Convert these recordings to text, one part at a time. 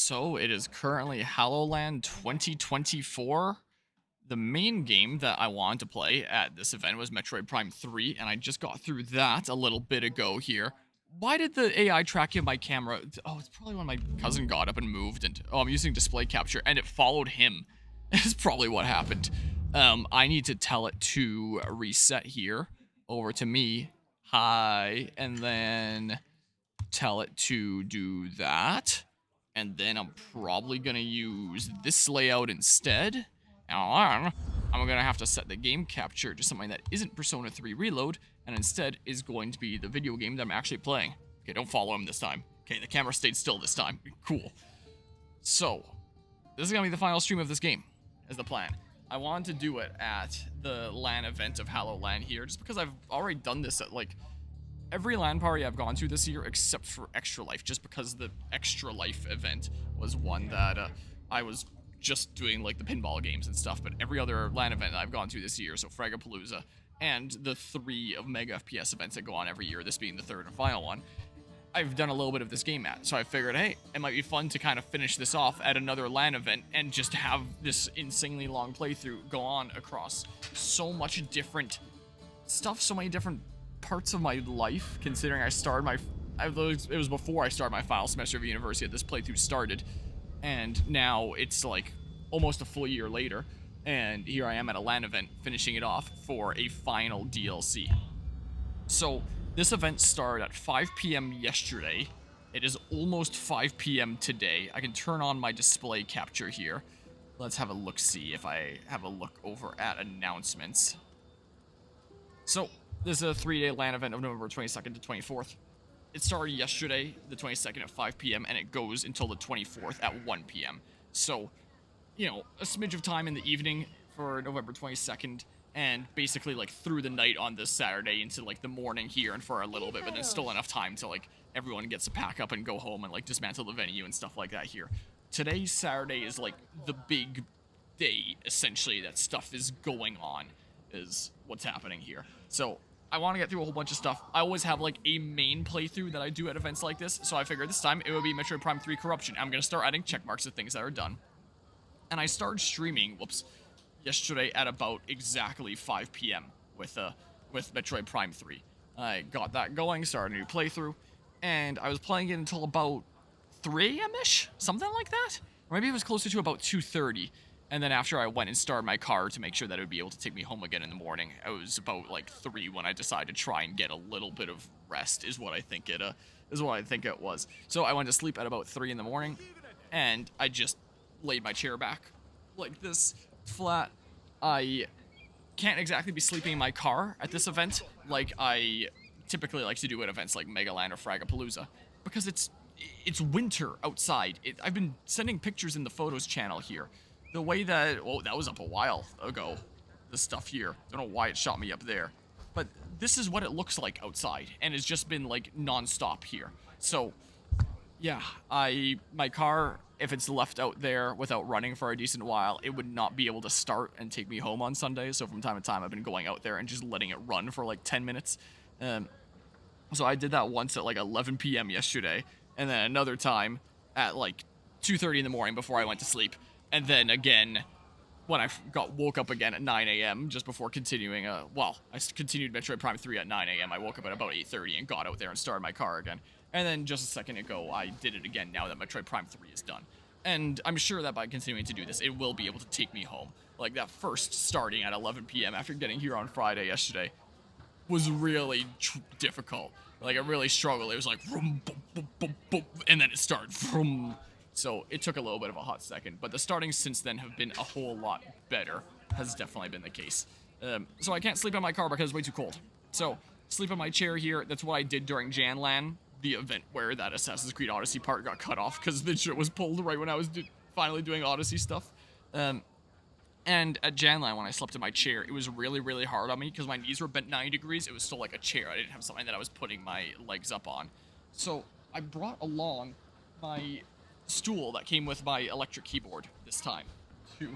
So it is currently HoloLand 2024. The main game that I wanted to play at this event was Metroid Prime 3, and I just got through that a little bit ago here. Why did the AI tracking my camera? Oh, it's probably when my cousin got up and moved, and I'm using display capture, and it followed him. Is probably what happened. I need to tell it to reset here over to me. Hi, and then tell it to do that. And then I'm probably going to use this layout instead. And I'm going to have to set the game capture to something that isn't Persona 3 Reload, and instead is going to be the video game that I'm actually playing. Okay, don't follow him this time. Okay, the camera stayed still this time. Cool. So, this is going to be the final stream of this game, is the plan. I wanted to do it at the LAN event of HoloLand here, just because I've already done this at, like, every LAN party I've gone to this year except for Extra Life, just because the Extra Life event was one that I was just doing, like, the pinball games and stuff, but every other LAN event I've gone to this year, so Fragapalooza, and the 3 of Mega FPS events that go on every year, this being the third and final one, I've done a little bit of this game at. So I figured, hey, it might be fun to kind of finish this off at another LAN event and just have this insanely long playthrough go on across so much different stuff, so many different parts of my life, considering I started my... it was before I started my final semester of university that this playthrough started, and now it's like almost a full year later, and here I am at a LAN event finishing it off for a final DLC. So this event started at 5 p.m. yesterday. It is almost 5 p.m. today. I can turn on my display capture here. Let's have a look-see if I have a look over at announcements. So, this is a 3-day LAN event of November 22nd to 24th. It started yesterday, the 22nd at 5 p.m., and it goes until the 24th at 1 p.m. So, you know, a smidge of time in the evening for November 22nd, and basically, like, through the night on this Saturday into, like, the morning here and for a little bit, but then still enough time to, like, everyone gets to pack up and go home and, like, dismantle the venue and stuff like that here. Today's Saturday is, like, the big day, essentially, that stuff is going on, is what's happening here. So, I want to get through a whole bunch of stuff. I always have, like, a main playthrough that I do at events like this, so I figured this time it would be Metroid Prime 3 Corruption. I'm going to start adding check marks to things that are done. And I started streaming, yesterday at about exactly 5 p.m. with Metroid Prime 3. I got that going, started a new playthrough, and I was playing it until about 3 a.m.-ish? Something like that? Or maybe it was closer to about 2:30. And then after I went and started my car to make sure that it would be able to take me home again in the morning, it was about like 3 when I decided to try and get a little bit of rest, is what I think it was. So I went to sleep at about 3 in the morning, and I just laid my chair back like this, flat. I can't exactly be sleeping in my car at this event like I typically like to do at events like Megaland or Fragapalooza, because it's winter outside. I've been sending pictures in the photos channel here. The way that, oh, that was up a while ago, the stuff here. Don't know why it shot me up there. But this is what it looks like outside, and it's just been, like, non-stop here. So, yeah, my car, if it's left out there without running for a decent while, it would not be able to start and take me home on Sunday. So from time to time, I've been going out there and just letting it run for, like, 10 minutes. So I did that once at, like, 11 p.m. yesterday, and then another time at, like, 2:30 in the morning before I went to sleep. And then again, when I woke up again at 9 a.m. just before continuing, I continued Metroid Prime 3 at 9 a.m. I woke up at about 8:30 and got out there and started my car again. And then just a second ago, I did it again now that Metroid Prime 3 is done. And I'm sure that by continuing to do this, it will be able to take me home. Like, that first starting at 11 p.m. after getting here on Friday yesterday was really difficult. Like, I really struggled. It was like, vroom, boom, boom, boom, boom, and then it started, vroom. So it took a little bit of a hot second, but the startings since then have been a whole lot better, has definitely been the case. So I can't sleep in my car because it's way too cold. So, sleep in my chair here. That's what I did during JanLAN, the event where that Assassin's Creed Odyssey part got cut off because the shit was pulled right when I was finally doing Odyssey stuff. And at JanLAN, when I slept in my chair, it was really, really hard on me because my knees were bent 90 degrees. It was still like a chair. I didn't have something that I was putting my legs up on. So I brought along my stool that came with my electric keyboard this time to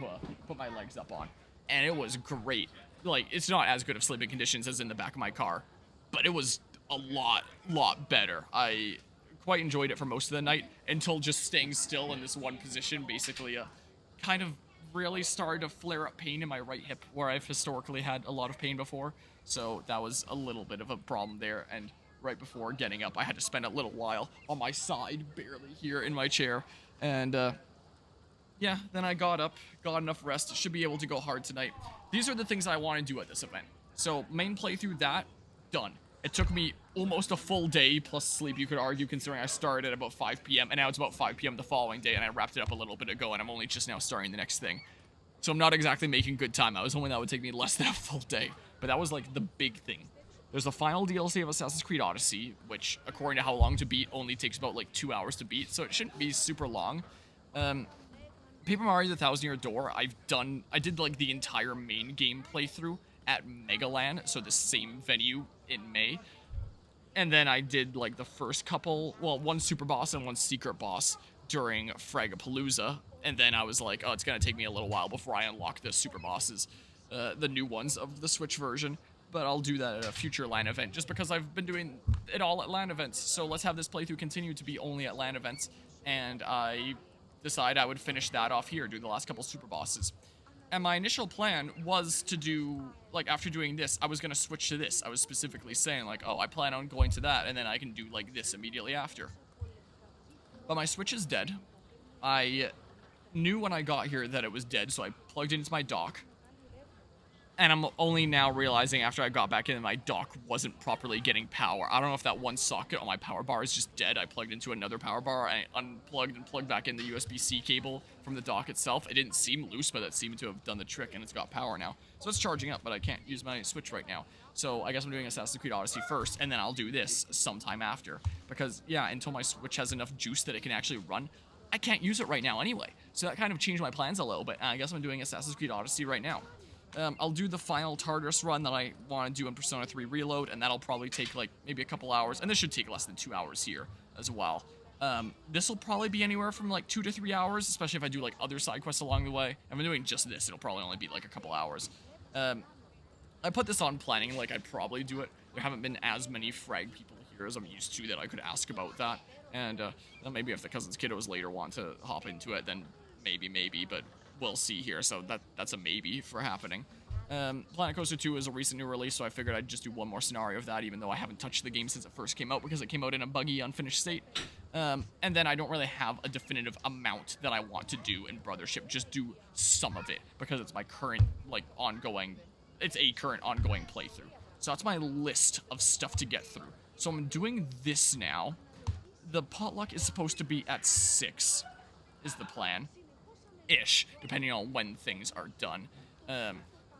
put my legs up on, and it was great. Like, it's not as good of sleeping conditions as in the back of my car, but it was a lot better. I quite enjoyed it for most of the night until just staying still in this one position basically kind of really started to flare up pain in my right hip where I've historically had a lot of pain before. So that was a little bit of a problem there, and right before getting up I had to spend a little while on my side, barely here in my chair, and yeah, then I got up, got enough rest, should be able to go hard tonight. These are the things I want to do at this event. So main playthrough, that, done. It took me almost a full day plus sleep, you could argue, considering I started at about 5 p.m. and now it's about 5 p.m. the following day, and I wrapped it up a little bit ago, and I'm only just now starting the next thing. So I'm not exactly making good time. I was hoping that would take me less than a full day, but that was like the big thing. There's the final DLC of Assassin's Creed Odyssey, which, according to how long to beat, only takes about like 2 hours to beat, so it shouldn't be super long. Paper Mario: The Thousand Year Door, I did like the entire main game playthrough at Megaland, so the same venue in May. And then I did like the first couple, well, one super boss and one secret boss during Fragapalooza. And then I was like, oh, it's gonna take me a little while before I unlock the super bosses, the new ones of the Switch version. But I'll do that at a future LAN event, just because I've been doing it all at LAN events. So let's have this playthrough continue to be only at LAN events, and I decide I would finish that off here, do the last couple super bosses. And my initial plan was to do, like, after doing this, I was going to switch to this. I was specifically saying, like, oh, I plan on going to that, and then I can do, like, this immediately after. But my Switch is dead. I knew when I got here that it was dead, so I plugged it into my dock. And I'm only now realizing after I got back in that my dock wasn't properly getting power. I don't know if that one socket on my power bar is just dead. I plugged into another power bar, and I unplugged and plugged back in the USB-C cable from the dock itself. It didn't seem loose, but it seemed to have done the trick, and it's got power now. So it's charging up, but I can't use my Switch right now. So I guess I'm doing Assassin's Creed Odyssey first, and then I'll do this sometime after. Because, yeah, until my Switch has enough juice that it can actually run, I can't use it right now anyway. So that kind of changed my plans a little bit, and I guess I'm doing Assassin's Creed Odyssey right now. I'll do the final Tartarus run that I want to do in Persona 3 Reload, and that'll probably take, like, maybe a couple hours, and this should take less than 2 hours here as well. This will probably be anywhere from, like, 2 to 3 hours, especially if I do, like, other side quests along the way. If I'm doing just this, it'll probably only be, like, a couple hours. I put this on planning, like, I'd probably do it. There haven't been as many frag people here as I'm used to that I could ask about that, and maybe if the Cousin's Kiddos later want to hop into it, then maybe, but we'll see here, so that's a maybe for happening. Planet Coaster 2 is a recent new release, so I figured I'd just do one more scenario of that, even though I haven't touched the game since it first came out, because it came out in a buggy, unfinished state. And then I don't really have a definitive amount that I want to do in Brothership, just do some of it, because it's my current, like, it's a current ongoing playthrough. So that's my list of stuff to get through. So I'm doing this now. The potluck is supposed to be at 6, is the plan. Ish, depending on when things are done.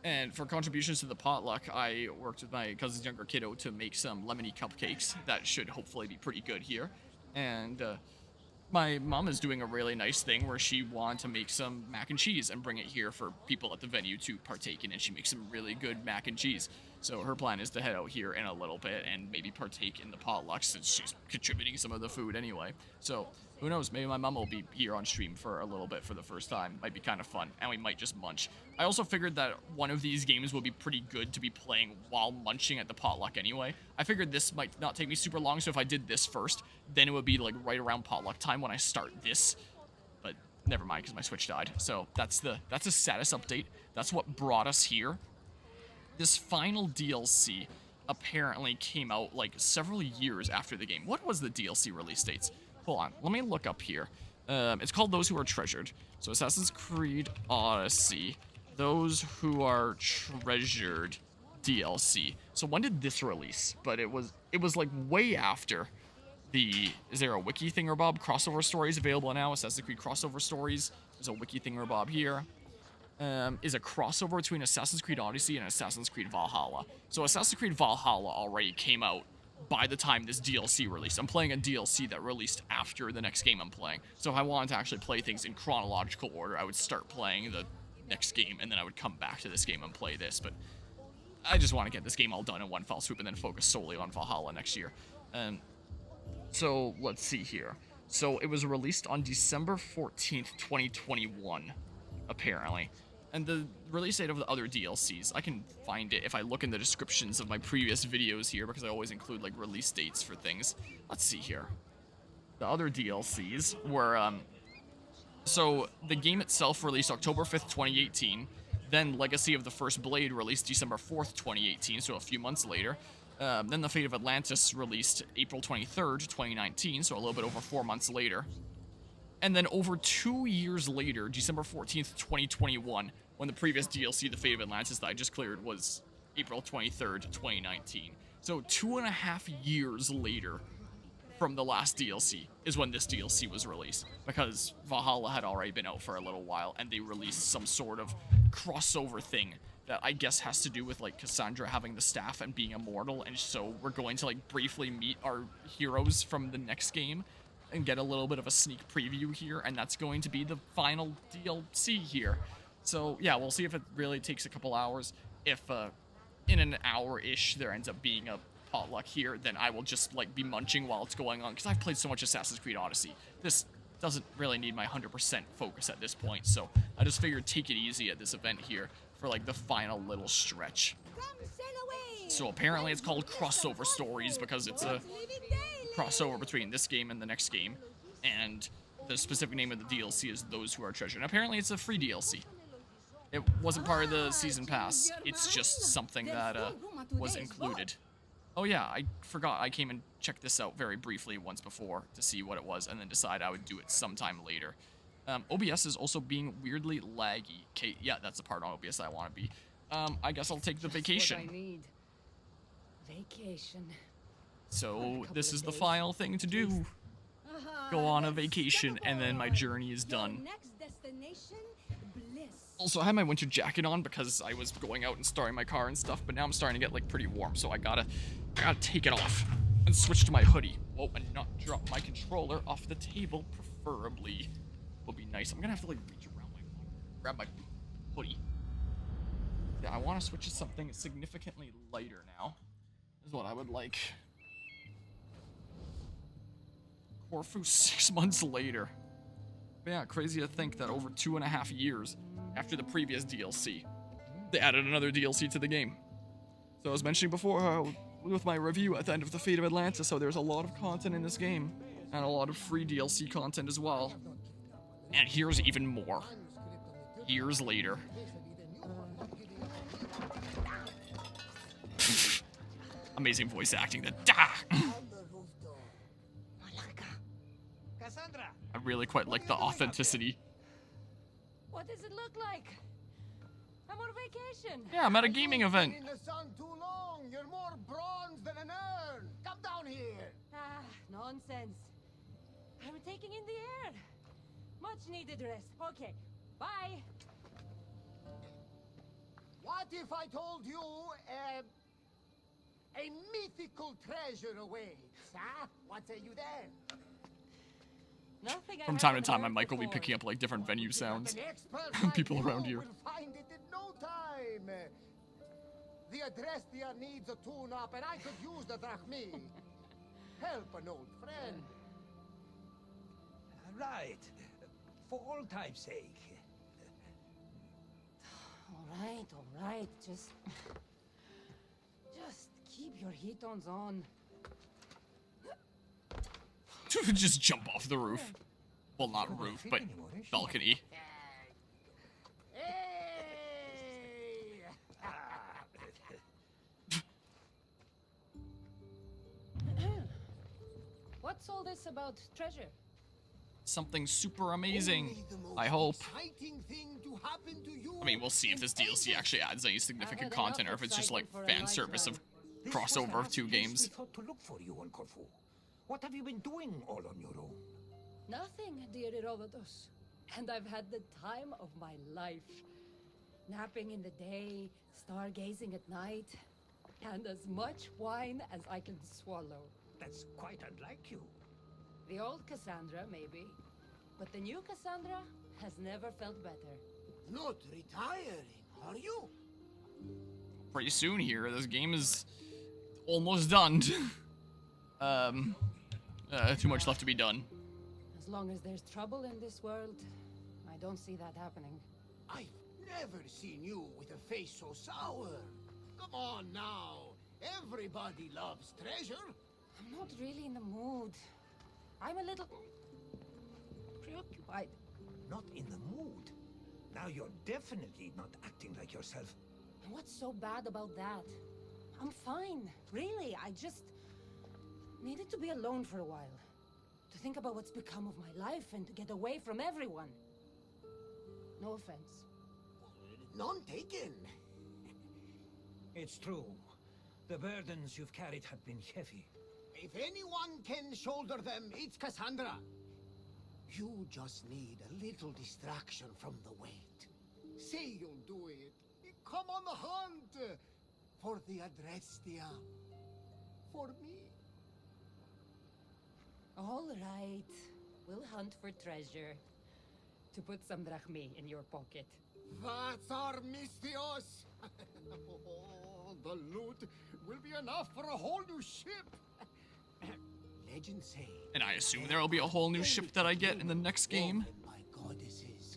And for contributions to the potluck, I worked with my cousin's younger kiddo to make some lemony cupcakes that should hopefully be pretty good here. And my mom is doing a really nice thing where she wanted to make some mac and cheese and bring it here for people at the venue to partake in, and she makes some really good mac and cheese. So her plan is to head out here in a little bit and maybe partake in the potluck, since she's contributing some of the food anyway. So who knows, maybe my mom will be here on stream for a little bit for the first time. Might be kind of fun, and we might just munch. I also figured that one of these games will be pretty good to be playing while munching at the potluck anyway. I figured this might not take me super long, so if I did this first, then it would be like right around potluck time when I start this. But never mind, because my Switch died. So that's a status update. That's what brought us here. This final DLC apparently came out like several years after the game. What was the DLC release dates? Hold on, let me look up here. It's called Those Who Are Treasured. So Assassin's Creed Odyssey, Those Who Are Treasured DLC. So when did this release? But it was like way after the, is there a wiki thingamabob? Crossover stories available now, Assassin's Creed crossover stories. There's a wiki thingamabob here. Is a crossover between Assassin's Creed Odyssey and Assassin's Creed Valhalla. So Assassin's Creed Valhalla already came out by the time this DLC released. I'm playing a DLC that released after the next game I'm playing. So if I wanted to actually play things in chronological order, I would start playing the next game, and then I would come back to this game and play this. But I just want to get this game all done in one fell swoop and then focus solely on Valhalla next year. So let's see here. So it was released on December 14th, 2021, apparently. And the release date of the other DLCs, I can find it if I look in the descriptions of my previous videos here, because I always include, like, release dates for things. Let's see here. The other DLCs were so the game itself released October 5th, 2018. Then Legacy of the First Blade released December 4th, 2018, so a few months later. Then The Fate of Atlantis released April 23rd, 2019, so a little bit over 4 months later. And then over 2 years later, December 14th, 2021, when the previous DLC, The Fate of Atlantis, that I just cleared, was April 23rd, 2019. So 2.5 years later from the last DLC is when this DLC was released, because Valhalla had already been out for a little while, and they released some sort of crossover thing that I guess has to do with like Cassandra having the staff and being immortal, and so we're going to like briefly meet our heroes from the next game and get a little bit of a sneak preview here, and that's going to be the final DLC here. So yeah, we'll see if it really takes a couple hours. If in an hour-ish there ends up being a potluck here, then I will just like be munching while it's going on, because I've played so much Assassin's Creed Odyssey. This doesn't really need my 100% focus at this point, so I just figured take it easy at this event here for like the final little stretch. So apparently it's called Crossover Stories because it's a crossover between this game and the next game, and the specific name of the DLC is Those Who Are Treasured. And apparently it's a free DLC. It wasn't part of the season pass, it's just something that was included. Oh yeah, I forgot, I came and checked this out very briefly once before to see what it was, and then decided I would do it sometime later. OBS is also being weirdly laggy. Okay, yeah, that's the part on OBS I want to be. I guess I'll take the vacation. Vacation. So this is the final thing to do. Go on a vacation, and then my journey is done. Also, I had my winter jacket on because I was going out and starting my car and stuff, but now I'm starting to get like pretty warm, so I gotta take it off and switch to my hoodie. Whoa, and not drop my controller off the table, preferably. Would be nice. I'm gonna have to like reach around grab my hoodie. Yeah, I want to switch to something significantly lighter now. Is what I would like. Corfu 6 months later. But yeah, crazy to think that over 2.5 years after the previous DLC, they added another DLC to the game. So I was mentioning before with my review at the end of The Fate of Atlantis, so there's a lot of content in this game, and a lot of free DLC content as well. And here's even more. Years later. Amazing voice acting. The da! I really quite like the authenticity. What does it look like? I'm on vacation. Yeah, I'm at a gaming event. In the sun too long. You're more bronze than an urn. Come down here. Ah, nonsense. I'm taking in the air. Much needed rest. Okay, bye. What if I told you a mythical treasure awaits, huh? What say you then? Nothing. From time to time, my mic will be picking up like different venue sounds. People around here. Will find it in no time. The Adrestia needs a tune-up, and I could use the drachmi. Help an old friend. Right. For all time's sake. All right. Just keep your heat-ons on. Just jump off the roof. Well, not roof, but balcony. Hey! What's all this about treasure? Something super amazing. Only the most I hope. exciting thing to happen to you I mean, we'll see if this DLC actually adds any significant content, or if it's just like fan service of This was crossover of perhaps 2 the place games. we thought to look for you on Corfu. What have you been doing all on your own? Nothing, dear Herodotus. And I've had the time of my life. Napping in the day, stargazing at night, and as much wine as I can swallow. That's quite unlike you. The old Cassandra, maybe. But the new Cassandra has never felt better. Not retiring, are you? Pretty soon here, this game is almost done. Too much left to be done. As long as there's trouble in this world, I don't see that happening. I've never seen you with a face so sour. Come on now. Everybody loves treasure. I'm not really in the mood. I'm a little preoccupied. Not in the mood. Now you're definitely not acting like yourself. And what's so bad about that? I'm fine, really. I just needed to be alone for a while. To think about what's become of my life and to get away from everyone. No offense. None taken. It's true. The burdens you've carried have been heavy. If anyone can shoulder them, it's Cassandra. You just need a little distraction from the weight. Say you'll do it. Come on the hunt. For the Adrestia. For me. All right. We'll hunt for treasure. To put some drachmi in your pocket. That's our Mistios. Oh, the loot will be enough for a whole new ship. Legends say. And I assume there will be a whole new ship that I get in the next game.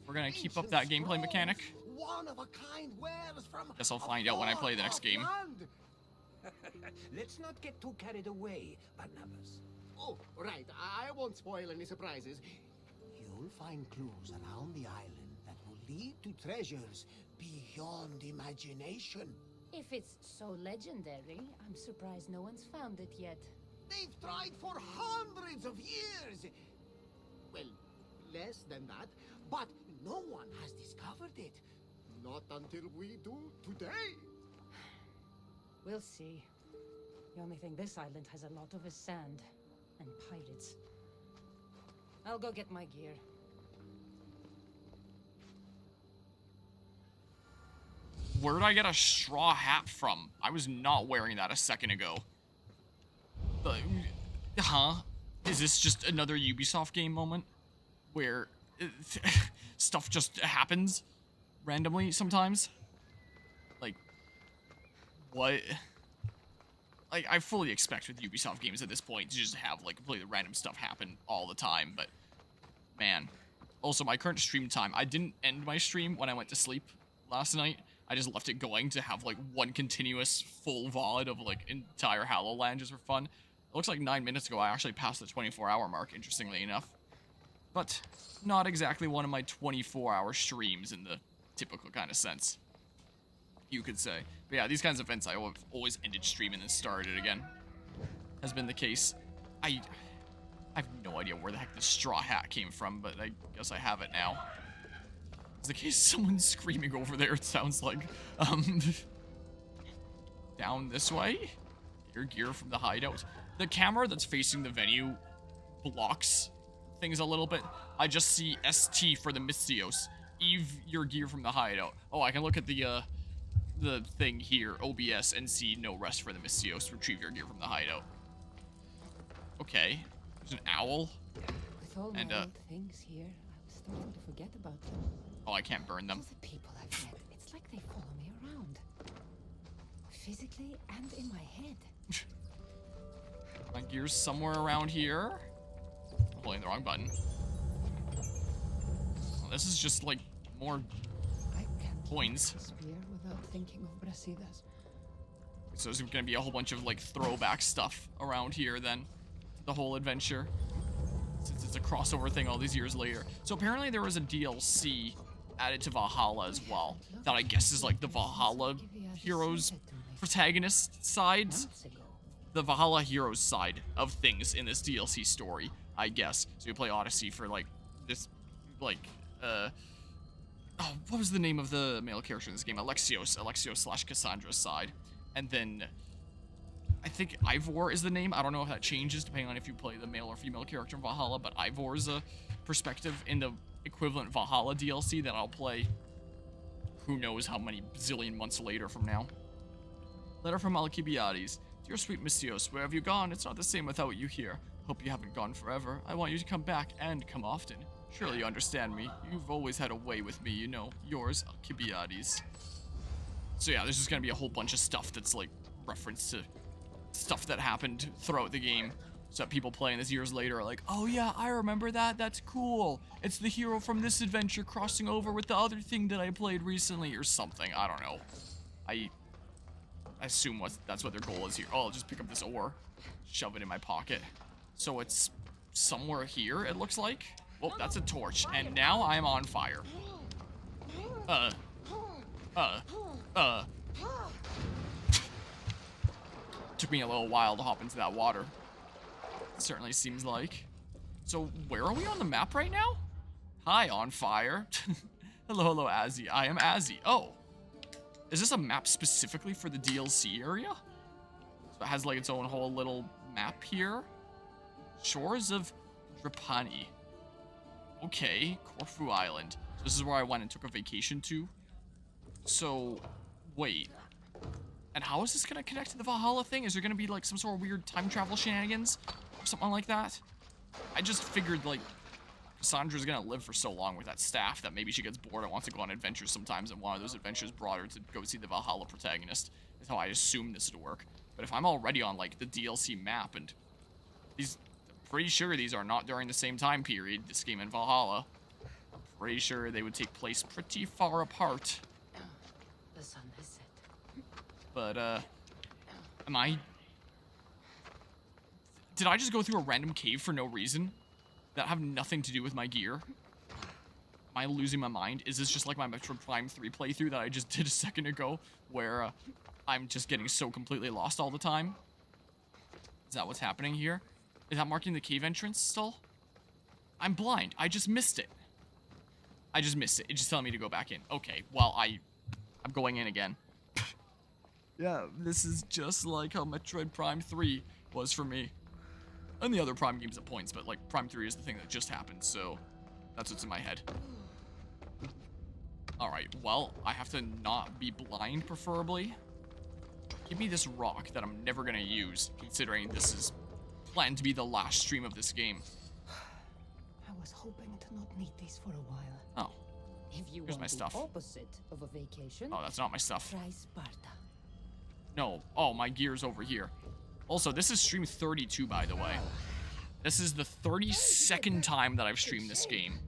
We're gonna keep up that gameplay mechanic. One of a kind wares from Guess I'll find out when I play the next game. Let's not get too carried away, Barnabas. Oh, right. I won't spoil any surprises. You'll find clues around the island that will lead to treasures beyond imagination. If it's so legendary, I'm surprised no one's found it yet. They've tried for hundreds of years. Well, less than that, but no one has discovered it. Not until we do today. We'll see. The only thing this island has a lot of is sand and pirates. I'll go get my gear. Where did I get a straw hat from? I was not wearing that a second ago. Huh? Is this just another Ubisoft game moment? Where stuff just happens randomly sometimes? Like, what? Like, I fully expect with Ubisoft games at this point to just have, like, completely random stuff happen all the time, but, man. Also, my current stream time, I didn't end my stream when I went to sleep last night. I just left it going to have, like, one continuous full VOD of, like, entire Hallowland just for fun. It looks like 9 minutes ago I actually passed the 24-hour mark, interestingly enough. But not exactly one of my 24-hour streams in the typical kind of sense, you could say. But yeah, these kinds of events I have always ended stream and then started again. Has been the case. I have no idea where the heck this straw hat came from, but I guess I have it now. It's the case someone's screaming over there, it sounds like. Down this way? Your gear from the hideout. The camera that's facing the venue blocks things a little bit. I just see ST for the Mystios. Eve, your gear from the hideout. Oh, I can look at the thing here, OBS, and see no rest for the Mystios. Retrieve your gear from the hideout. Okay. There's an owl. With all And, my old things here, I was starting to forget about them. Oh, I can't burn them. All the people I've met, it's like they follow me around. Physically and in my head. My gear's somewhere around here. I'm holding the wrong button. Well, this is just like more I can't coins. spear without thinking of Brasidas. So there's gonna be a whole bunch of like throwback stuff around here then. The whole adventure. Since it's a crossover thing all these years later. So apparently there was a DLC added to Valhalla as well. That I guess is like the Valhalla heroes protagonist sides. Months ago. The Valhalla heroes side of things in this DLC story, I guess. So you play Odyssey for like this, like, oh, what was the name of the male character in this game? Alexios slash Cassandra's side. And then I think Ivor is the name. I don't know if that changes depending on if you play the male or female character in Valhalla, but Ivor's a perspective in the equivalent Valhalla DLC that I'll play who knows how many zillion months later from now. Letter from Alcibiades. Dear sweet Mystios, where have you gone? It's not the same without you here. Hope you haven't gone forever. I want you to come back and come often. Surely you understand me. You've always had a way with me, you know. Yours, Alcibiades. So yeah, there's just gonna be a whole bunch of stuff that's like reference to stuff that happened throughout the game. So that people playing this years later are like, oh yeah, I remember that. That's cool. It's the hero from this adventure crossing over with the other thing that I played recently or something. I don't know. I assume that's what their goal is here. Oh, I'll just pick up this ore, shove it in my pocket. So it's somewhere here, it looks like. Oh, that's a torch. And now I'm on fire. Took me a little while to hop into that water. Certainly seems like. So, where are we on the map right now? Hi, on fire. Hello, Azzy. I am Azzy. Oh. Is this a map specifically for the DLC area? So it has like its own whole little map here. Shores of Drepani. Okay, Corfu Island. So this is where I went and took a vacation to. So, wait. And how is this gonna connect to the Valhalla thing? Is there gonna be like some sort of weird time travel shenanigans? Or something like that? I just figured like Cassandra's gonna live for so long with that staff that maybe she gets bored and wants to go on adventures sometimes, and one of those adventures brought her to go see the Valhalla protagonist. Is how I assumed this would work. But if I'm already on like the DLC map, and these, I'm pretty sure these are not during the same time period, this game and Valhalla. I'm pretty sure they would take place pretty far apart. The sun has set. But did I just go through a random cave for no reason? That have nothing to do with my gear? Am I losing my mind? Is this just like my Metroid Prime 3 playthrough that I just did a second ago, where I'm just getting so completely lost all the time? Is that what's happening here? Is that marking the cave entrance still? I'm blind. I just missed it. I just missed it. It's just telling me to go back in. Okay, well, I'm going in again. Yeah, this is just like how Metroid Prime 3 was for me. And the other Prime games at points, but like Prime 3 is the thing that just happened, so that's what's in my head. Alright, well, I have to not be blind, preferably. Give me this rock that I'm never gonna use, considering this is planned to be the last stream of this game. I was hoping to not need these for a while. Oh. If you Here's want my stuff. the opposite of a vacation, Oh, that's not my stuff. try Sparta. No. Oh, my gear's over here. Also, this is stream 32, by the way. This is the 32nd time that I've streamed this game.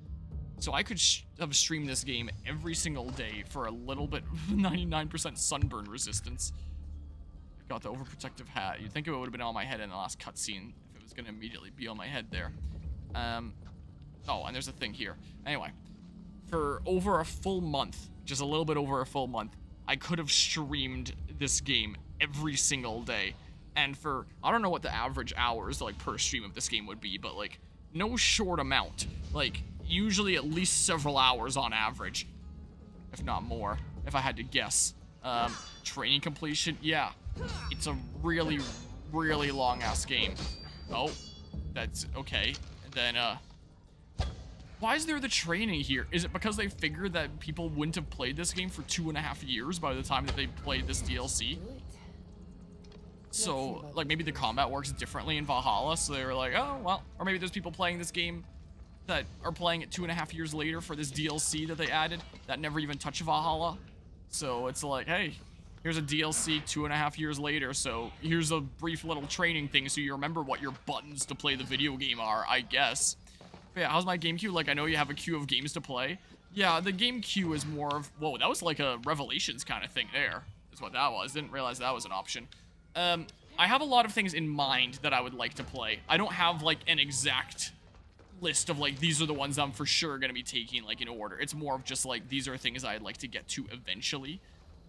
So I could have streamed this game every single day for a little bit, 99% sunburn resistance. I got the overprotective hat. You'd think it would have been on my head in the last cutscene if it was going to immediately be on my head there. Oh, and there's a thing here. Anyway, for over a full month, just a little bit over a full month, I could have streamed this game every single day. And for, I don't know what the average hours, like, per stream of this game would be, but, like, no short amount. Like, usually at least several hours on average. If not more, if I had to guess. Training completion, yeah. It's a really, really long-ass game. Oh, that's okay. And then, why is there the training here? Is it because they figured that people wouldn't have played this game for 2.5 years by the time that they played this DLC? Do it. So, like, maybe the combat works differently in Valhalla, so they were like, oh, well. Or maybe there's people playing this game that are playing it 2.5 years later for this DLC that they added that never even touched Valhalla. So it's like, hey, here's a DLC 2.5 years later, so here's a brief little training thing so you remember what your buttons to play the video game are, I guess. But yeah, how's my game queue? Like, I know you have a queue of games to play. Yeah, the game queue is more of, whoa, that was like a Revelations kind of thing there, is what that was. Didn't realize that was an option. I have a lot of things in mind that I would like to play. I don't have, like, an exact list of, like, these are the ones I'm for sure going to be taking, like, in order. It's more of just, like, these are things I'd like to get to eventually.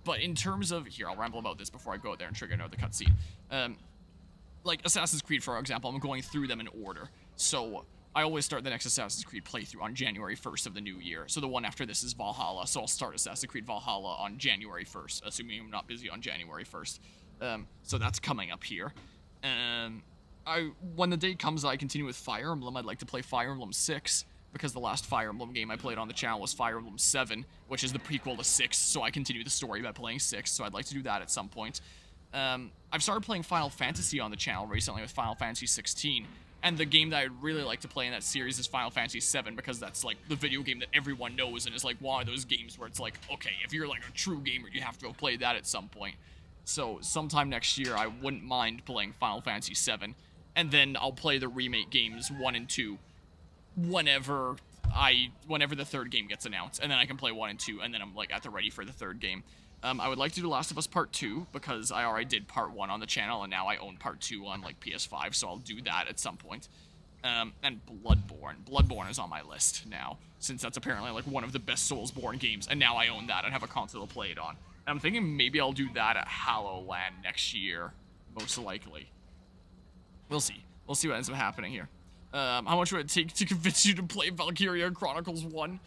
But in terms of, here, I'll ramble about this before I go out there and trigger another cutscene. Like, Assassin's Creed, for example, I'm going through them in order. So, I always start the next Assassin's Creed playthrough on January 1st of the new year. So the one after this is Valhalla, so I'll start Assassin's Creed Valhalla on January 1st, assuming I'm not busy on January 1st. So that's coming up here. When the day comes that I continue with Fire Emblem, I'd like to play Fire Emblem 6, because the last Fire Emblem game I played on the channel was Fire Emblem 7, which is the prequel to 6, so I continue the story by playing 6, so I'd like to do that at some point. I've started playing Final Fantasy on the channel recently with Final Fantasy 16, and the game that I'd really like to play in that series is Final Fantasy 7, because that's, like, the video game that everyone knows, and is, like, one of those games where it's like, okay, if you're, like, a true gamer, you have to go play that at some point. So, sometime next year, I wouldn't mind playing Final Fantasy 7, and then I'll play the remake games 1 and 2 whenever the third game gets announced, and then I can play 1 and 2, and then I'm, like, at the ready for the third game. I would like to do Last of Us Part 2, because I already did Part 1 on the channel, and now I own Part 2 on, like, PS5, so I'll do that at some point. And Bloodborne. Bloodborne is on my list now, since that's apparently like one of the best Soulsborne games, and now I own that and have a console to play it on. And I'm thinking maybe I'll do that at Hallowland next year, most likely. We'll see. We'll see what ends up happening here. How much would it take to convince you to play Valkyria Chronicles 1?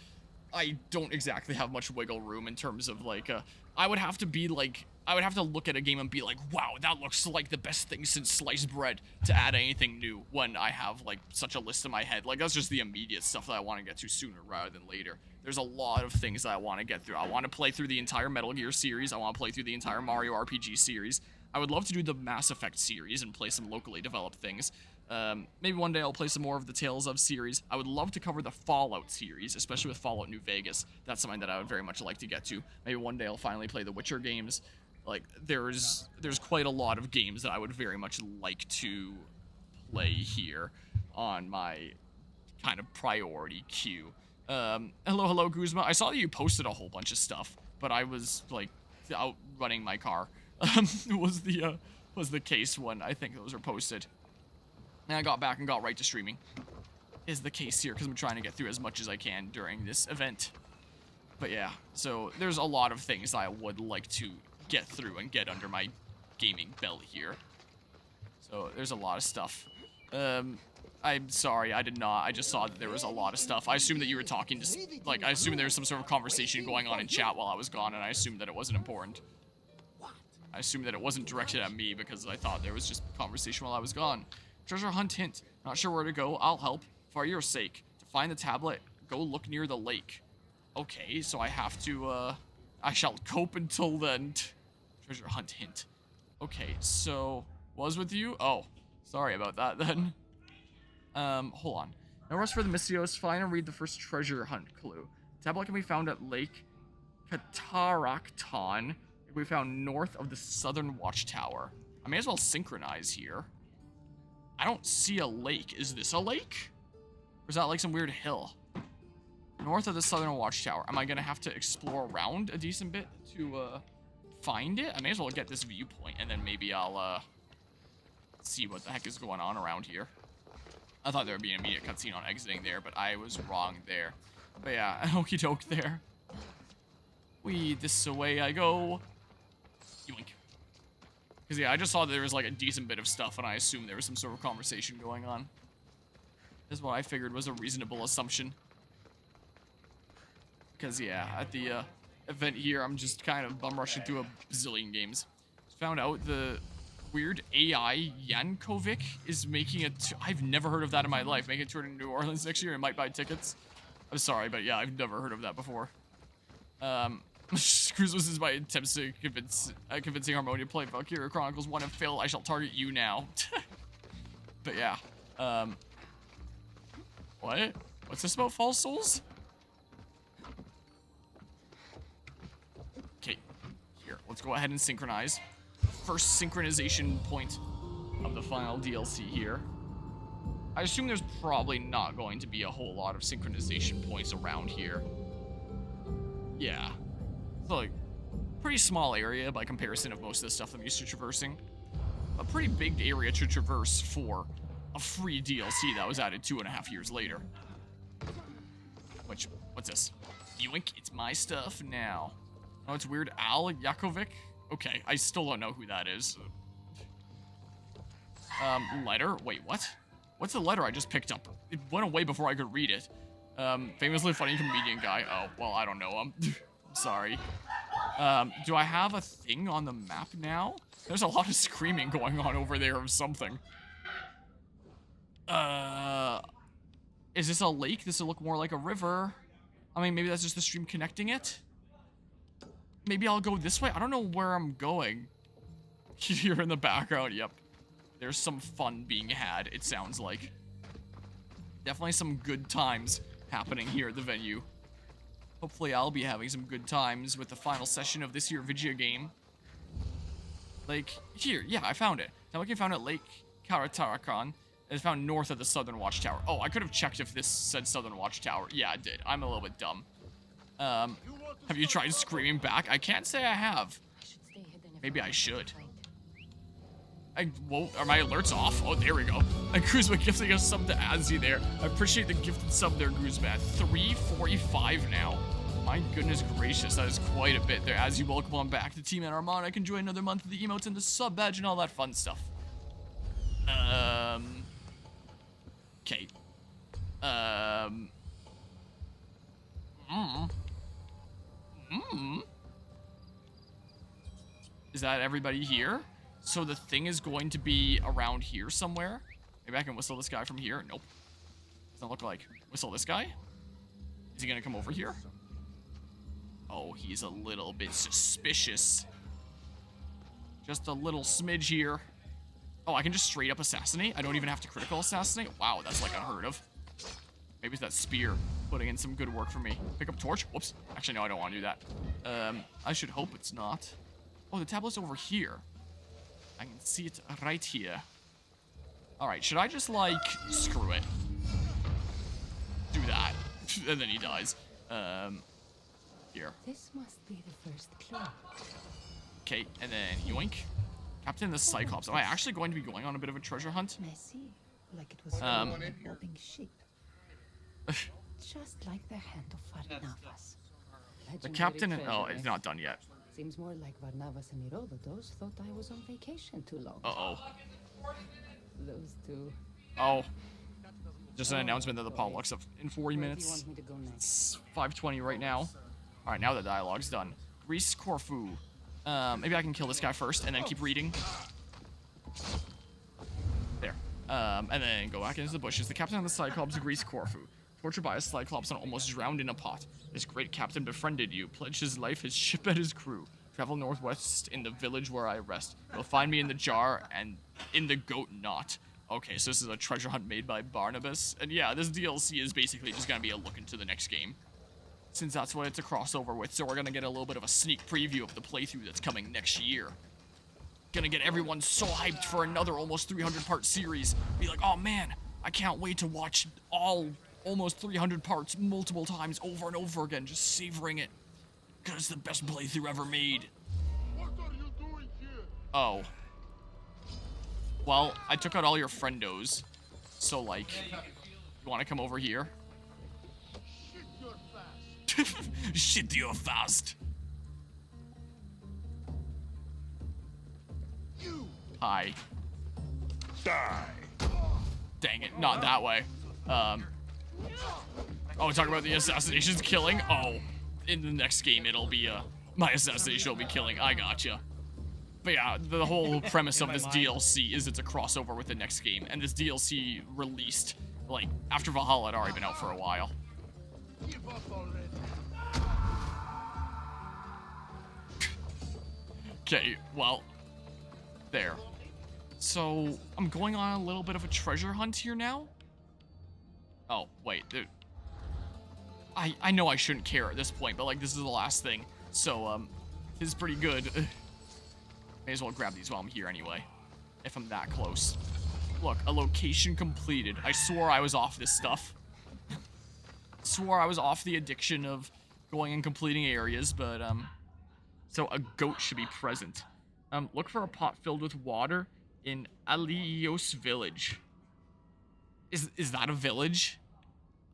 I don't exactly have much wiggle room in terms of, like, I would have to look at a game and be like, wow, that looks like the best thing since sliced bread, to add anything new when I have, like, such a list in my head. Like, that's just the immediate stuff that I want to get to sooner rather than later. There's a lot of things that I want to get through. I want to play through the entire Metal Gear series. I want to play through the entire Mario RPG series. I would love to do the Mass Effect series and play some locally developed things. Maybe one day I'll play some more of the Tales of series. I would love to cover the Fallout series, especially with Fallout New Vegas. That's something that I would very much like to get to. Maybe one day I'll finally play the Witcher games. Like, there's quite a lot of games that I would very much like to play here on my kind of priority queue. Hello, Guzma. I saw that you posted a whole bunch of stuff, but I was, like, out running my car. was the case when I think those were posted. And I got back and got right to streaming. Is the case here, because I'm trying to get through as much as I can during this event. But yeah, so there's a lot of things I would like to get through and get under my gaming belt here. So there's a lot of stuff. I'm sorry, I did not. I just saw that there was a lot of stuff. I assumed that you were talking to, like, I assumed there was some sort of conversation going on in chat while I was gone, and I assumed that it wasn't important. I assumed that it wasn't directed at me because I thought there was just conversation while I was gone. Treasure hunt hint. Not sure where to go. I'll help. For your sake. To find the tablet, go look near the lake. Okay, so I have to, I shall cope until then. Treasure hunt hint. Okay, so, was with you? Oh, sorry about that then. Hold on. No rest for the Mystios. Find and read the first treasure hunt clue. Tablet can be found at Lake Katarakton. It can be found north of the southern watchtower. I may as well synchronize here. I don't see a lake. Is this a lake? Or is that like some weird hill? North of the southern watchtower. Am I gonna have to explore around a decent bit to find it? I may as well get this viewpoint and then maybe I'll see what the heck is going on around here. I thought there would be an immediate cutscene on exiting there, but I was wrong there. But yeah, okie doke there. This away I go. Yoink. Because, yeah, I just saw that there was, like, a decent bit of stuff, and I assumed there was some sort of conversation going on. Is what I figured was a reasonable assumption. Because, yeah, at the event here, I'm just kind of bum rushing through a bazillion games. Found out the weird AI Yankovic is making a... I've never heard of that in my life. Making a tour to New Orleans next year and might buy tickets. I'm sorry, but, yeah, I've never heard of that before. Cruz is my attempts to convincing Harmonia to play Valkyria Chronicles 1 and fail. I shall target you now. But yeah. What? What's this about false souls? Okay. Here, let's go ahead and synchronize. First synchronization point of the final DLC here. I assume there's probably not going to be a whole lot of synchronization points around here. Yeah. It's like pretty small area by comparison of most of the stuff I'm used to traversing. A pretty big area to traverse for a free DLC that was added 2.5 years later. What's this? Yoink, it's my stuff now. Oh, it's weird. Al Yakovic? Okay, I still don't know who that is. Letter? Wait, what? What's the letter I just picked up? It went away before I could read it. Famously funny comedian guy. Oh, well, I don't know him. I'm sorry. Do I have a thing on the map now? There's a lot of screaming going on over there of something. Is this a lake? This will look more like a river. I mean, maybe that's just the stream connecting it. Maybe I'll go this way. I don't know where I'm going. Here in the background, yep. There's some fun being had, it sounds like. Definitely some good times happening here at the venue. Hopefully I'll be having some good times with the final session of this here video game. Like, here, yeah, I found it. Now we can found it Lake Karatarakan. It's found north of the Southern Watchtower. Oh, I could have checked if this said Southern Watchtower. Yeah, it did. I'm a little bit dumb. Have you tried screaming back? I can't say I have. Maybe I should. Are my alerts off? Oh, there we go. And Guzma gifting us sub to Azzy there. I appreciate the gifted sub there, Guzma. 345 now. My goodness gracious, that is quite a bit there. Azzy, welcome on back to Team Armada. I can enjoy another month of the emotes and the sub badge and all that fun stuff. Okay. Is that everybody here? So the thing is going to be around here somewhere. Maybe I can whistle this guy from here. Nope. Doesn't look like. Whistle this guy? Is he gonna come over here? Oh, he's a little bit suspicious. Just a little smidge here. Oh, I can just straight up assassinate? I don't even have to critical assassinate? Wow, that's like unheard of. Maybe it's that spear putting in some good work for me. Pick up torch? Whoops. Actually, no, I don't want to do that. I should hope it's not. Oh, the tablet's over here. I can see it right here. Alright, should I just, like, screw it? Do that. And then he dies. Here. This must be the first clue. Okay, and then yoink. Captain the Cyclops. Am I actually going to be going on a bit of a treasure hunt? Messy, like it was a bobbing sheep. Just like the hand of Varnavas. The captain and... Oh, it's not done yet. Seems more like Varnavas and Herodotus thought I was on vacation too long. Uh-oh. Those two. Oh. Just an announcement that the pod looks up in 40 Where do you minutes. want me to go next? It's 5:20 right now. Alright, now the dialogue's done. Greece Corfu. Maybe I can kill this guy first and then keep reading. There. And then go back into the bushes. The captain of the Cyclops, Greece Corfu. Tortured by a Cyclops and almost drowned in a pot. This great captain befriended you, pledged his life, his ship, and his crew. Travel northwest in the village where I rest. You'll find me in the jar and in the goat knot. Okay, so this is a treasure hunt made by Barnabas. And yeah, this DLC is basically just gonna be a look into the next game, since that's what it's a crossover with. So we're gonna get a little bit of a sneak preview of the playthrough that's coming next year. Gonna get everyone so hyped for another almost 300-part series. Be like, oh man, I can't wait to watch all almost 300 parts multiple times over and over again, just savoring it. Because it's the best playthrough ever made. What are you doing here? Oh. Well, I took out all your friendos. So, like, you want to come over here? Shit, you're fast. Shit, you're fast. You Hi. die. Dang it, not that way. Oh, talk about the assassinations killing? Oh, in the next game it'll be, my assassination will be killing. I gotcha. But yeah, the whole premise of this DLC is it's a crossover with the next game, and this DLC released, like, after Valhalla had already been out for a while. Give up already. Okay, well, there. So, I'm going on a little bit of a treasure hunt here now. Oh, wait, dude. I know I shouldn't care at this point, but, like, this is the last thing. So, this is pretty good. May as well grab these while I'm here anyway, if I'm that close. Look, a location completed. I swore I was off this stuff. Swore I was off the addiction of going and completing areas, but, so a goat should be present. Look for a pot filled with water in Alios village. Is that a village?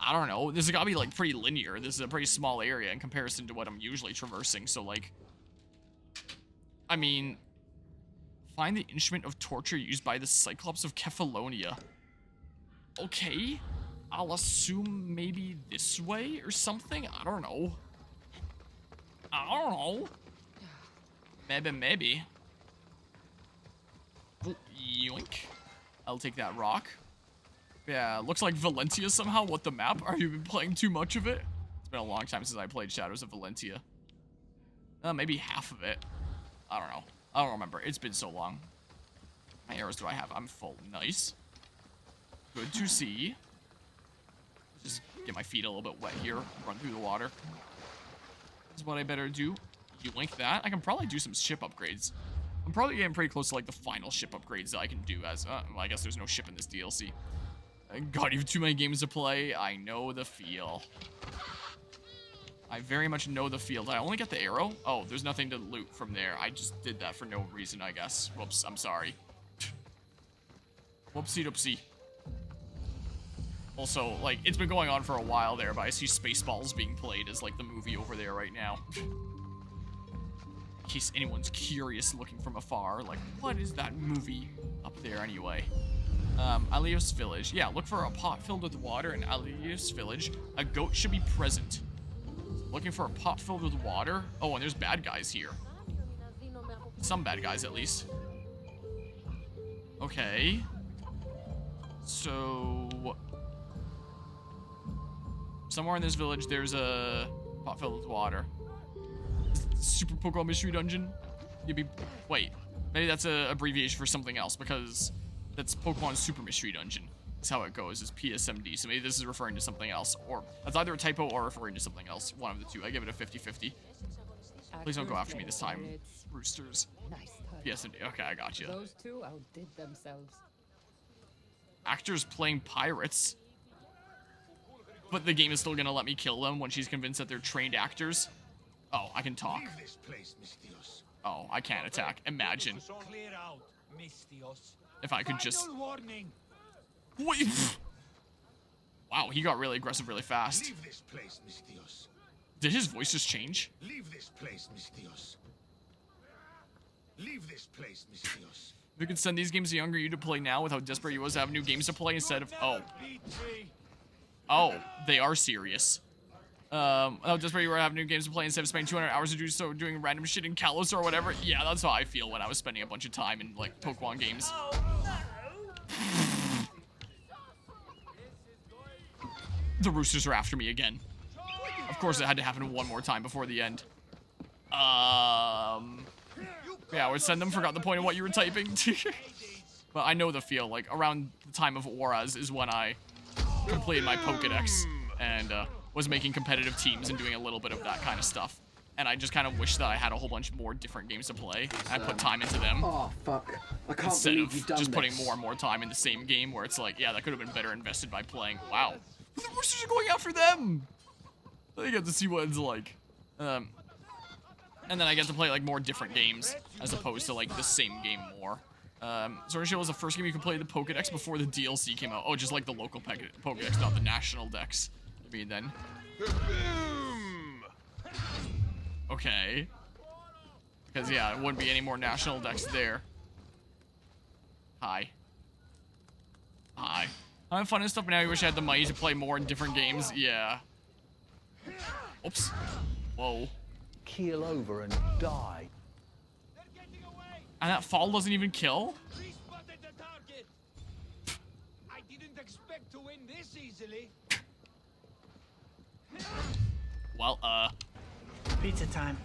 I don't know. This has got to be, like, pretty linear. This is a pretty small area in comparison to what I'm usually traversing, so, like... I mean... Find the instrument of torture used by the Cyclops of Kephallonia. Okay. I'll assume maybe this way or something? I don't know. I don't know. Maybe. Oh, yoink. I'll take that rock. Yeah, looks like Valentia somehow. What the map? Are you been playing too much of it? It's been a long time since I played Shadows of Valentia. Maybe half of it. I don't know. I don't remember. It's been so long. How many arrows do I have? I'm full. Nice. Good to see. Just get my feet a little bit wet here. Run through the water. This is what I better do. You link that. I can probably do some ship upgrades. I'm probably getting pretty close to, like, the final ship upgrades that I can do as... well, I guess there's no ship in this DLC. God, you have too many games to play. I know the feel. I very much know the field. I only get the arrow? Oh, there's nothing to loot from there. I just did that for no reason, I guess. Whoops, I'm sorry. Whoopsie doopsie. Also, like, it's been going on for a while there, but I see Spaceballs being played as, like, the movie over there right now. In case anyone's curious looking from afar, like, what is that movie up there anyway? Alios Village. Yeah, look for a pot filled with water in Alios Village. A goat should be present. Looking for a pot filled with water? Oh, and there's bad guys here. Some bad guys, at least. Okay. So... somewhere in this village, there's a pot filled with water. Super Pokemon Mystery Dungeon? Wait. Maybe that's a abbreviation for something else, because that's Pokemon Super Mystery Dungeon. That's how it goes, is PSMD. So maybe this is referring to something else. Or that's either a typo or referring to something else. One of the two. I give it a 50-50. Please don't go after me this time, roosters. Nice touch. PSMD. Okay, I got you. Those two outdid themselves. Actors playing pirates. But the game is still gonna let me kill them when she's convinced that they're trained actors. Oh, I can talk. Leave this place, Mistios. Oh, I can't attack. Imagine Clear out, Mistios. if I could just... Final warning. Wait. Wow, he got really aggressive really fast. Leave this place, Mistios. Did his voice just change? Leave this place, Mistios. Leave this place, Mistios. We could send these games to younger you to play now with how desperate he was to have new games to play instead of... Oh. Oh, they are serious. How desperate you were to have new games to play instead of spending 200 hours to do so doing random shit in Kalos or whatever. Yeah, that's how I feel when I was spending a bunch of time in, like, Pokemon games. The roosters are after me again. Of course, it had to happen one more time before the end. Yeah, I would send them. Forgot the point of what you were typing. But I know the feel. Like, around the time of Auras is when I completed my Pokedex and was making competitive teams and doing a little bit of that kind of stuff. And I just kind of wish that I had a whole bunch more different games to play. I put time into them. Oh, fuck. I can't Instead believe of you've done just putting this. more and more time in the same game where it's like, yeah, that could have been better invested by playing. Wow. The roosters are going after them! I get to see what it's like. And then I get to play, like, more different games as opposed to, like, the same game more. Sword and Shield was the first game you could play the Pokedex before the DLC came out. Oh, just like the local Pokedex, not the national dex. I mean, then. Okay. Because, yeah, it wouldn't be any more national dex there. Hi. Hi. I'm having fun and stuff, but now I wish I had the money to play more in different games. Yeah. Oops. Whoa. Keel over and die. And that fall doesn't even kill? Respotted the target. I didn't expect to win this easily. Well, Pizza time.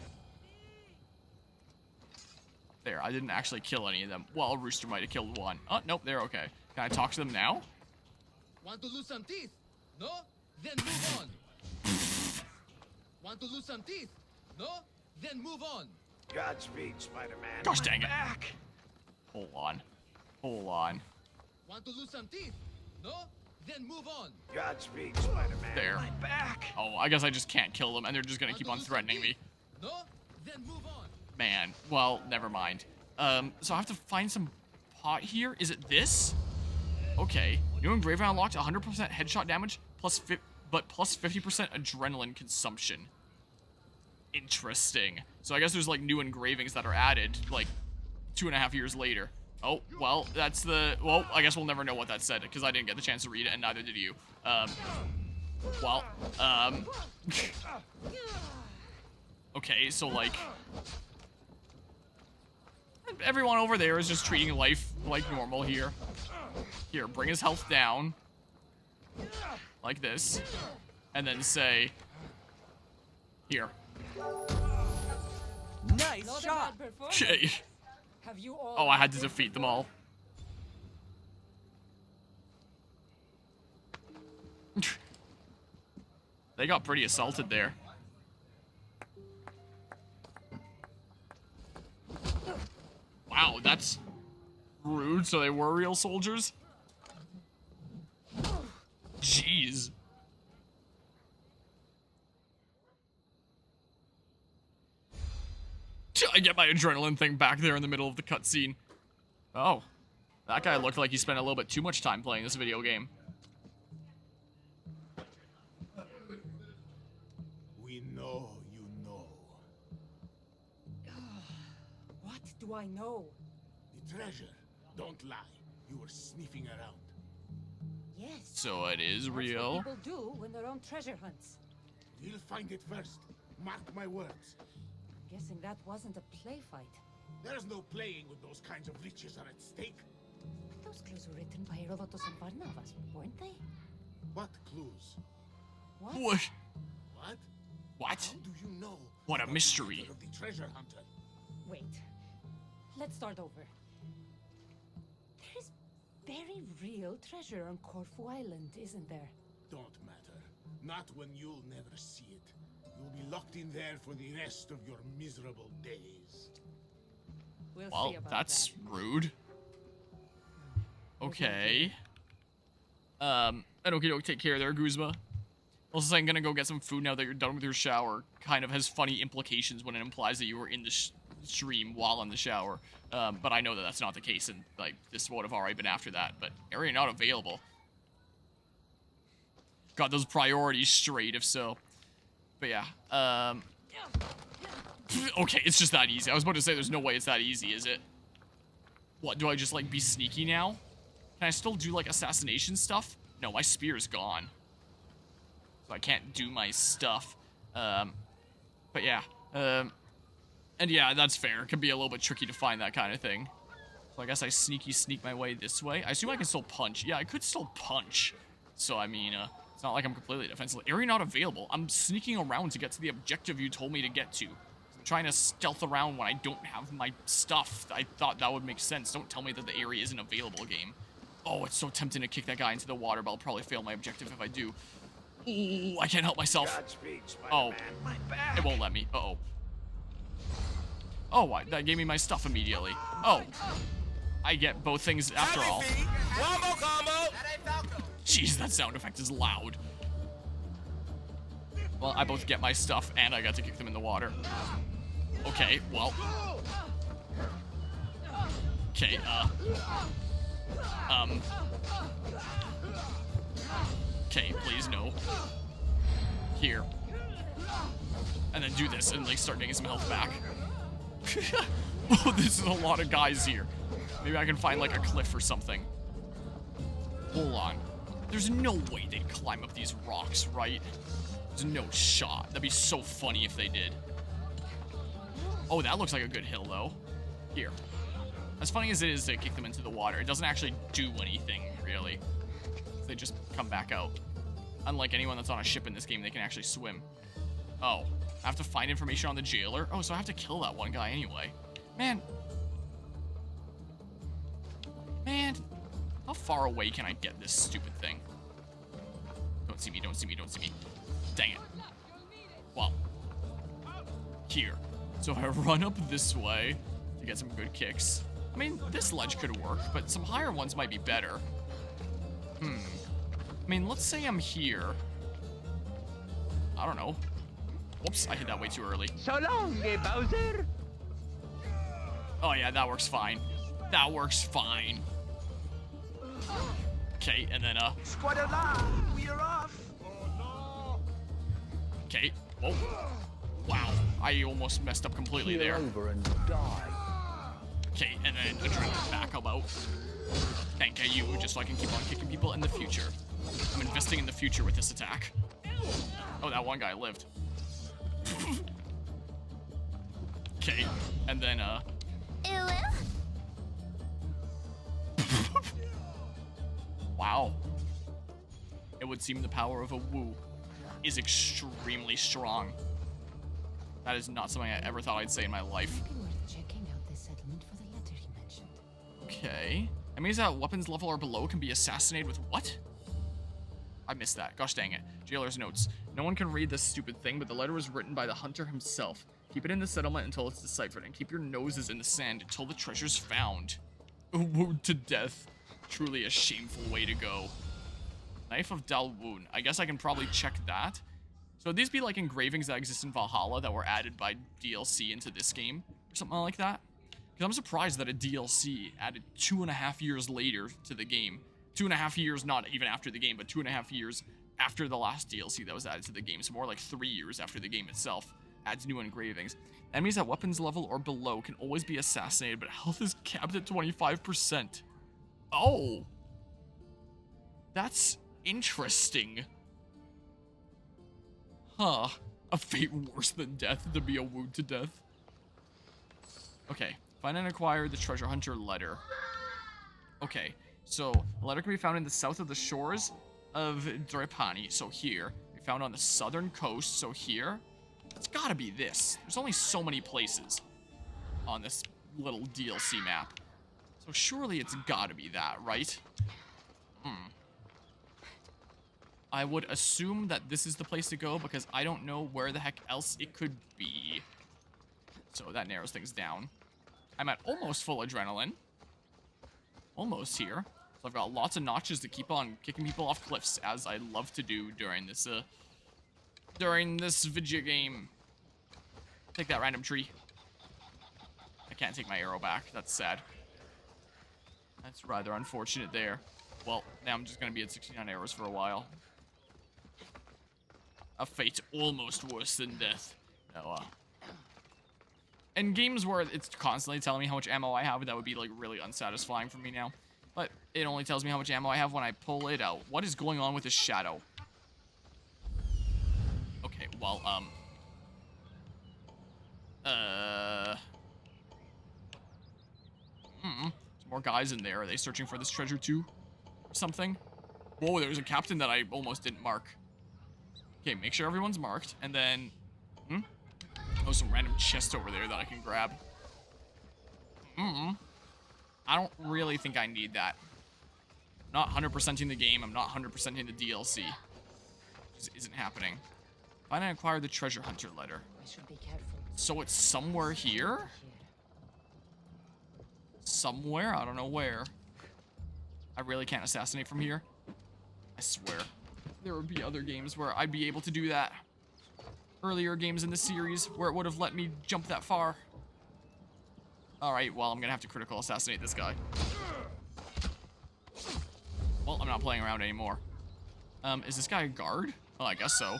there. I didn't actually kill any of them. Well, a rooster might have killed one. Oh, nope, they're okay. Can I talk to them now? Want to lose some teeth? No? Then move on. Want to lose some teeth? No? Then move on. Godspeed, Spider-Man. Gosh dang it. Back. Hold on. Hold on. Want to lose some teeth? No? Then move on. Godspeed, Spider-Man. There. My back. Oh, I guess I just can't kill them, and they're just gonna keep on threatening me. No? Then move on. Man, well, never mind. So I have to find some pot here? Is it this? Okay. New engraving unlocked 100% headshot damage, plus 50% adrenaline consumption. Interesting. So I guess there's, like, new engravings that are added, like, 2.5 years later. Oh, well, that's the... Well, I guess we'll never know what that said, because I didn't get the chance to read it, and neither did you. Okay, so, like... Everyone over there is just treating life like normal here. Here, bring his health down. Like this. And then say... Here. Nice Not a shot. bad performance. Okay. Have you all Oh, I had to defeat them all. They got pretty assaulted there. Wow, that's rude. So they were real soldiers? Jeez. I get my adrenaline thing back there in the middle of the cutscene. Oh. That guy looked like he spent a little bit too much time playing this video game. We know you know. What do I know? The treasure. Don't lie. You were sniffing around. Yes. So it is That's real. what people do when they're on treasure hunts. We'll find it first. Mark my words. I'm guessing that wasn't a play fight. There's no playing with those kinds of riches are at stake. But those clues were written by Herodotus and Barnabas, weren't they? What clues? What? What? What? What? How do you know? What a about the mystery. method of the treasure hunter. Wait. Let's start over. There is very real treasure on Corfu Island, isn't there? Don't matter. Not when you'll never see it. You'll be locked in there for the rest of your miserable days. We'll Well, see about that's that. rude. Okay. Okie doke, take care there, Guzma. Also, I'm gonna go get some food now that you're done with your shower. Kind of has funny implications when it implies that you were in the stream while in the shower. But I know that that's not the case, and like this would have already been after that. But area not available. Got those priorities straight, if so. But yeah. Okay, it's just that easy. I was about to say there's no way it's that easy, is it? What, do I just like be sneaky now? Can I still do like assassination stuff? No, my spear's gone. So I can't do my stuff. But yeah. And yeah, that's fair. It can be a little bit tricky to find that kind of thing. So I guess I sneak my way this way. I assume I can still punch. Yeah, I could still punch. So I mean, it's not like I'm completely defenseless. Area not available. I'm sneaking around to get to the objective you told me to get to. I'm trying to stealth around when I don't have my stuff. I thought that would make sense. Don't tell me that the area isn't available, game. Oh, it's so tempting to kick that guy into the water, but I'll probably fail my objective if I do. Ooh, I can't help myself. Godspeed, Oh, Spider-Man. My back. it won't let me. Uh-oh. Oh, that gave me my stuff immediately. Oh. I get both things after all. Jeez, that sound effect is loud. Well, I both get my stuff and I got to kick them in the water. Okay, well. Okay, Okay, please, no. Here. And then do this and, like, start getting some health back. Oh, this is a lot of guys here. Maybe I can find, like, a cliff or something. Hold on. There's no way they'd climb up these rocks, right? There's no shot. That'd be so funny if they did. Oh, that looks like a good hill, though. Here. As funny as it is to kick them into the water, it doesn't actually do anything, really. They just come back out. Unlike anyone that's on a ship in this game, they can actually swim. Oh, I have to find information on the jailer? Oh, so I have to kill that one guy anyway. Man. Man. How far away can I get this stupid thing? Don't see me, don't see me, don't see me. Dang it. Well. Here. So I run up this way to get some good kicks. I mean, this ledge could work, but some higher ones might be better. I mean, let's say I'm here. I don't know. Whoops, I hit that way too early. So long, Bowser. Oh yeah, that works fine. That works fine. Okay, and then, we are off. okay. Whoa. Wow, I almost messed up completely Keel there. over and die. Okay, and then adrenaline back about. Thank you, just so I can keep on kicking people in the future. I'm investing in the future with this attack. Oh, that one guy lived. Okay, and then, wow. It would seem the power of a woo is extremely strong. That is not something I ever thought I'd say in my life. Maybe worth checking out this settlement for the letter he mentioned. Okay. That means that weapons level or below can be assassinated with what? I missed that. Gosh dang it. Jailer's notes. No one can read this stupid thing, but the letter was written by the hunter himself. Keep it in the settlement until it's deciphered, and keep your noses in the sand until the treasure's found. Wound to death. Truly a shameful way to go. Knife of Dalwoon. I guess I can probably check that. So would these be like engravings that exist in Valhalla that were added by DLC into this game? Or something like that? Because I'm surprised that a DLC added 2.5 years later to the game. 2.5 years, not even after the game, but 2.5 years after the last DLC that was added to the game. So more like 3 years after the game itself adds new engravings. Enemies at weapons level or below can always be assassinated, but health is capped at 25%. Oh! That's interesting. Huh. A fate worse than death to be a wound to death. Okay. Find and acquire the treasure hunter letter. Okay. So, the letter can be found in the south of the shores of Drepani. So here. We found on the southern coast. So here. It's gotta be this. There's only so many places on this little DLC map. So surely it's gotta be that, right? I would assume that this is the place to go because I don't know where the heck else it could be. So that narrows things down. I'm at almost full adrenaline. Almost here. So I've got lots of notches to keep on kicking people off cliffs, as I love to do during this video game. Take that random tree. I can't take my arrow back. That's sad. That's rather unfortunate there. Well, now I'm just going to be at 69 arrows for a while. A fate almost worse than death. Oh, in games where it's constantly telling me how much ammo I have, that would be, like, really unsatisfying for me now. But it only tells me how much ammo I have when I pull it out. What is going on with this shadow? Okay, well, there's more guys in there. Are they searching for this treasure too? Or something? Whoa, there's a captain that I almost didn't mark. Okay, make sure everyone's marked, and then... Oh, some random chest over there that I can grab. I don't really think I need that. I'm not 100%ing the game. I'm not 100%ing the DLC. Just isn't happening. Find and acquire the treasure hunter letter. I should be careful. So it's somewhere here? Somewhere? I don't know where. I really can't assassinate from here. I swear. There would be other games where I'd be able to do that. Earlier games in the series where it would have let me jump that far. Alright, well, I'm gonna have to critical assassinate this guy. Well, I'm not playing around anymore. Is this guy a guard? Oh, I guess so.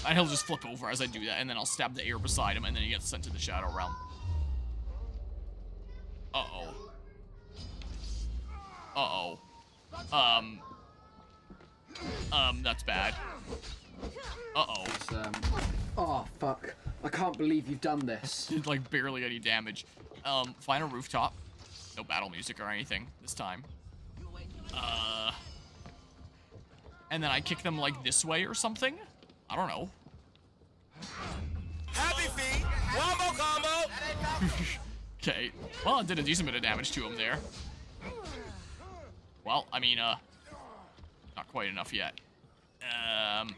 And he'll just flip over as I do that, and then I'll stab the air beside him, and then he gets sent to the Shadow Realm. Uh-oh. Uh-oh. That's bad. Uh-oh. Oh, fuck. I can't believe you've done this. Did, like, barely any damage. Find a rooftop. No battle music or anything this time. And then I kick them, like, this way or something? I don't know. Happy feet! Wombo combo! Okay. Well, it did a decent bit of damage to him there. Well, I mean, not quite enough yet.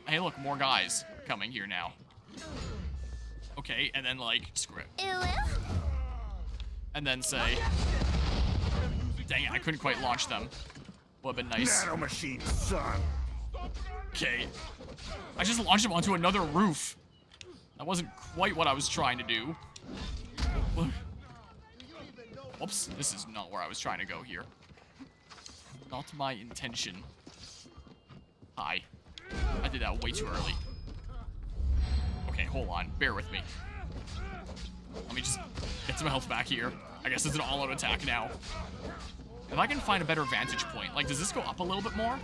Hey, look, more guys coming here now. Okay, and then, like, screw it. And then say... Dang it, I couldn't quite launch them. Would have been nice. Nano machine, son! Okay. I just launched him onto another roof. That wasn't quite what I was trying to do. Whoops, this is not where I was trying to go here. Not my intention. Hi. I did that way too early. Okay, hold on. Bear with me. Let me just get some health back here. I guess it's an all-out attack now. If I can find a better vantage point, like, does this go up a little bit more?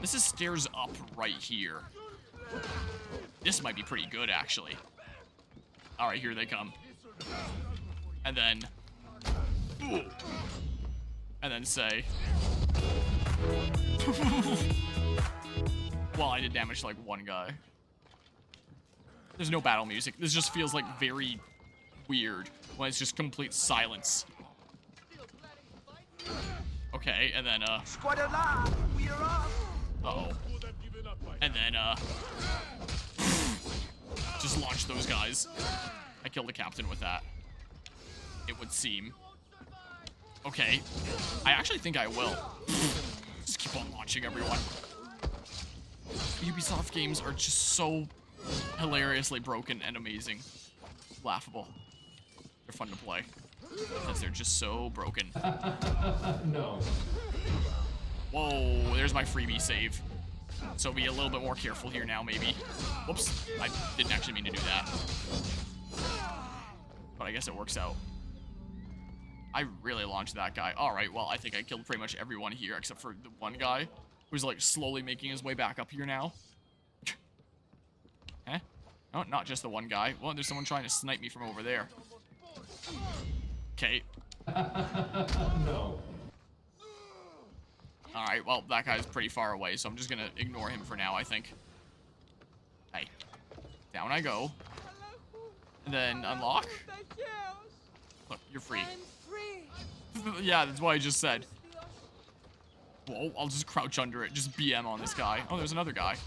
This is stairs up right here. This might be pretty good, actually. Alright, here they come. And then... Ooh. And then say... Well, I did damage to, like, one guy. There's no battle music. This just feels, like, very weird when it's just complete silence. Okay, and then, Squad alive! We are off! Uh-oh. And then, just launch those guys. I killed the captain with that. It would seem. Okay. I actually think I will. Just keep on launching everyone. Ubisoft games are just so hilariously broken and amazing. Laughable. They're fun to play. Because they're just so broken. No. Whoa, there's my freebie save. So be a little bit more careful here now, maybe. Whoops, I didn't actually mean to do that. But I guess it works out. I really launched that guy. Alright, well, I think I killed pretty much everyone here except for the one guy who's like slowly making his way back up here now. Eh? No, not just the one guy. Well, there's someone trying to snipe me from over there. Okay. No. Alright, well, that guy's pretty far away, so I'm just gonna ignore him for now, I think. Hey. Down I go. And then unlock. Look, you're free. Yeah, that's what I just said. Whoa, I'll just crouch under it. Just BM on this guy. Oh, there's another guy.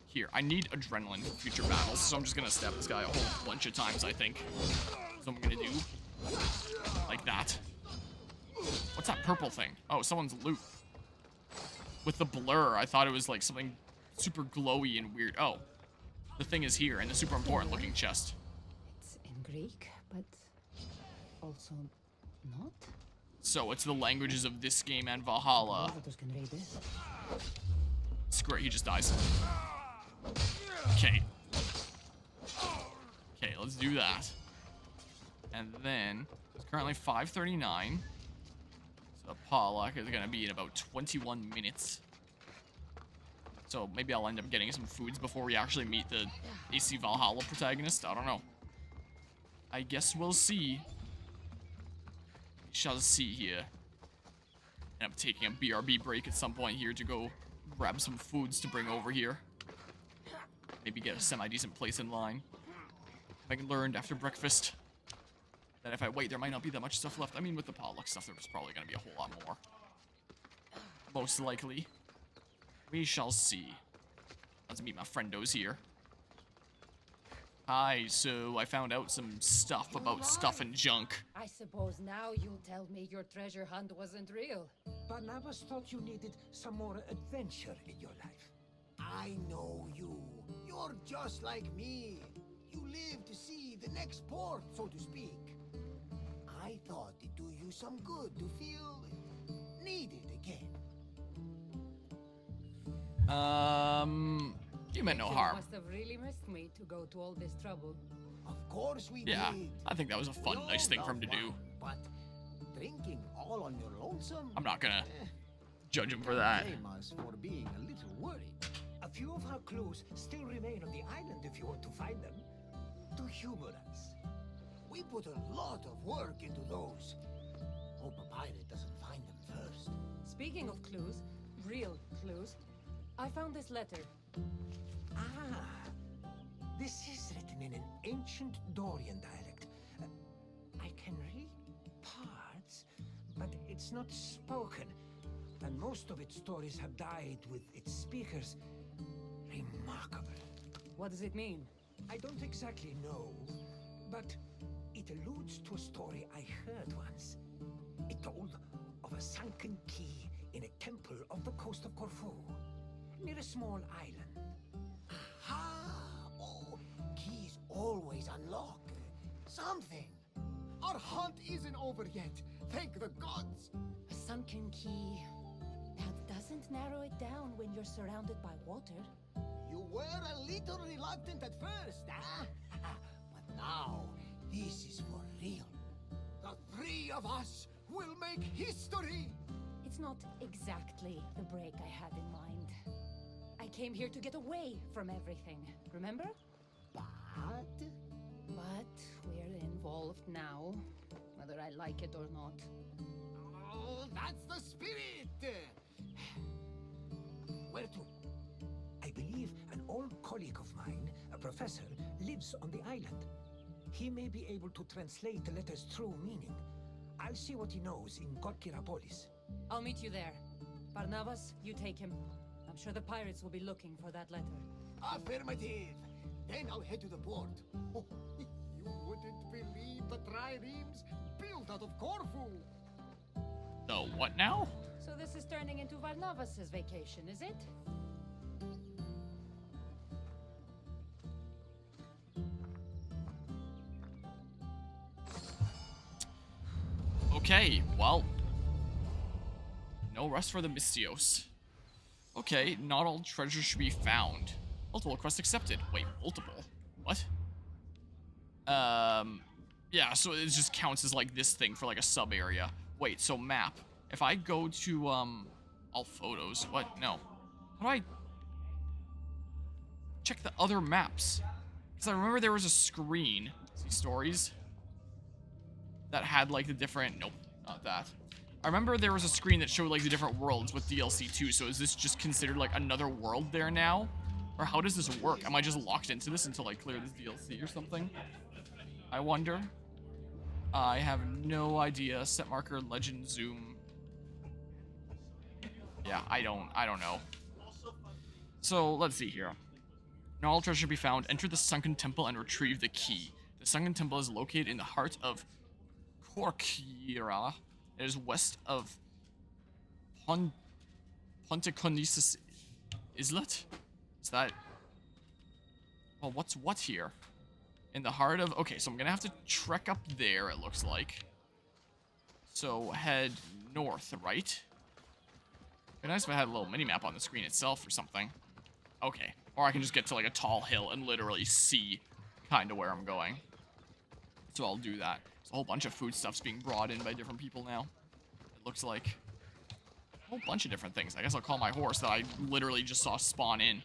Here, I need adrenaline for future battles, so I'm just gonna stab this guy a whole bunch of times, I think. That's what I'm gonna do. Like that. What's that purple thing? Oh, someone's loot. With the blur, I thought it was like something super glowy and weird. Oh, the thing is here in the super important looking chest. It's in Greek, but also not. So it's the languages of this game and Valhalla. Others can read this. Screw it, he just dies. Okay. Okay, let's do that. And then, it's currently 5:39. So Pollock is gonna be in about 21 minutes. So maybe I'll end up getting some foods before we actually meet the AC Valhalla protagonist. I don't know. I guess we'll see. We shall see here. And I'm taking a BRB break at some point here to go grab some foods to bring over here. Maybe get a semi-decent place in line. I learned after breakfast that if I wait, there might not be that much stuff left. I mean, with the potluck stuff, there's probably going to be a whole lot more. Most likely. We shall see. Let's meet my friendos here. Hi, so I found out some stuff about stuff and junk. I suppose now you'll tell me your treasure hunt wasn't real. Barnabas thought you needed some more adventure in your life. I know you. You're just like me. You live to see the next port, so to speak. I thought it'd do you some good to feel needed again. You meant no You harm. must have really missed me to go to all this trouble. Of course we Yeah, did. I think that was a fun, We nice all thing for him to love do. wine, But drinking all on your lonesome? I'm not gonna judge him for that. Blame us for being a little worried. A few of our clues still remain on the island if you want to find them. To humor us. We put a lot of work into those. Hope a pirate doesn't find them first. Speaking of clues, real clues, I found this letter. Ah, this is written in an ancient Dorian dialect. I can read parts, but it's not spoken. And most of its stories have died with its speakers. Remarkable. What does it mean? I don't exactly know, but it alludes to a story I heard once. It told of a sunken key in a temple off the coast of Corfu, near a small island. Ha! Oh, keys always unlock something. Our hunt isn't over yet. Thank the gods. A sunken key. That doesn't narrow it down when you're surrounded by water. You were a little reluctant at first, huh? But now, this is for real. The three of us will make history. It's not exactly the break I had in mind. I came here to get away from everything, remember? But But we're involved now, whether I like it or not. oh, that's the spirit. Where to? I believe an old colleague of mine, a professor, lives on the island. He may be able to translate the letter's true meaning. I'll see what he knows in Gorkirapolis. I'll meet you there. Barnabas, you take him. I'm sure the pirates will be looking for that letter. Affirmative. Then I'll head to the port. Oh, you wouldn't believe the triremes built out of Corfu. The what now? So this is turning into Barnabas's vacation, is it? Okay, well. No rest for the Mystios. Okay, not all treasures should be found. Multiple quest accepted. Wait, multiple? What? Yeah, so it just counts as like this thing for like a sub area. Wait, so map. If I go to, all photos, what? No. How do I check the other maps? Because I remember there was a screen, see stories, that had like the different, nope, not that. I remember there was a screen that showed like the different worlds with DLC too, so is this just considered like another world there now? Or how does this work? Am I just locked into this until I clear this DLC or something? I wonder. I have no idea. Set marker, legend, zoom. Yeah, I don't know. So, let's see here. Not all treasure should be found. Enter the sunken temple and retrieve the key. The sunken temple is located in the heart of Korkira. It is west of Ponticonisus Islet? Is that... Well, what's what here? In the heart of... Okay, so I'm gonna have to trek up there, it looks like. So, head north, right? It'd be nice if I had a little mini-map on the screen itself or something. Okay. Or I can just get to, like, a tall hill and literally see kind of where I'm going. So I'll do that. There's a whole bunch of foodstuffs being brought in by different people now. It looks like a whole bunch of different things. I guess I'll call my horse that I literally just saw spawn in.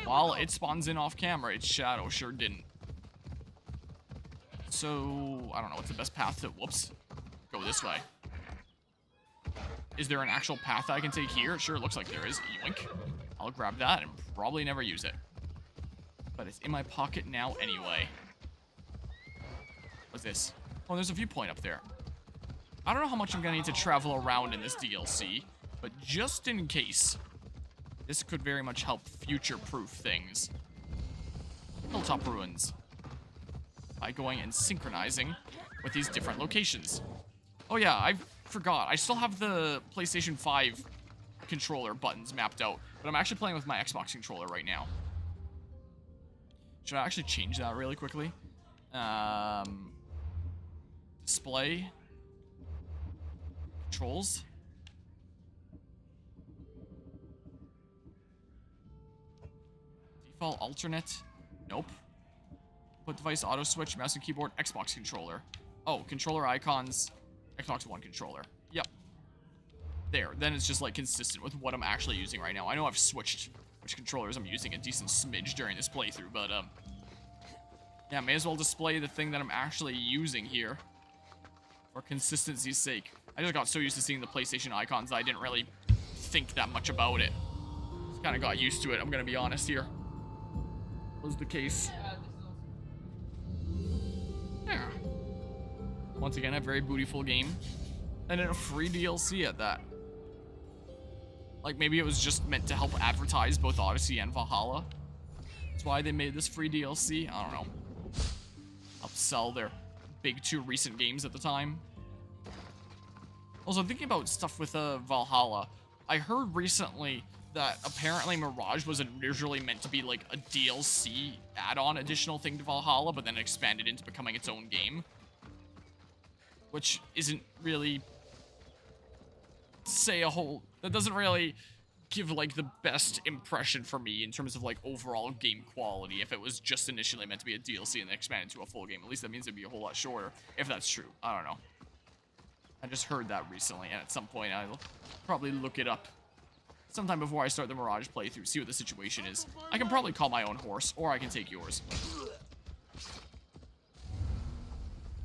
While it spawns in off camera, its shadow sure didn't. So, I don't know, what's the best path to, whoops, go this way. Is there an actual path that I can take here? Sure, it looks like there is. Yoink. I'll grab that and probably never use it. But it's in my pocket now anyway. What's this? Oh, there's a viewpoint up there. I don't know how much I'm gonna need to travel around in this DLC, but just in case, this could very much help future-proof things. Hilltop Ruins. By going and synchronizing with these different locations. Oh yeah, I forgot. I still have the PlayStation 5 controller buttons mapped out, but I'm actually playing with my Xbox controller right now. Should I actually change that really quickly? Display. Controls. Default alternate. Nope. Put device auto switch, mouse and keyboard, Xbox controller. Oh, controller icons, Xbox One controller. Yep. There, then it's just like consistent with what I'm actually using right now. I know I've switched which controllers I'm using a decent smidge during this playthrough, but yeah, may as well display the thing that I'm actually using here for consistency's sake. I just got so used to seeing the PlayStation icons that I didn't really think that much about it. Just kind of got used to it, I'm gonna be honest here. Was the case. Yeah. Once again, a very bootyful game. And then a free DLC at that. Like, maybe it was just meant to help advertise both Odyssey and Valhalla. That's why they made this free DLC. I don't know. Help sell their big two recent games at the time. Also, thinking about stuff with Valhalla, I heard recently that apparently Mirage was originally meant to be like a DLC add-on additional thing to Valhalla, but then expanded into becoming its own game. Which isn't really that doesn't really give like the best impression for me in terms of like overall game quality if it was just initially meant to be a DLC and then expanded to a full game. At least that means it'd be a whole lot shorter, if that's true. I don't know. I just heard that recently, and at some point I'll probably look it up sometime before I start the Mirage playthrough, see what the situation is. I can probably call my own horse, or I can take yours.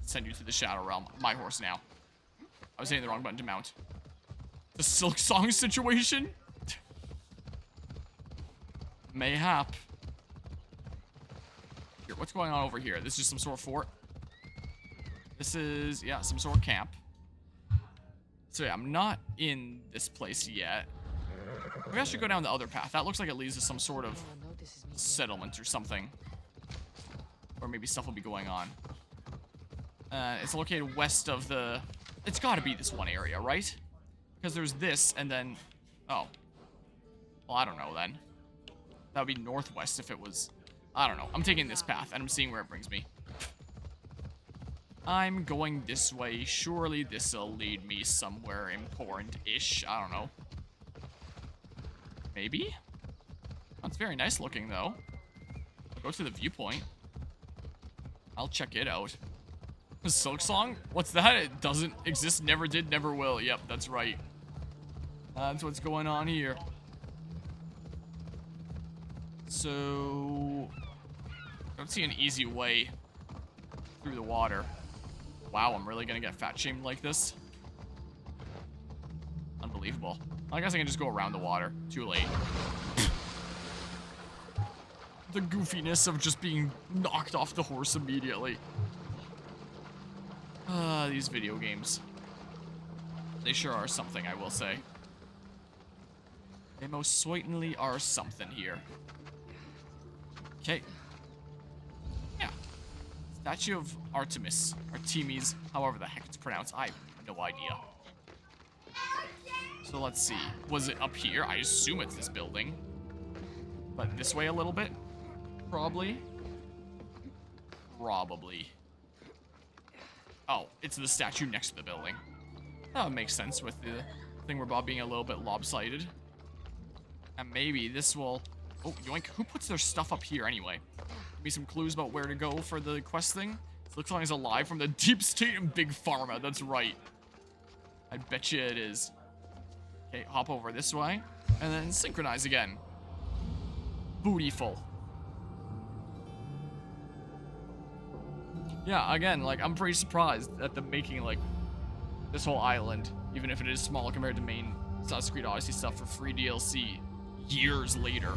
Send you to the Shadow Realm. My horse now. I was hitting the wrong button to mount. The Silk Song situation? Mayhap. Here, what's going on over here? This is just some sort of fort? This is, yeah, some sort of camp. So yeah, I'm not in this place yet. Maybe I should go down the other path. That looks like it leads to some sort of settlement or something. Or maybe stuff will be going on. It's located west of the... It's gotta be this one area, right? Because there's this, and then... Oh. Well, I don't know, then. That would be northwest if it was... I don't know. I'm taking this path, and I'm seeing where it brings me. I'm going this way. Surely this'll lead me somewhere important-ish. I don't know. Maybe? That's very nice looking, though. Go to the viewpoint. I'll check it out. The Silk Song? What's that? It doesn't exist, never did, never will. Yep, that's right. That's what's going on here. So... I don't see an easy way through the water. Wow, I'm really gonna get fat-shamed like this? Unbelievable. I guess I can just go around the water. Too late. The goofiness of just being knocked off the horse immediately. These video games. They sure are something, I will say. They most certainly are something here. Okay. Yeah. Statue of Artemis. Artemis, however the heck it's pronounced. I have no idea. So let's see. Was it up here? I assume it's this building. But this way a little bit? Probably. Probably. Oh, it's the statue next to the building. That would make sense with the thingamabob being a little bit lopsided. And maybe this will... Oh, yoink. Who puts their stuff up here anyway? Give me some clues about where to go for the quest thing. Looks like it's alive from the deep state and big pharma. That's right. I bet you it is. Okay, hop over this way. And then synchronize again. Bootyful. Yeah, again, like, I'm pretty surprised at them making, like, this whole island, even if it is small compared to main Assassin's Creed Odyssey stuff for free DLC years later.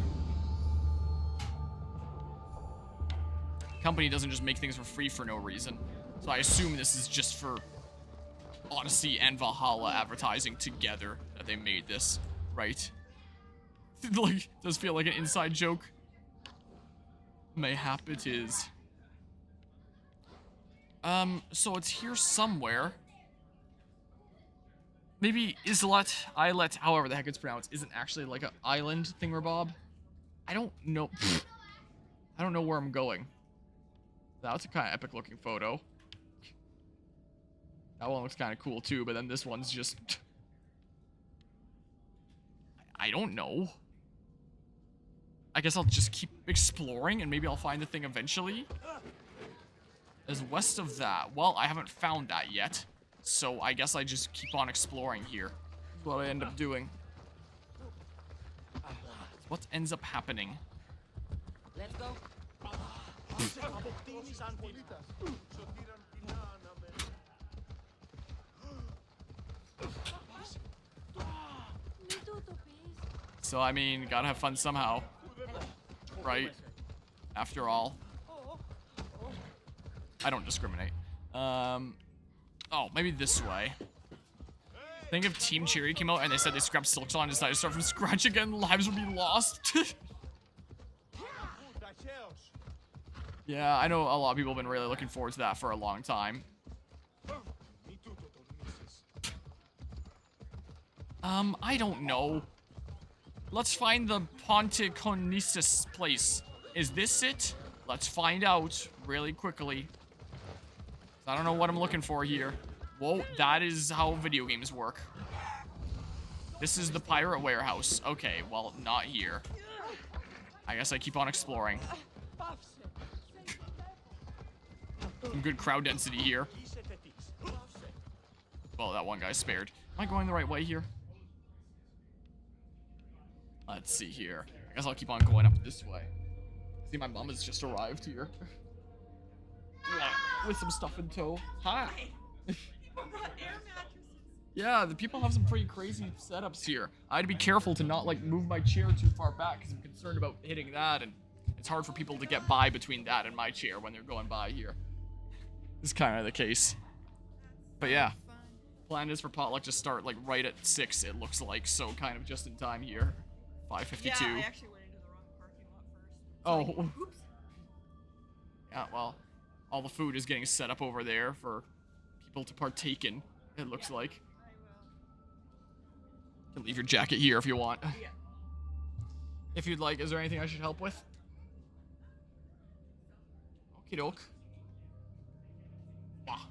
Company doesn't just make things for free for no reason. So I assume this is just for Odyssey and Valhalla advertising together that they made this, right? Like, does feel like an inside joke. Mayhap it is. So it's here somewhere. Maybe Islet, however the heck it's pronounced, isn't actually like an island thingamabob. I don't know. I don't know where I'm going. That's a kind of epic looking photo. That one looks kind of cool too, but then this one's just... I don't know. I guess I'll just keep exploring and maybe I'll find the thing eventually. As west of that, well, I haven't found that yet. So I guess I just keep on exploring here. That's what I end up doing. What ends up happening? Let's go. So, I mean, gotta have fun somehow. Right? After all. I don't discriminate. Oh, maybe this way. Think if Team Cherry came out and they said they scrapped Silksong and decided to start from scratch again, lives would be lost. Yeah, I know a lot of people have been really looking forward to that for a long time. I don't know. Let's find the Ponticonesis place. Is this it? Let's find out really quickly. I don't know what I'm looking for here. Whoa, that is how video games work. This is the pirate warehouse. Okay, well, not here. I guess I keep on exploring. Some good crowd density here. Well, that one guy's spared. Am I going the right way here? Let's see here. I guess I'll keep on going up this way. See, my mom has just arrived here. With some stuff in tow. Hi. Yeah, the people have some pretty crazy setups here. I had to be careful to not, like, move my chair too far back because I'm concerned about hitting that, and it's hard for people to get by between that and my chair when they're going by here. This is kind of the case. But yeah. Plan is for potluck to start, like, right at 6, it looks like, so kind of just in time here. 5:52. Yeah, I actually went into the wrong parking lot first. Oh. Like, oops. Yeah, well, all the food is getting set up over there for people to partake in, it looks like. I will. You can leave your jacket here if you want. Yeah. If you'd like, is there anything I should help with? Okie doke. Wow,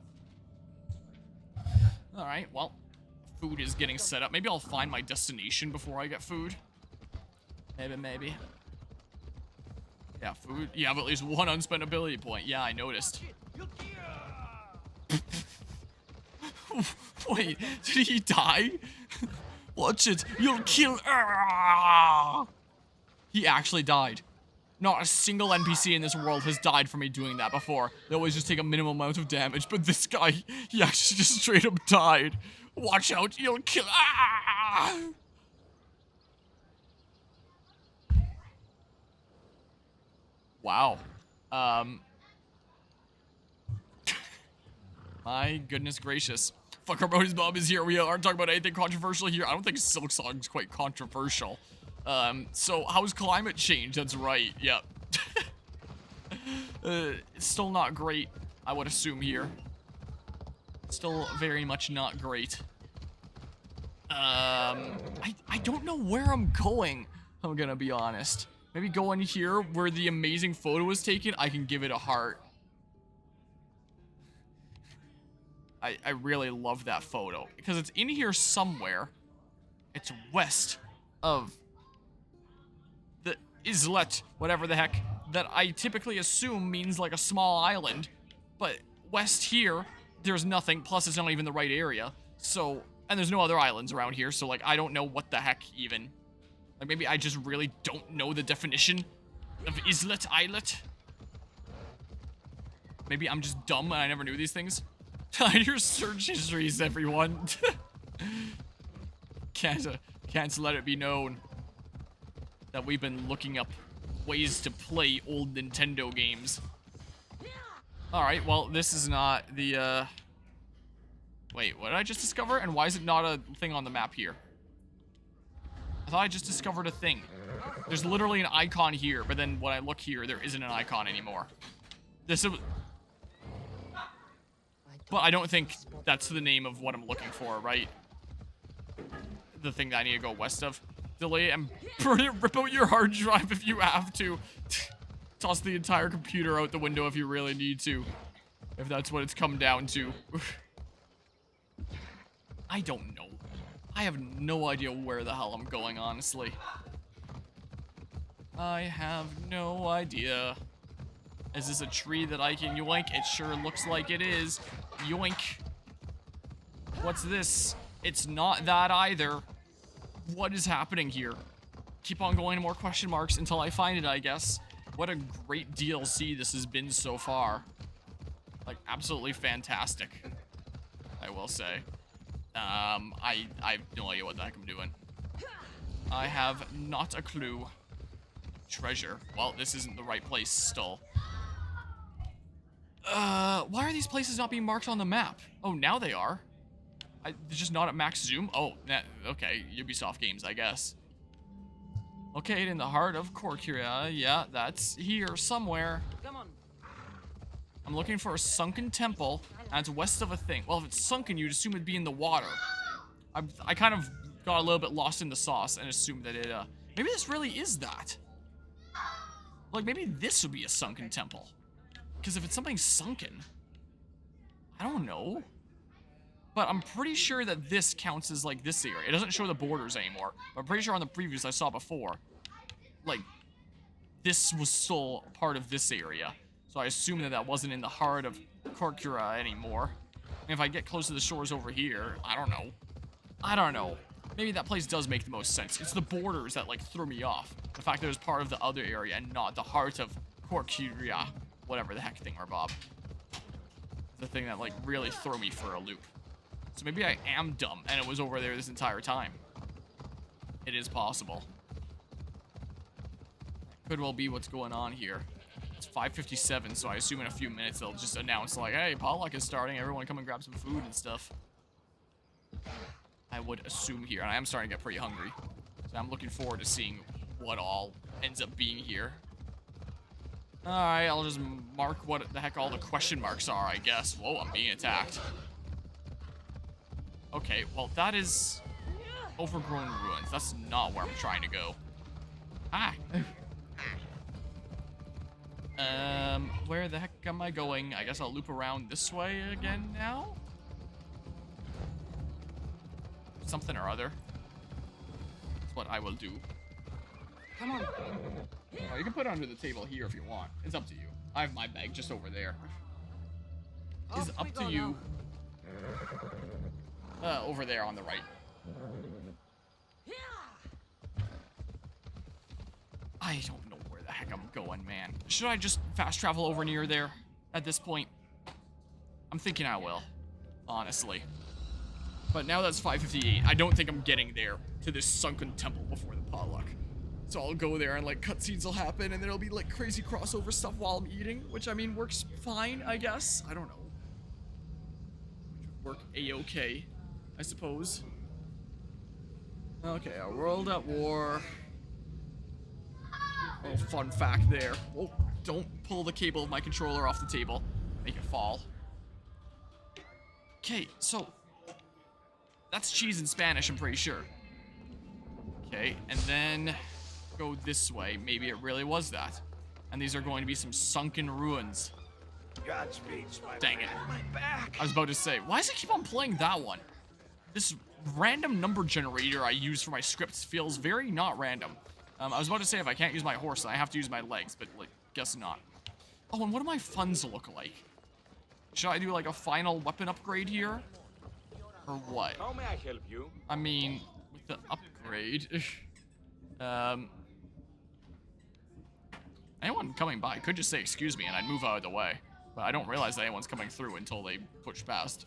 Alright, well, food is getting set up. Maybe I'll find my destination before I get food. Maybe. Yeah, food. You have at least one unspent ability point. Yeah, I noticed. Wait, did he die? Watch it. You'll kill. He actually died. Not a single NPC in this world has died from me doing that before. They always just take a minimal amount of damage, but this guy, he actually just straight up died. Watch out, you'll kill. Wow. My goodness gracious. Fuck, our Brody's mom is here. We aren't talking about anything controversial here. I don't think Silk Song's quite controversial. So how's climate change? That's right. Yep. It's still not great, I would assume here. Still very much not great. I don't know where I'm going, I'm gonna be honest. Maybe go in here where the amazing photo was taken. I can give it a heart. I really love that photo because it's in here somewhere. It's west of the islet, whatever the heck, that I typically assume means like a small island. But west here, there's nothing. Plus, it's not even the right area. So, and there's no other islands around here. So, like, I don't know what the heck even. Like, maybe I just really don't know the definition of islet. Maybe I'm just dumb and I never knew these things. Your search histories, everyone. Can't let it be known that we've been looking up ways to play old Nintendo games. Alright, well, this is not the, Wait, what did I just discover? And why is it not a thing on the map here? I thought I just discovered a thing. There's literally an icon here, but then when I look here, there isn't an icon anymore. This is... But I don't think that's the name of what I'm looking for, right? The thing that I need to go west of. Delay and burn it, rip out your hard drive if you have to. Toss the entire computer out the window if you really need to. If that's what it's come down to. I don't know. I have no idea where the hell I'm going, honestly. I have no idea. Is this a tree that I can yoink? It sure looks like it is. Yoink. What's this? It's not that either. What is happening here? Keep on going to more question marks until I find it, I guess. What a great DLC this has been so far. Like, absolutely fantastic, I will say. I have no idea what the heck I'm doing. I have not a clue. Treasure. Well, this isn't the right place still. Why are these places not being marked on the map? Oh, now they are. They're just not at max zoom? Oh, okay. Ubisoft games, I guess. Located in the heart of Corcuria. Yeah, that's here somewhere. Come on. I'm looking for a sunken temple, and it's west of a thing. Well, if it's sunken, you'd assume it'd be in the water. I kind of got a little bit lost in the sauce and assumed that it, maybe this really is that. Like, maybe this would be a sunken temple. Because if it's something sunken, I don't know. But I'm pretty sure that this counts as, like, this area. It doesn't show the borders anymore. But I'm pretty sure on the previews I saw before, like, this was still part of this area. So I assume that that wasn't in the heart of Corcura anymore. And if I get close to the shores over here, I don't know. I don't know. Maybe that place does make the most sense. It's the borders that, like, threw me off. The fact that it was part of the other area and not the heart of Corcuria. Whatever the heck thingamabob. The thing that, like, really threw me for a loop. So maybe I am dumb and it was over there this entire time. It is possible. Could well be what's going on here. It's 5:57, so I assume in a few minutes they'll just announce, like, hey, potluck is starting. Everyone come and grab some food and stuff. I would assume here. And I am starting to get pretty hungry. So I'm looking forward to seeing what all ends up being here. Alright, I'll just mark what the heck all the question marks are, I guess. Whoa, I'm being attacked. Okay, well, that is overgrown ruins. That's not where I'm trying to go. Ah. Where the heck am I going? I guess I'll loop around this way again now? something or other. That's what I will do. Come on. Oh, you can put it under the table here if you want. It's up to you. I have my bag just over there. It's up to you. Over there on the right. I don't know where the heck I'm going, man. Should I just fast travel over near there at this point? I'm thinking I will, honestly. But now that's 5:58. I don't think I'm getting there to this sunken temple before the potluck. So I'll go there and like cutscenes will happen and there'll be like crazy crossover stuff while I'm eating, which I mean works fine, I guess. I don't know. Which would work a-okay, I suppose. Okay, a world at war. Oh, fun fact there. Oh, don't pull the cable of my controller off the table. Make it fall. Okay, so that's cheese in Spanish, I'm pretty sure. Okay, and then go this way. Maybe it really was that. And these are going to be some sunken ruins. Godspeed, Dang it. my back. I was about to say, why does it keep on playing that one? This random number generator I use for my scripts feels very not random. I was about to say if I can't use my horse, then I have to use my legs, but like, guess not. Oh, and what do my funds look like? Should I do like a final weapon upgrade here? Or what? How may I help you? I mean, with the upgrade, anyone coming by could just say excuse me and I'd move out of the way. But I don't realize that anyone's coming through until they push past.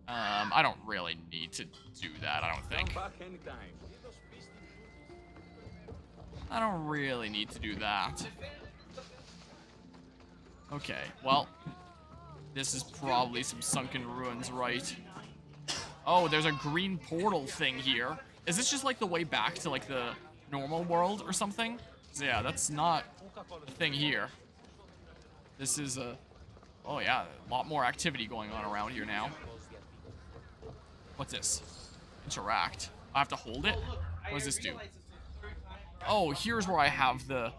I don't really need to do that, I don't think. Come back anytime. I don't really need to do that. Okay, well, this is probably some sunken ruins, right? Oh, there's a green portal thing here. Is this just like the way back to like the normal world or something? So yeah, that's not the thing here. This is a... Oh yeah, a lot more activity going on around here now. What's this? Interact. I have to hold it? What does this do? Oh, here's where I have the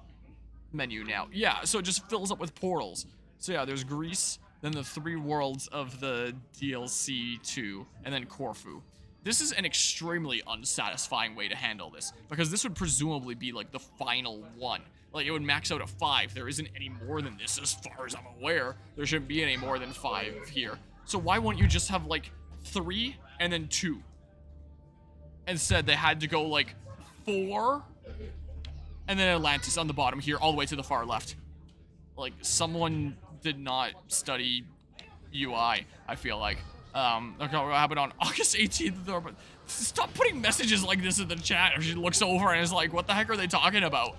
menu now. Yeah, so it just fills up with portals. So yeah, there's Greece, then the 3 worlds of the DLC 2, and then Corfu. This is an extremely unsatisfying way to handle this, because this would presumably be like the final one. Like, it would max out at 5. There isn't any more than this as far as I'm aware. There shouldn't be any more than 5 here. So why wouldn't you just have like 3 and then 2? Instead, they had to go like 4 and then Atlantis on the bottom here, all the way to the far left. Like, someone did not study UI, I feel like. Okay, what happened on August 18th? But stop putting messages like this in the chat. She looks over and is like, what the heck are they talking about?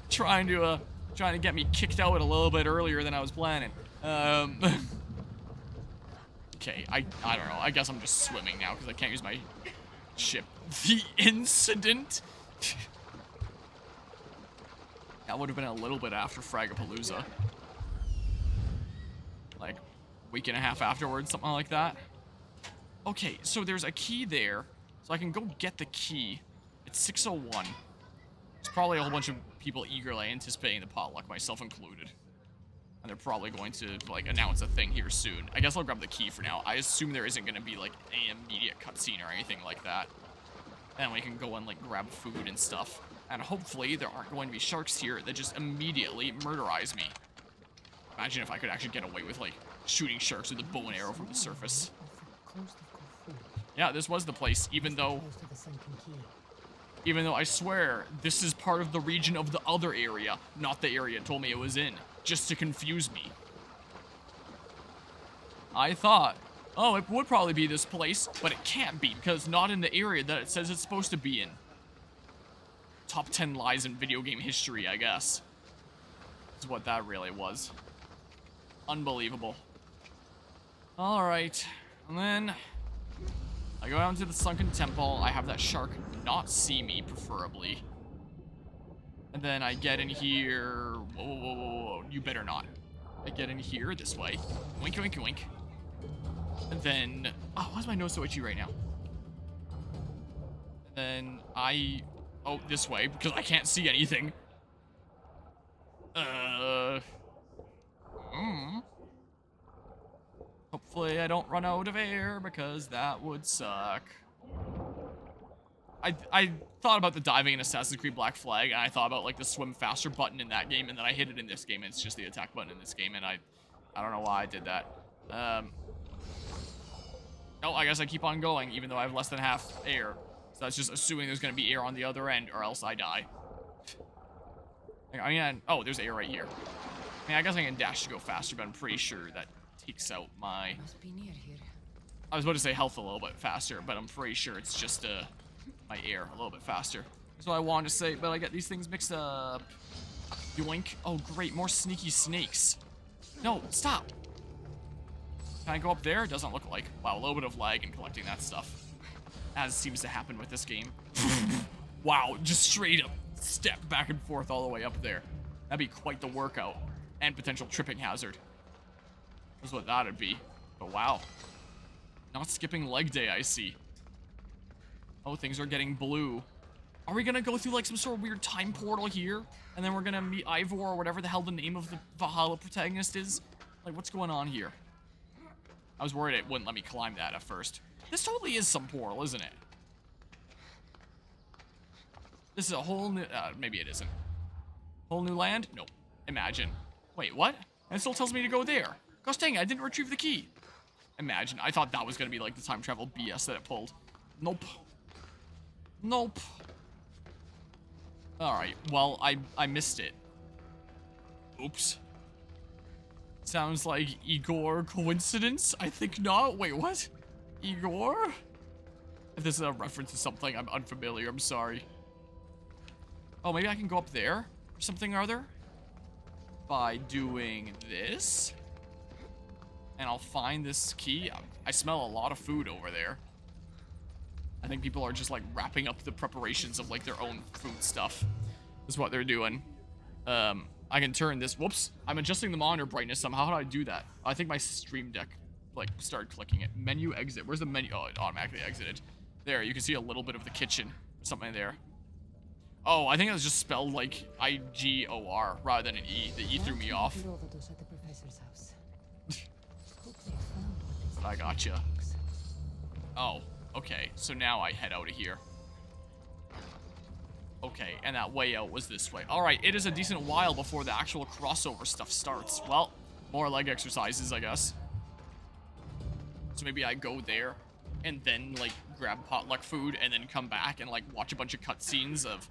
Trying to get me kicked out a little bit earlier than I was planning. Okay, I don't know. I guess I'm just swimming now because I can't use my ship. The incident? That would have been a little bit after Fragapalooza. Like, week and a half afterwards, something like that. Okay, so there's a key there. So I can go get the key. It's 6:01. There's probably a whole bunch of people eagerly anticipating the potluck, myself included. And they're probably going to, like, announce a thing here soon. I guess I'll grab the key for now. I assume there isn't going to be, like, an immediate cutscene or anything like that. And we can go and, like, grab food and stuff. And hopefully there aren't going to be sharks here that just immediately murderize me. Imagine if I could actually get away with, like, shooting sharks with a bow and arrow from the surface. Yeah, this was the place, even though I swear this is part of the region of the other area, not the area it told me it was in, just to confuse me. I thought, oh, it would probably be this place, but it can't be, because it's not in the area that it says it's supposed to be in. Top 10 lies in video game history, I guess. Is what that really was. Unbelievable. Alright, and then I go down to the sunken temple. I have that shark not see me, preferably. And then I get in here. Whoa, whoa, whoa, whoa, whoa. You better not. I get in here this way. Wink, wink, wink. And then, oh, why is my nose so itchy right now? And then oh, this way, because I can't see anything. Hopefully I don't run out of air because that would suck. I thought about the diving in Assassin's Creed Black Flag, and I thought about like the swim faster button in that game, and then I hit it in this game, and it's just the attack button in this game, and I don't know why I did that. No, I guess I keep on going, even though I have less than half air. So that's just assuming there's gonna be air on the other end, or else I die. I mean, oh, there's air right here. I mean, I guess I can dash to go faster, but I'm pretty sure that takes out my... Must be near here. I was about to say health a little bit faster, but I'm pretty sure it's just my air a little bit faster. That's what I wanted to say, but I get these things mixed up. Yoink. Oh, great, more sneaky snakes. No, stop. Can I go up there? It doesn't look like. Wow, a little bit of lag in collecting that stuff. As seems to happen with this game. Wow, just straight up step back and forth all the way up there. That'd be quite the workout. And potential tripping hazard. That's what that'd be. But wow. Not skipping leg day, I see. Oh, things are getting blue. Are we gonna go through like some sort of weird time portal here? And then we're gonna meet Ivor or whatever the hell the name of the Valhalla protagonist is? Like, what's going on here? I was worried it wouldn't let me climb that at first. This totally is some portal, isn't it? This is a whole new... maybe it isn't. Whole new land? Nope. Imagine. Wait, what? And it still tells me to go there. Gosh dang it, I didn't retrieve the key. Imagine. I thought that was going to be like the time travel BS that it pulled. Nope. Nope. Alright, well, I missed it. Oops. Sounds like Igor coincidence? I think not. Wait, what? Igor? If this is a reference to something, I'm unfamiliar. I'm sorry. Oh, maybe I can go up there or something or other? By doing this? And I'll find this key. I smell a lot of food over there. I think people are just like wrapping up the preparations of like their own food stuff. Is what they're doing. I can turn this. Whoops. I'm adjusting the monitor brightness somehow. How do I do that? I think my stream deck like started clicking it. Menu exit. Where's the menu? Oh, it automatically exited. There, you can see a little bit of the kitchen. Something there. Oh, I think it was just spelled like I-G-O-R rather than an E. The E threw me off. I gotcha. Oh, okay. So now I head out of here. Okay, and that way out was this way. Alright, it is a decent while before the actual crossover stuff starts. Well, more leg exercises, I guess. So maybe I go there and then, like, grab potluck food and then come back and, like, watch a bunch of cutscenes of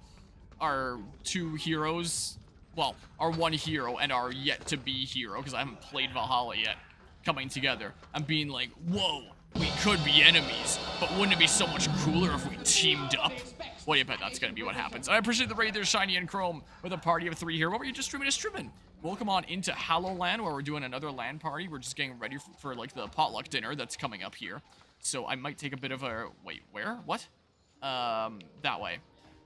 our two heroes. Well, our one hero and our yet-to-be hero, because I haven't played Valhalla yet, coming together and being like, whoa, we could be enemies, but wouldn't it be so much cooler if we teamed up? Well, you bet that's going to be what happens. I appreciate the raid there, Shiny and Chrome, with a party of 3 here. What were you just streaming? Welcome on into Hallowland, where we're doing another LAN party. We're just getting ready for like, the potluck dinner that's coming up here. So I might take a bit of a... Wait, where? What? That way.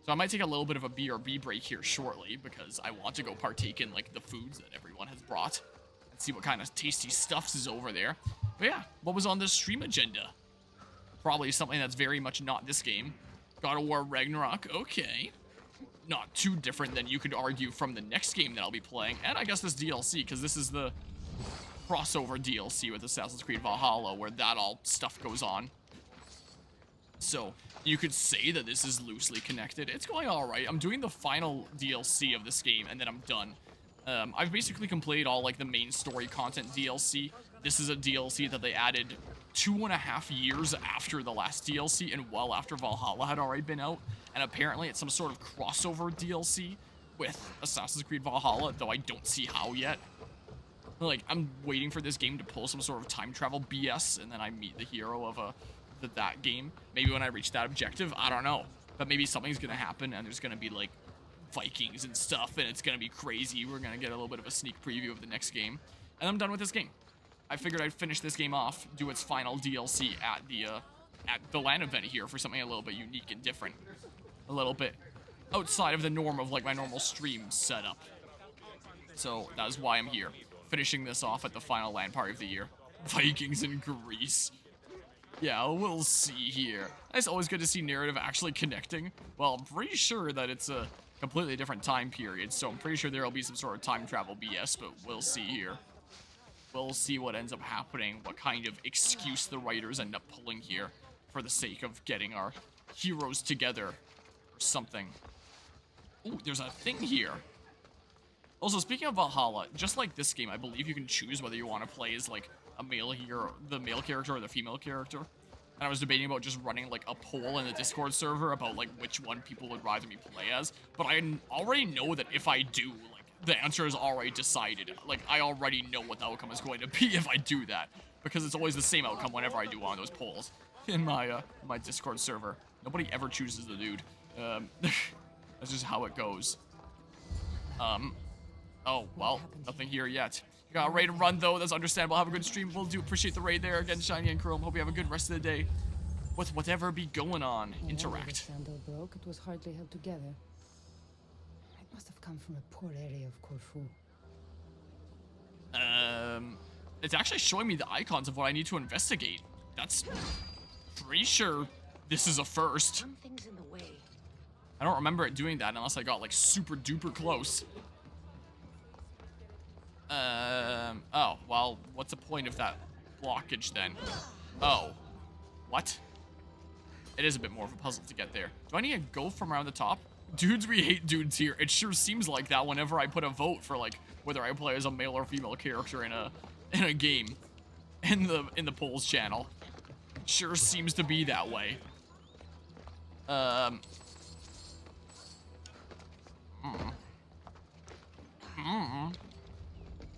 So I might take a little bit of a BRB break here shortly, because I want to go partake in, like, the foods that everyone has brought. And see what kind of tasty stuffs is over there. But yeah, what was on the stream agenda? Probably something that's very much not this game. God of War Ragnarok, okay. Not too different than you could argue from the next game that I'll be playing. And I guess this DLC, because this is the crossover DLC with Assassin's Creed Valhalla, where that all stuff goes on. So, you could say that this is loosely connected. It's going alright. I'm doing the final DLC of this game, and then I'm done. I've basically completed all, like, the main story content DLC. This is a DLC that they added 2.5 years after the last DLC and well after Valhalla had already been out. And apparently it's some sort of crossover DLC with Assassin's Creed Valhalla, though I don't see how yet. Like, I'm waiting for this game to pull some sort of time travel BS, and then I meet the hero of that game. Maybe when I reach that objective, I don't know. But maybe something's gonna happen, and there's gonna be, like, Vikings and stuff, and it's gonna be crazy. We're gonna get a little bit of a sneak preview of the next game. And I'm done with this game. I figured I'd finish this game off, do its final DLC at the LAN event here for something a little bit unique and different. A little bit outside of the norm of, like, my normal stream setup. So, that is why I'm here. Finishing this off at the final LAN party of the year. Vikings in Greece. Yeah, we'll see here. It's always good to see narrative actually connecting. Well, I'm pretty sure that it's a completely different time period, so I'm pretty sure there'll be some sort of time travel BS, but we'll see here. we'll see what ends up happening, what kind of excuse the writers end up pulling here for the sake of getting our heroes together or something. Ooh, there's a thing here. Also, speaking of Valhalla, just like this game, I believe you can choose whether you want to play as, like, a male hero, the male character or the female character. And I was debating about just running, like, a poll in the Discord server about, like, which one people would rather me play as. But I already know that if I do, like, the answer is already decided. Like, I already know what the outcome is going to be if I do that. Because it's always the same outcome whenever I do one of those polls in my, my Discord server. Nobody ever chooses the dude. That's just how it goes. Oh, well, nothing here yet. You got a raid and run, though. That's understandable. Have a good stream. We'll do appreciate the raid there. Again, Shiny and Chrome. Hope you have a good rest of the day. With whatever be going on, interact. The sandal broke, it was hardly held together. It must have come from a poor area of Corfu. It's actually showing me the icons of what I need to investigate. That's pretty sure this is a first. Something's in the way. I don't remember it doing that unless I got, like, super duper close. Oh, well, what's the point of that blockage then? Oh. What? It is a bit more of a puzzle to get there. Do I need to go from around the top? Dudes, we hate dudes here. It sure seems like that whenever I put a vote for, like, whether I play as a male or female character in a game. In the polls channel. Sure seems to be that way.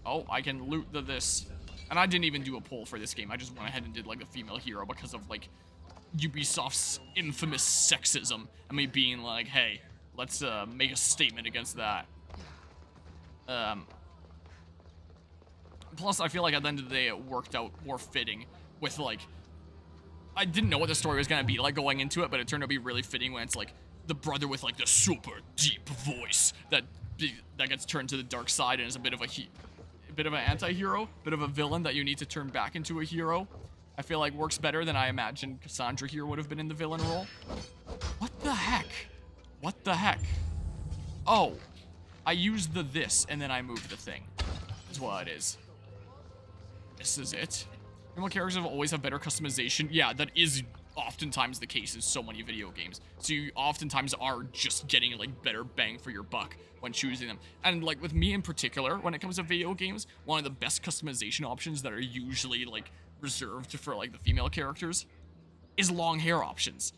Oh, I can loot this. And I didn't even do a poll for this game. I just went ahead and did, like, a female hero because of, like, Ubisoft's infamous sexism. And me being like, hey, let's, make a statement against that. Plus, I feel like at the end of the day, it worked out more fitting with, like, I didn't know what the story was gonna be like going into it, but it turned out to be really fitting when it's, like, the brother with, like, the super deep voice that gets turned to the dark side and is a bit of an anti-hero, bit of a villain that you need to turn back into a hero. I feel like works better than I imagined Cassandra here would have been in the villain role. What the heck? What the heck? Oh, I used this and then I moved the thing. That's what it is. This is it. Female characters always have better customization. Yeah, that is oftentimes the case in so many video games. So you oftentimes are just getting, like, better bang for your buck when choosing them. And, like, with me in particular, when it comes to video games, one of the best customization options that are usually, like, reserved for, like, the female characters is long hair options.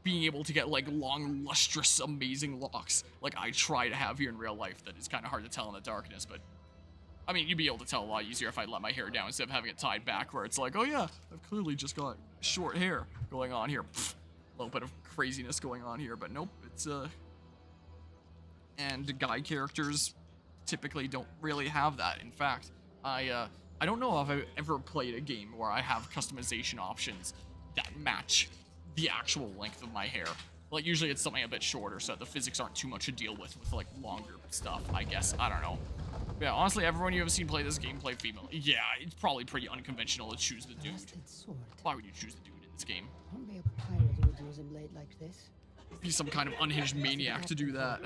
Being able to get, like, long, lustrous, amazing locks like I try to have here in real life. That is kind of hard to tell in the darkness, but I mean, you'd be able to tell a lot easier if I let my hair down instead of having it tied back where it's like, oh yeah, I've clearly just got short hair going on here. Pfft, a little bit of craziness going on here, but nope, it's, and guy characters typically don't really have that. In fact, I don't know if I've ever played a game where I have customization options that match the actual length of my hair. Like, usually it's something a bit shorter so that the physics aren't too much to deal with, like, longer stuff, I guess. I don't know. But yeah, honestly, everyone you have seen play this game play female. Yeah, it's probably pretty unconventional to choose the dude. Why would you choose the dude in this game? Don't be a pirate who would use a blade like this. Be some kind of unhinged maniac to do that.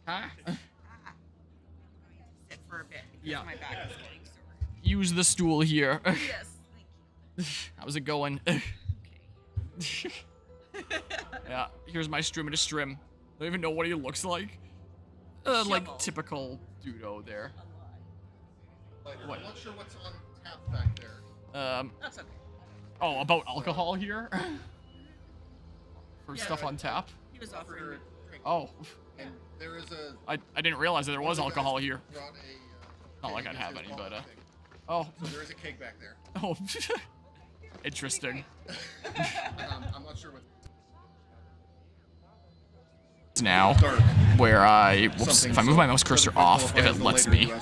Huh? Sit for a bit because Yeah. my back is getting sore. Use the stool here. Yes, thank you. How's it going? Okay. Yeah, here's my strim and a strim. Don't even know what he looks like. Like typical dudo there. Like, What? I'm not sure what's on tap back there. That's okay. Oh, about alcohol here? For Yeah, stuff on tap? He was offering me. Oh. And there is a. I didn't realize that there was one of the alcohol guys here. brought a, Not like keg I'd have against any, his but, wallet, I think. Oh. So there is a keg back there. Oh. Interesting. I'm not sure what. Now, where I, whoops, if I move my mouse cursor off, if it lets me.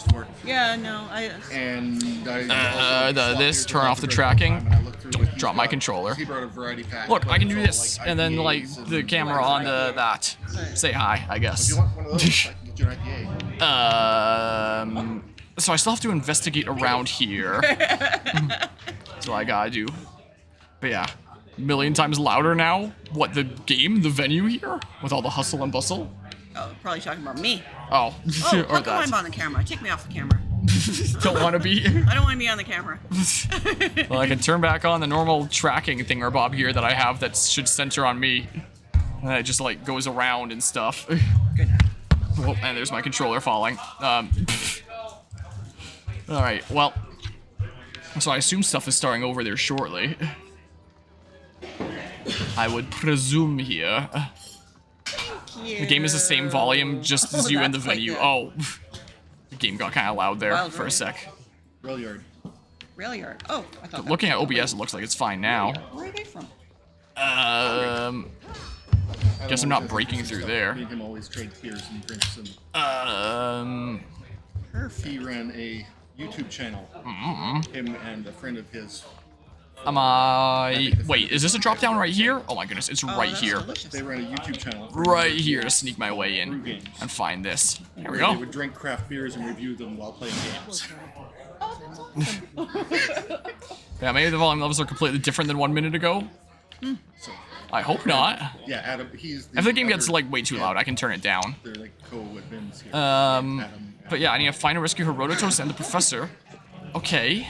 Yeah, no, And this, turn off the tracking, don't drop my controller. Look, I can do this, and then, like, the camera on that. Say hi, I guess. If you want one of those, I can get you an IPA. So I still have to investigate around here. That's what I gotta do. But yeah, a million times louder now. What, the game, the venue here? With all the hustle and bustle? Oh, probably talking about me. Oh, Oh, or how come that. I'm on the camera? Take me off the camera. Don't want to be. I don't want to be on the camera. Well, I can turn back on the normal tracking thingerbob here that I have that should center on me. And it just like goes around and stuff. Good. Oh, and there's my controller falling. Alright, well. So I assume stuff is starting over there shortly. I would presume here. The game is the same volume just as you in the That's quite venue. good. Oh. The game got kind of loud there Wild for a Rose. sec. Rail yard. Rail yard. Oh, I thought. Looking at OBS, it looks like it's fine now. Where are they from? Guess I'm not breaking through there. Me and him always trade tears and drinks, and Perfect. he ran a YouTube channel. Him and a friend of his. Am I... Wait, is this a drop down right here? Oh my goodness, it's Oh, right that's here. delicious. They ran a YouTube channel. Right here to sneak my way in and find this. Here we They go. would drink craft beers and review them while playing games. Yeah, maybe the volume levels are completely different than 1 minute ago. So, I hope not. yeah, Adam. He's. If the game gets other- like way too loud, I can turn it down. They're like co-admins here. But yeah, I need to find and rescue Herodotus and the professor. Okay.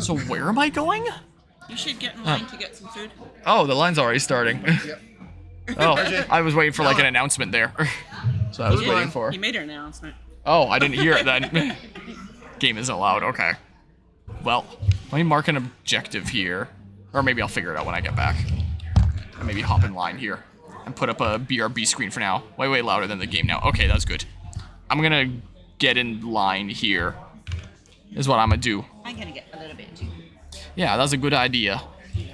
So where am I going? You should get in line to get some food. Oh, the line's already starting. Yep. Oh, I was waiting for like an announcement there. So I was waiting for. He made an announcement. Oh, I didn't hear it then. Game isn't loud. Okay. Well, let me mark an objective here. Or maybe I'll figure it out when I get back. And maybe hop in line here. And put up a BRB screen for now. Way louder than the game now. Okay, that's good. I'm gonna get in line here. Is what I'm gonna do. I'm gonna get a little bit too. Yeah, that's a good idea.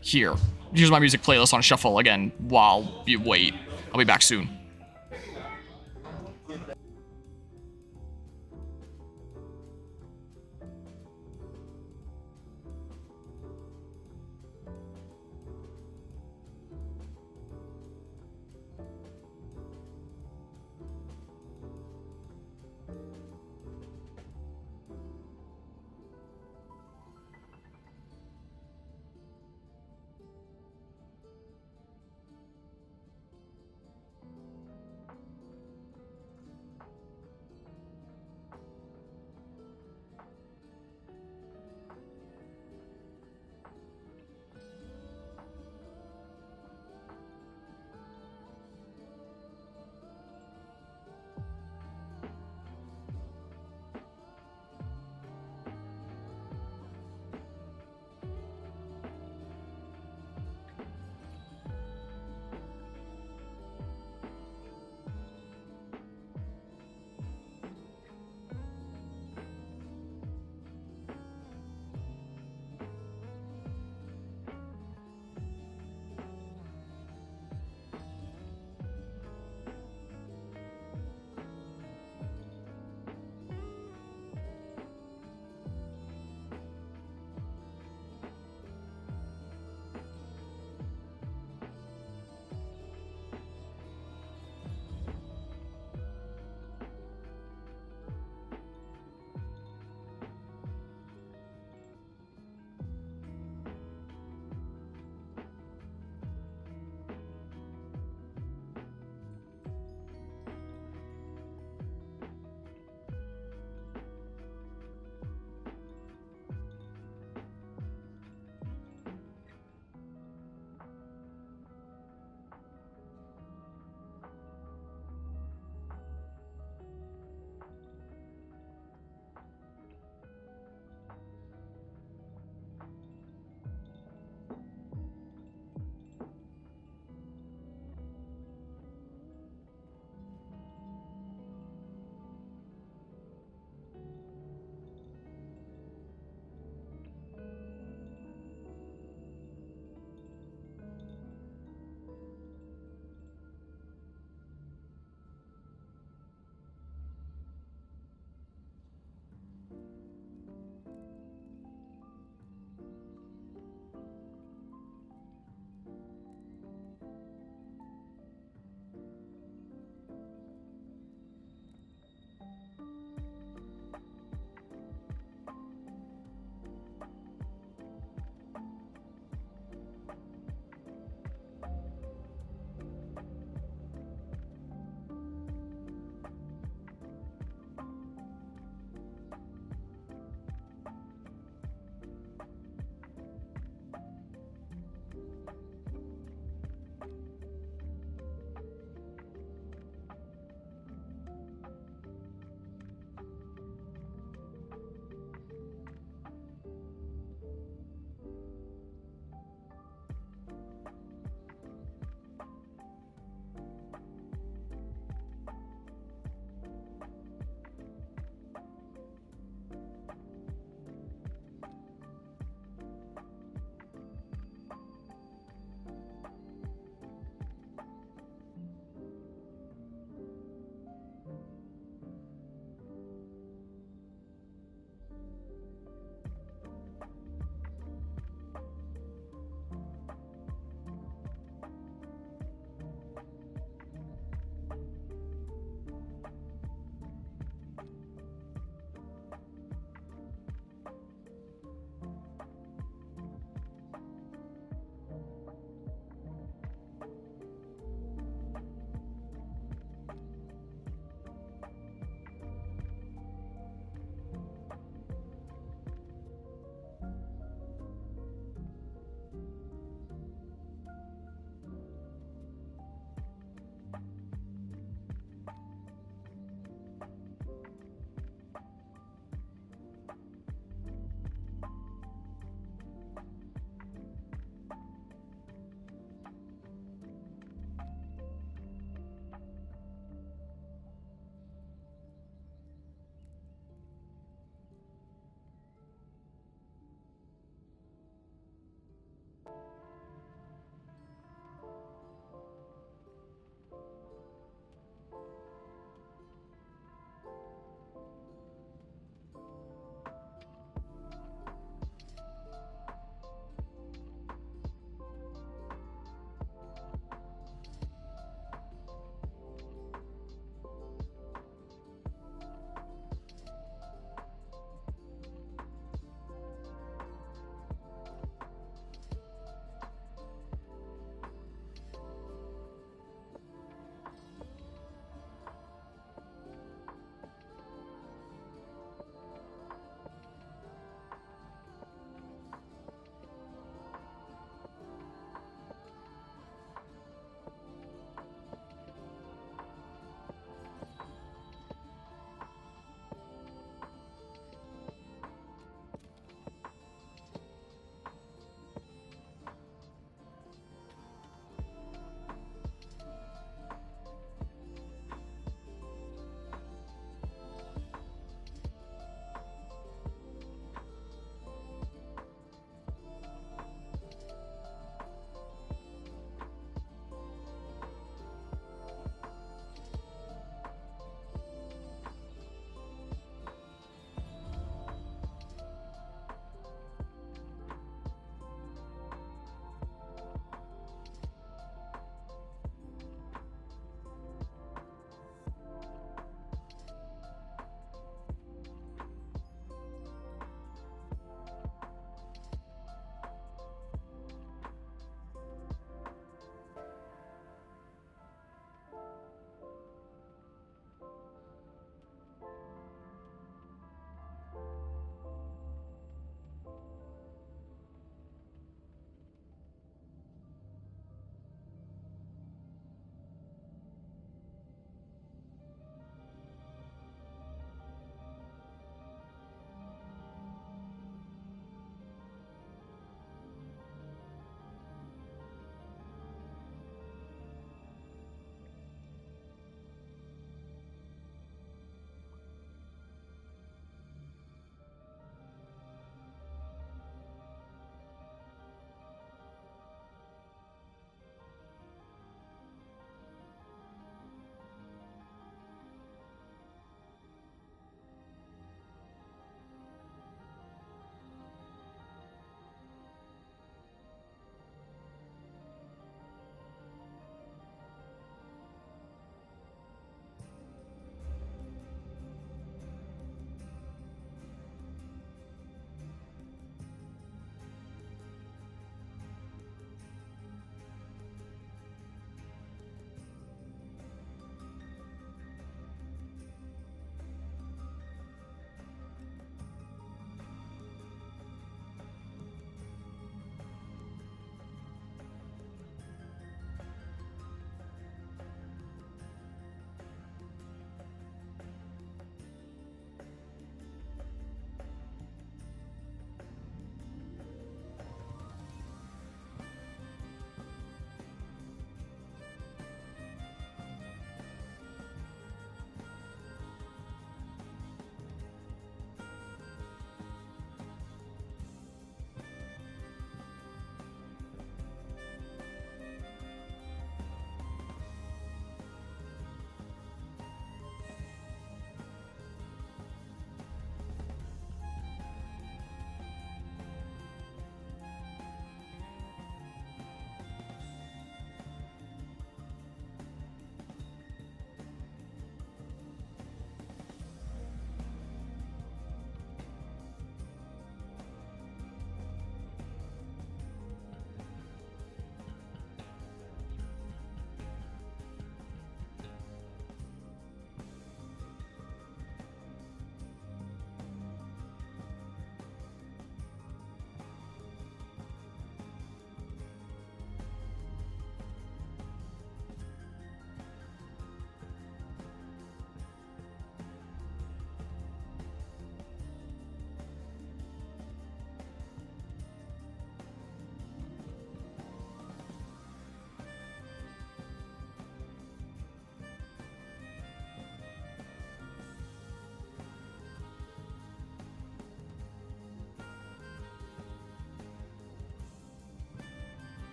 Here. Use my music playlist on shuffle again while you wait. I'll be back soon.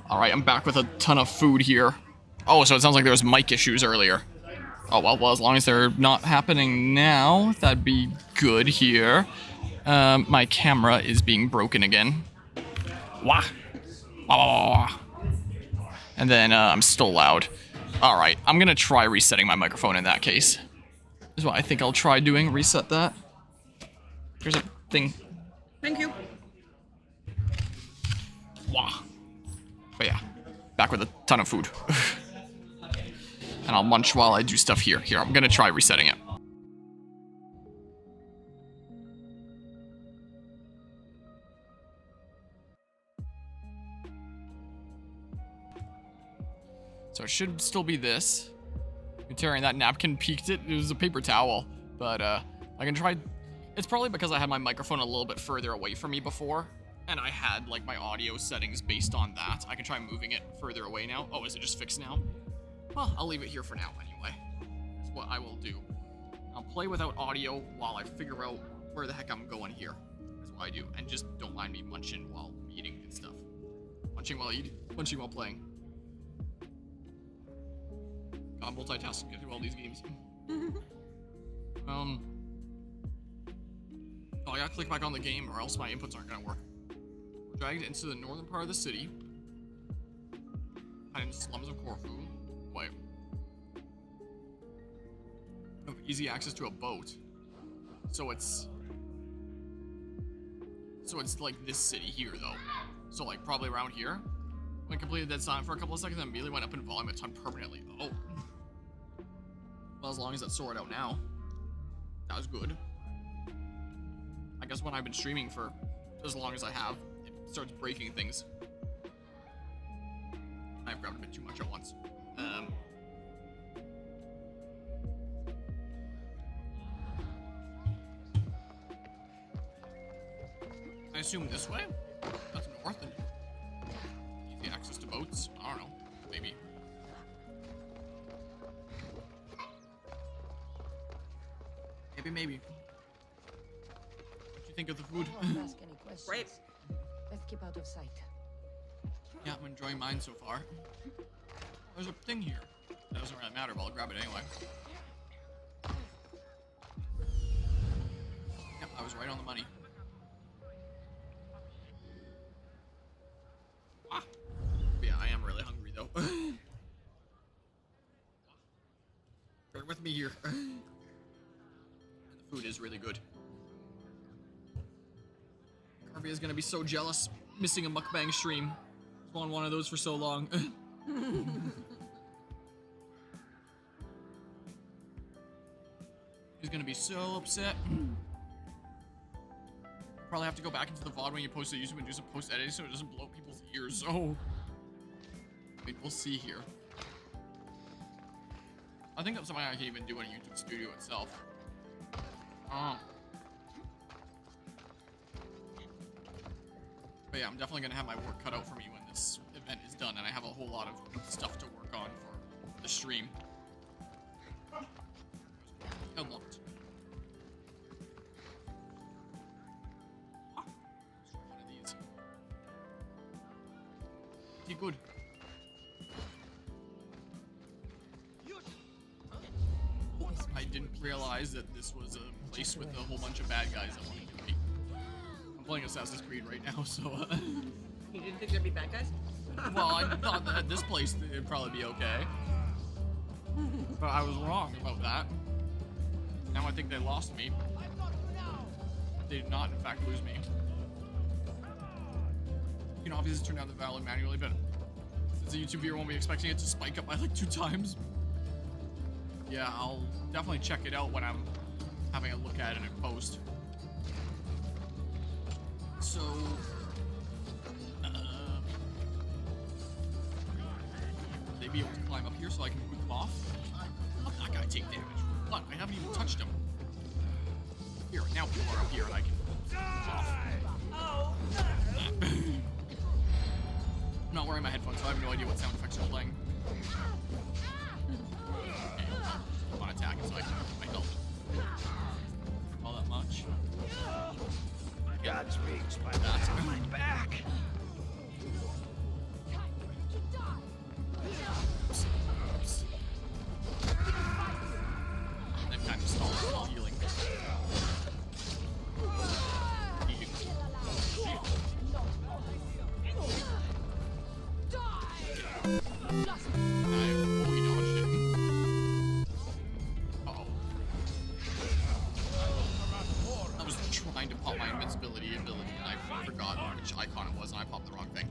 Alright, I'm back with a ton of food here. Oh, so it sounds like there was mic issues earlier. Oh, well, as long as they're not happening now, that'd be good here. My camera is being broken again. Wah! Wah, wah, wah, wah. And then, I'm still loud. Alright, I'm gonna try resetting my microphone in that case. This is what I think I'll try doing, reset that. Here's a thing. Thank you. Wah. But yeah, back with a ton of food. And I'll munch while I do stuff here. Here, I'm gonna try resetting it. So it should still be this. Tearing that napkin peaked it. It was a paper towel. But I can try. It's probably because I had my microphone a little bit further away from me before. And I had like my audio settings based on that. I can try moving it further away now. Oh, is it just fixed now? Well, I'll leave it here for now anyway. That's what I will do. I'll play without audio while I figure out where the heck I'm going here. That's what I do. And just don't mind me munching while eating and stuff. Munching while eating, munching while playing. God, multitasking, get through all these games. Oh, I gotta click back on the game or else my inputs aren't gonna work. We're dragged into the northern part of the city. Hiding in the slums of Corfu. Wait. Have easy access to a boat. So it's like this city here though. So like probably around here. When completed dead silent for a couple of seconds and immediately went up in volume a ton permanently. Oh. Well, as long as that's sorted out now. That was good. I guess when I've been streaming for as long as I have, it starts breaking things. I've grabbed a bit too much at once. I assume this way? That's north and easy access to boats. I don't know. Maybe. Maybe. What do you think of the food? Don't ask any questions. Great. Let's keep out of sight. Yeah, I'm enjoying mine so far. There's a thing here. That doesn't really matter, but I'll grab it anyway. Yep, I was right on the money. Ah. Yeah, I am really hungry though. Bear with me here. The food is really good. Carvey is gonna be so jealous, missing a mukbang stream. He's wanted one of those for so long. He's gonna be so upset. Probably have to go back into the VOD when you post to YouTube and do some post editing so it doesn't blow people's ears. Oh. Wait, we'll see here. I think that's something I can even do in a YouTube studio itself. But yeah, I'm definitely gonna have my work cut out for me when this event is done, and I have a whole lot of stuff to work on for the stream. Unlocked. One of these. Okay, good. I didn't realize that this was a place with a whole bunch of bad guys that wanted to meet. I'm playing Assassin's Creed right now, so You didn't think there'd be bad guys? well, I thought that at this place it'd probably be okay. But I was wrong about that. Now I think they lost me. They did not, in fact, lose me. You can obviously turn down the value manually, but since a YouTube viewer won't be expecting it to spike up by like 2 times. Yeah, I'll definitely check it out when I'm having a look at it in post. So, would they be able to climb up here so I can boot them off? Let that guy take damage. What? I haven't even touched him. Here, now people are up here and I can boot off. I'm not wearing my headphones, so I have no idea what sound effects are playing. I'm on attack, so I can my health. All that much. God speaks by That's my back. forgot which icon it was and I popped the wrong thing.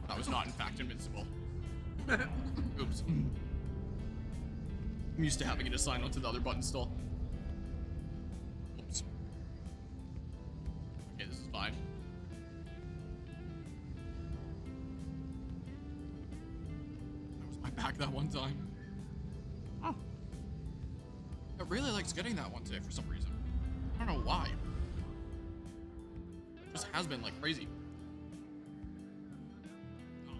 That was not, in fact, invincible. Oops. I'm used to having it assign onto the other button still. Oops. Okay, this is fine. That was my back that one time. Oh. I really likes getting that one today for some reason. I don't know why. It just has been like crazy. Oh.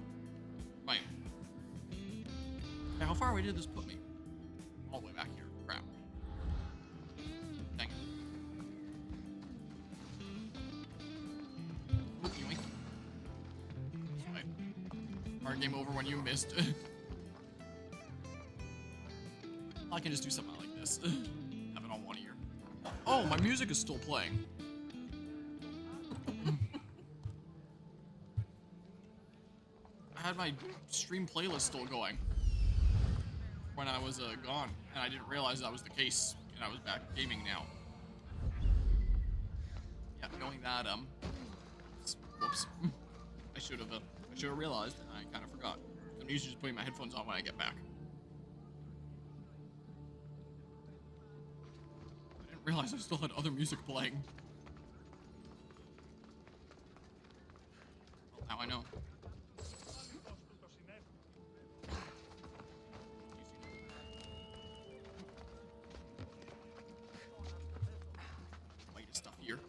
Right. Now, how far away did this put me? All the way back here. Crap. Dang it. Oop, yoink. Right. Our game over when you missed. I can just do something like this. Have it on one ear. Oh, my music is still playing. I had my stream playlist still going when I was gone, and I didn't realize that was the case, and I was back gaming now. Yeah, knowing that, whoops. I should have realized, and I kind of forgot. I'm usually just putting my headphones on when I get back. I didn't realize I still had other music playing. Well, now I know. Stuff here.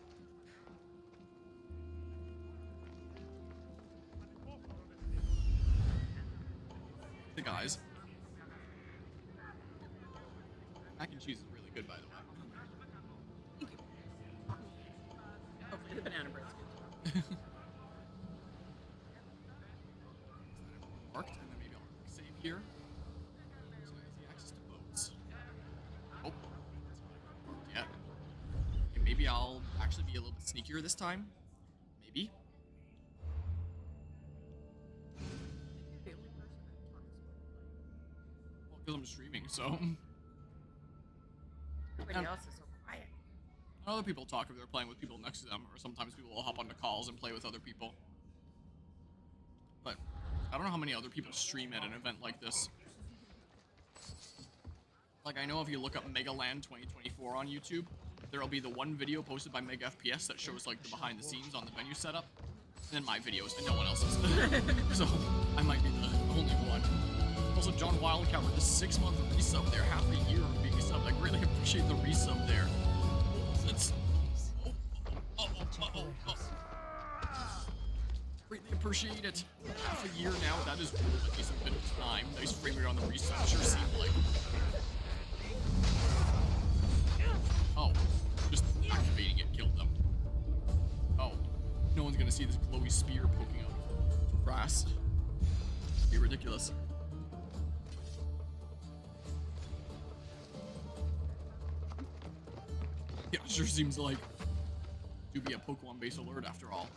The guys. Mac and cheese is really good, by the way. Thank you. Hopefully the banana bread's good. Marked, and then maybe I'll save here. So easy access to boats. Oh, yeah. Okay, maybe I'll actually be a little bit sneakier this time. Maybe. Well, because I'm streaming, so. Everybody else is so quiet. Other people talk if they're playing with people next to them, or sometimes people will hop onto calls and play with other people. But I don't know how many other people stream at an event like this. Like, I know if you look up Megaland 2024 on YouTube, there'll be the one video posted by Mega FPS that shows, like, the behind the scenes on the venue setup, and then my videos, and no one else's. So, I might be the only one. Also, John Wildcat with the 6-month resub there, half a year of being subbed. I greatly appreciate the resub there. It's... Greatly appreciate it. Half a year now, that is really a decent bit of time. Nice frame rate on the resub, sure seemed like. Oh, just activating it killed them. Oh, no one's gonna see this glowy spear poking out of grass. It'd be ridiculous. Yeah, it sure seems like to be a Pokemon-based alert after all.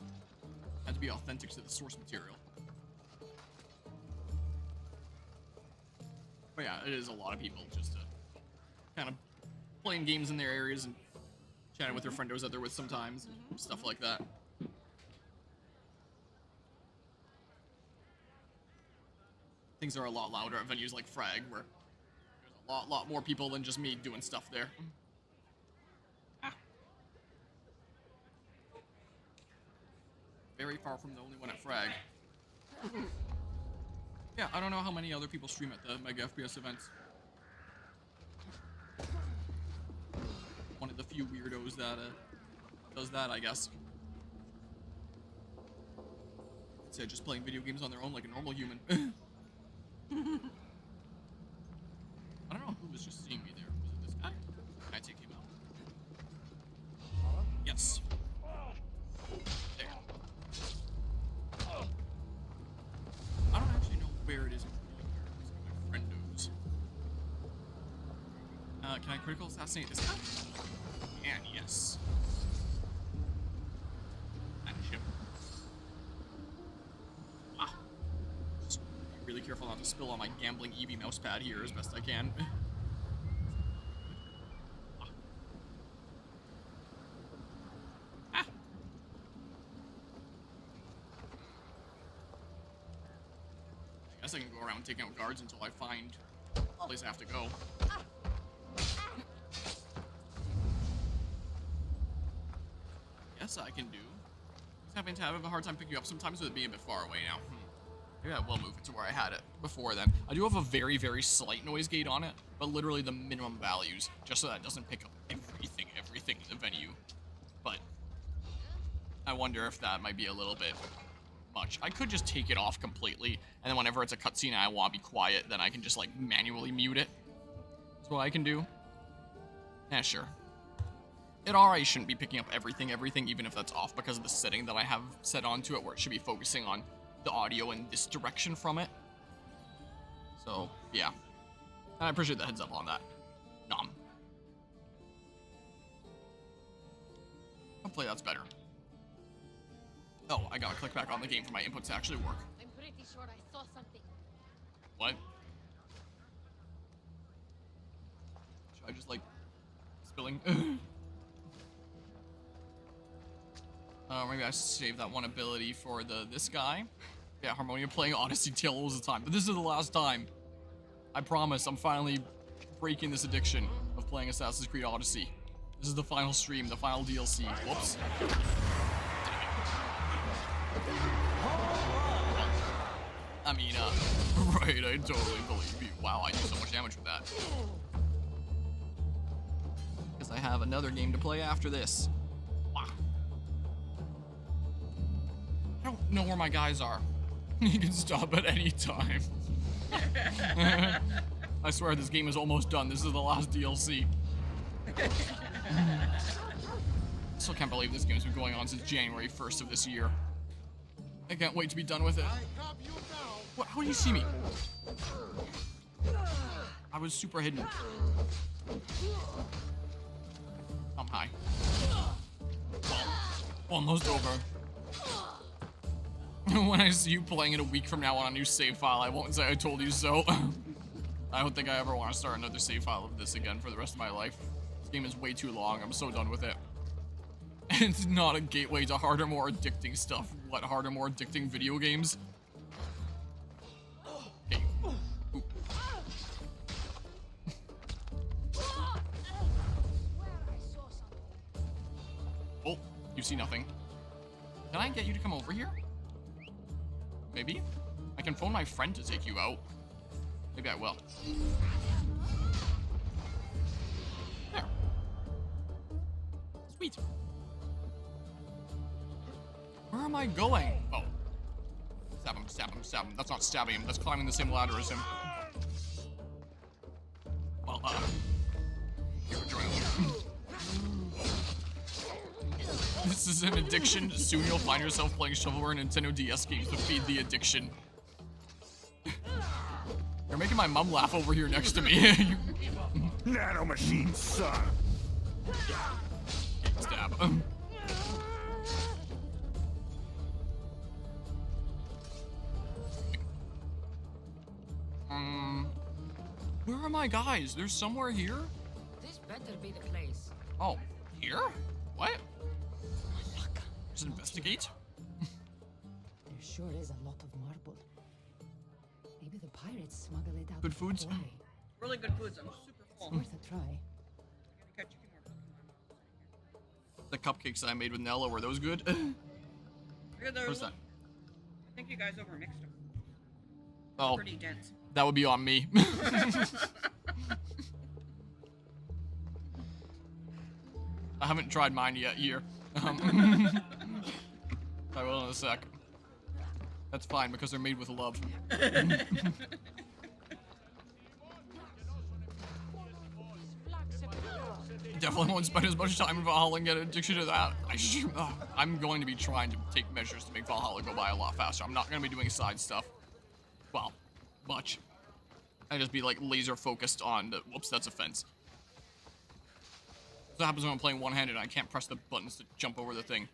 Had to be authentic to the source material. But yeah, it is a lot of people just kind of playing games in their areas and chatting with their friendos that they're with sometimes, and stuff like that. Things are a lot louder at venues like Frag, where there's a lot more people than just me doing stuff there. Very far from the only one at Frag. Yeah, I don't know how many other people stream at the Mega FPS events. One of the few weirdos that does that, I guess. Instead of just playing video games on their own like a normal human. I don't know who was just seeing me there. Was it this guy? Can I take him out? Yes. There. I don't actually know where it is in my friendos. Can I critical assassinate this guy? And yes. That ship. Ah. Just be really careful not to spill on my gambling Eevee mousepad here as best I can. Ah. guess I can go around taking out guards until I find a place I have to go. Yes, I can do. Just having to have a hard time picking you up sometimes with it being a bit far away now. Maybe I will move it to where I had it before then. I do have a very, very slight noise gate on it, but literally the minimum values, just so that it doesn't pick up everything in the venue. But I wonder if that might be a little bit much. I could just take it off completely, and then whenever it's a cutscene and I want to be quiet, then I can just like manually mute it. That's what I can do. Yeah, sure. It already shouldn't be picking up everything, even if that's off because of the setting that I have set onto it, where it should be focusing on the audio in this direction from it. So, yeah. And I appreciate the heads up on that. Nom. Hopefully that's better. Oh, I gotta click back on the game for my input to actually work. I'm pretty sure I saw something. What? Should I just, like, spilling? Maybe I save that one ability for this guy. Yeah, Harmonia playing Odyssey Tale all the time. But this is the last time. I promise, I'm finally breaking this addiction of playing Assassin's Creed Odyssey. This is the final stream, the final DLC. Whoops. I mean, right, I totally believe you. Wow, I do so much damage with that. Because I have another game to play after this. Wow. I don't know where my guys are. You can stop at any time. I swear this game is almost done. This is the last DLC. Still can't believe this game's been going on since January 1st of this year. I can't wait to be done with it. What? How do you see me? I was super hidden. I'm high. Almost over. When I see you playing it a week from now on a new save file, I won't say I told you so. I don't think I ever want to start another save file of this again for the rest of my life. This game is way too long. I'm so done with it. It's not a gateway to harder, more addicting stuff. What, harder, more addicting video games? Okay. Ooh. Oh, you see nothing. Can I get you to come over here? Maybe? I can phone my friend to take you out. Maybe I will. There. Sweet. Where am I going? Oh. Stab him, stab him, stab him. That's not stabbing him. That's climbing the same ladder as him. Well, here, join him. This is an addiction. Soon you'll find yourself playing shovelware and Nintendo DS games to feed the addiction. You're making my mom laugh over here next to me. Nano machine, son. Stab. Where are my guys? They're somewhere here? This better be the place. Oh, here? What? Let's investigate. There sure is a lot of marble. Maybe the pirates smuggle it out. Good foods? Way. Really good foods. I'm super full. Worth a try. I gotta catch a few more Pokemon. The cupcakes that I made with Nella, were those good? Look at those. Where's that? I think you guys overmixed them. Oh, Pretty dense. that would be on me. I haven't tried mine yet here. I will in a sec. That's fine because they're made with love. Definitely won't spend as much time in Valhalla and get addiction to that. I'm going to be trying to take measures to make Valhalla go by a lot faster. I'm not going to be doing side stuff. Well, much. I just be like laser focused on the. Whoops, that's a fence. What happens when I'm playing one-handed and I can't press the buttons to jump over the thing.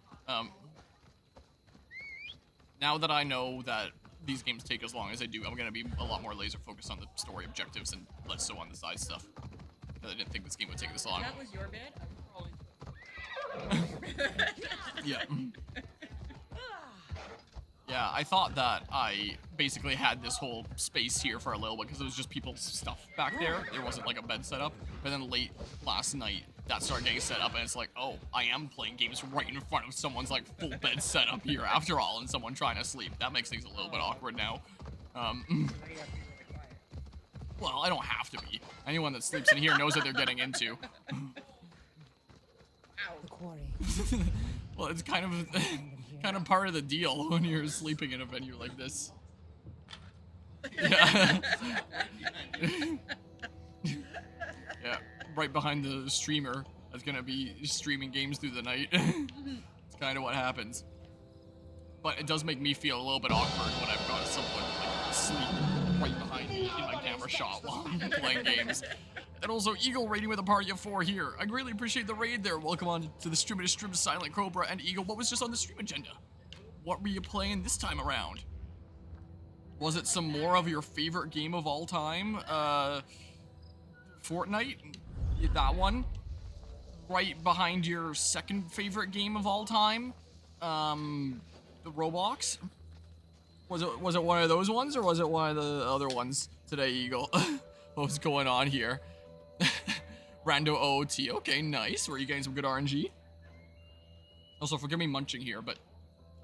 Now that I know that these games take as long as they do, I'm gonna be a lot more laser focused on the story objectives and less so on the side stuff. I didn't think this game would take this long. That was your bed? I was crawling. Yeah. Yeah, I thought that I basically had this whole space here for a little bit because it was just people's stuff back there. There wasn't like a bed set up. But then late last night, that started getting set up, and it's like, oh, I am playing games right in front of someone's like full bed set up here after all, and someone trying to sleep. That makes things a little bit awkward now. Well, I don't have to be. Anyone that sleeps in here knows what they're getting into. The quarry. Well, it's kind of part of the deal when you're sleeping in a venue like this. Yeah. Yeah, right behind the streamer that's gonna be streaming games through the night. It's kind of what happens. But it does make me feel a little bit awkward when I've got someone like asleep right behind me in my camera shot while I'm playing games. And also, Eagle raiding with a party of 4 here. I really appreciate the raid there. Welcome on to the stream Silent Cobra and Eagle. What was just on the stream agenda? What were you playing this time around? Was it some more of your favorite game of all time? Fortnite? That one? Right behind your second favorite game of all time? The Roblox? Was it one of those ones, or was it one of the other ones today, Eagle? What was going on here? Rando OOT. Okay, nice. Were you getting some good RNG? Also, forgive me munching here, but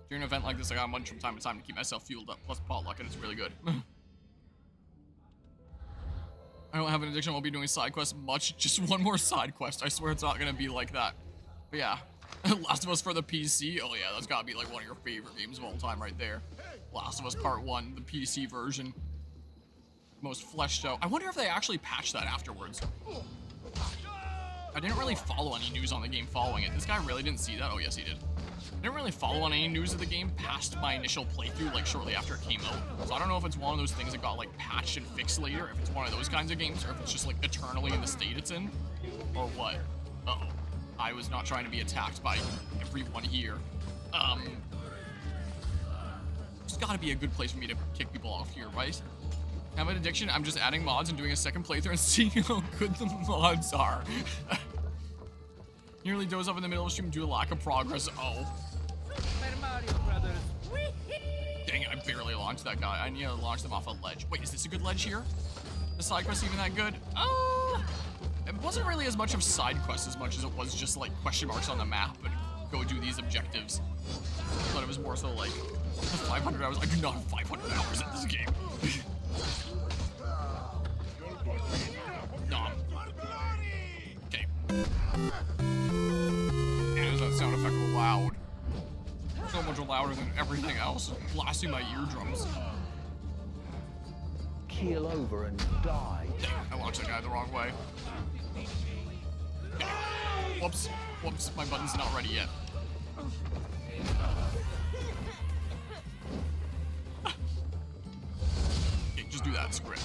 during an event like this, I gotta munch from time to time to keep myself fueled up. Plus potluck, and it's really good. I don't have an addiction. I won't be doing side quests much. Just one more side quest. I swear it's not gonna be like that. But yeah. Last of Us for the PC. Oh yeah, that's gotta be like one of your favorite games of all time right there. Last of Us Part 1, the PC version. Most fleshed out. I wonder if they actually patched that afterwards. I didn't really follow any news on the game following it. This guy really didn't see that. Oh yes, he did. I didn't really follow on any news of the game past my initial playthrough, like shortly after it came out. So I don't know if it's one of those things that got like patched and fixed later, if it's one of those kinds of games, or if it's just like eternally in the state it's in, or what. Uh-oh. I was not trying to be attacked by everyone here. There's gotta be a good place for me to kick people off here, right? Have an addiction? I'm just adding mods and doing a second playthrough and seeing how good the mods are. Nearly doze off in the middle of the stream due to lack of progress. Oh. Dang it, I barely launched that guy. I need to launch them off a ledge. Wait, is this a good ledge here? The side quest even that good? Oh! It wasn't really as much of side quests as much as it was just like question marks on the map and go do these objectives. I thought it was more so like 500 hours. I do not have 500 hours in this game. Nom. Okay. And is that sound effect loud? So much louder than everything else, blasting my eardrums. Keel over and die. Dang, I launched that guy the wrong way. Okay. Whoops. Whoops, my button's not ready yet. Okay, just do that, screw it.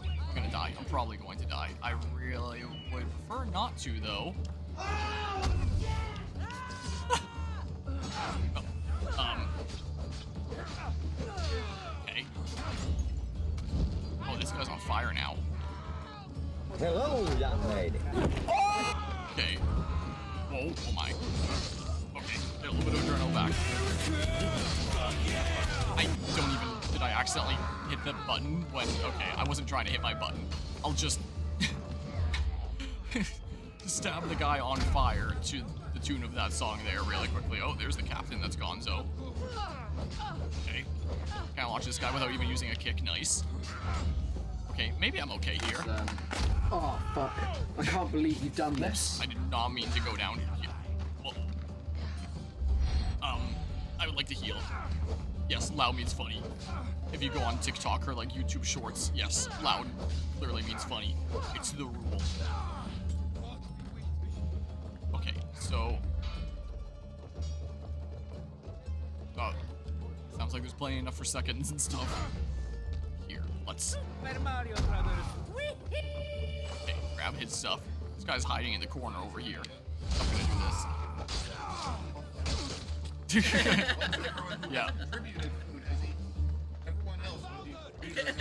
I'm gonna die. I'm probably going to die. I really would prefer not to, though. Okay. Oh, this guy's on fire now. Hello, young lady. Okay. Whoa, oh my. Okay, get a little bit of adrenaline back. I don't even... Did I accidentally hit the button when... Okay, I wasn't trying to hit my button. I'll just... stab the guy on fire to the tune of that song there really quickly. Oh, there's the captain that's gonzo. Okay. Can I launch this guy without even using a kick? Nice. Okay, maybe I'm okay here. Oh, fuck. I can't believe you've done this. I did not mean to go down here. Whoa. I would like to heal. Yes, loud means funny. If you go on TikTok or like YouTube Shorts, yes, loud clearly means funny. It's the rule. Okay, so... sounds like there's plenty enough for seconds and stuff. Here, let's... Okay, grab his stuff. This guy's hiding in the corner over here. I'm gonna do this. Yeah.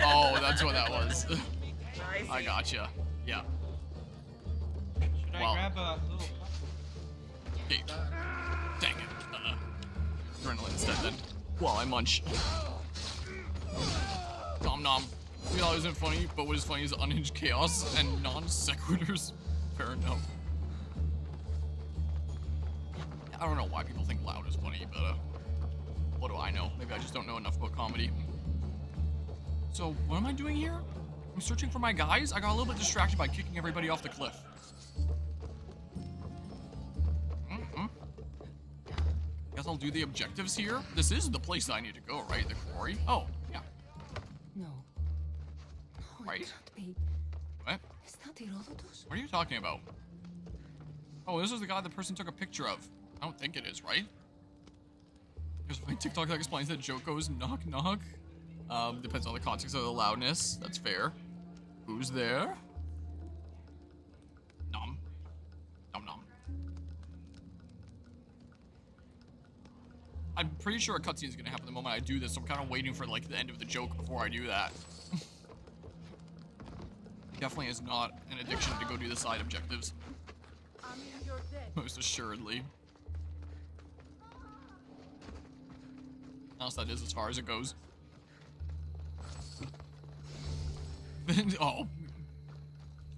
Oh, that's what that was. I gotcha. Yeah. Should I grab a little... Okay. Dang it. Adrenaline. while I munch. Nom nom. Real isn't funny, but what is funny is unhinged chaos and non sequiturs. Fair enough. I don't know why people think loud is funny, but what do I know? Maybe I just don't know enough about comedy. So, what am I doing here? I'm searching for my guys? I got a little bit distracted by kicking everybody off the cliff. Guess I'll do the objectives here. This is the place I need to go, right? The quarry? Oh, yeah. No. Right? It can't be. What? Is that Herodotus? What are you talking about? Oh, this is the guy the person took a picture of. I don't think it is, right? There's my TikTok that explains that joke goes knock knock. Depends on the context of the loudness. That's fair. Who's there? Nom. Nom nom. I'm pretty sure a cutscene is gonna happen the moment I do this, so I'm kind of waiting for like the end of the joke before I do that. Definitely is not an addiction to go do the side objectives. I mean, you're dead. Most assuredly. Unless that is as far as it goes. Oh.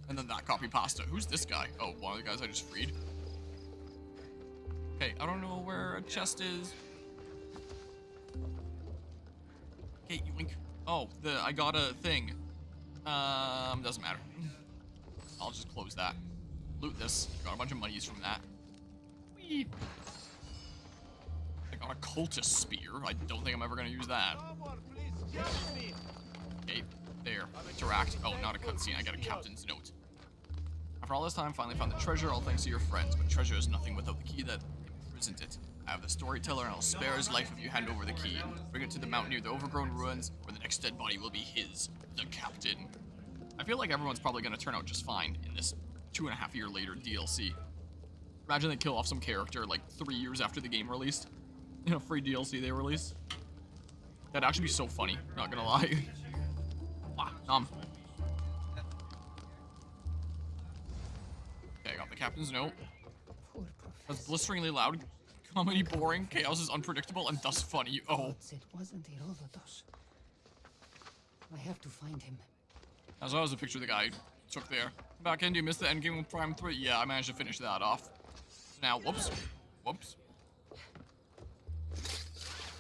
And then that copy pasta. Who's this guy? Oh, one of the guys I just freed. Okay, I don't know where a chest is. Okay, yoink. Oh, I got a thing. Doesn't matter. I'll just close that. Loot this. Got a bunch of monies from that. Whee! I got a cultist spear. I don't think I'm ever gonna use that. Okay, there. Interact. Oh, not a cutscene. I got a captain's note. After all this time, finally found the treasure, all thanks to your friends. But treasure is nothing without the key that imprisoned it. I have the storyteller, and I'll spare his life if you hand over the key. Bring it to the mountain near the overgrown ruins, where the next dead body will be his, the captain. I feel like everyone's probably gonna turn out just fine in this 2.5 year later DLC. Imagine they kill off some character like 3 years after the game released. You know, free DLC they release. That'd actually be so funny, not gonna lie. Okay, I got the captain's note. That's blisteringly loud. Comedy boring. Chaos is unpredictable and thus funny. Oh. It wasn't Herodotus. I have to find him. As well as a picture the guy took there. Back in, do you miss the endgame with Prime 3? Yeah, I managed to finish that off. Now, whoops. Whoops.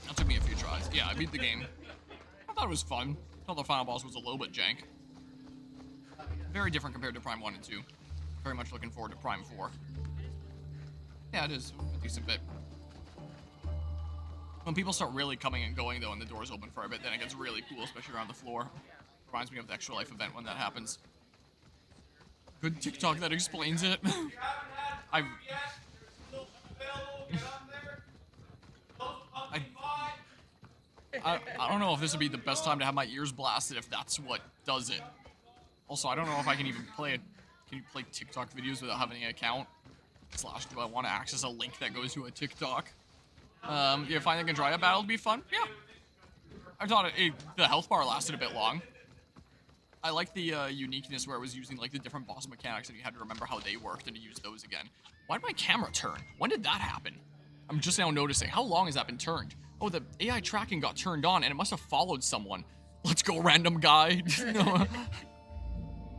That took me a few tries. Yeah, I beat the game. I thought it was fun. I thought the final boss was a little bit jank. Very different compared to Prime 1 and 2. Very much looking forward to Prime 4. Yeah, it is a decent bit. When people start really coming and going, though, and the doors open for a bit, then it gets really cool, especially around the floor. Reminds me of the Extra Life event when that happens. Good TikTok that explains it. I don't know if this would be the best time to have my ears blasted if that's what does it. Also, I don't know if I can even play it. Can you play TikTok videos without having an account? Slash, do I want to access a link that goes to a TikTok? You find the Gandria battle to be fun? Yeah. I thought the health bar lasted a bit long. I like the uniqueness where it was using like the different boss mechanics and you had to remember how they worked and to use those again. Why did my camera turn? When did that happen? I'm just now noticing. How long has that been turned? Oh, the AI tracking got turned on and it must have followed someone. Let's go, random guy. No.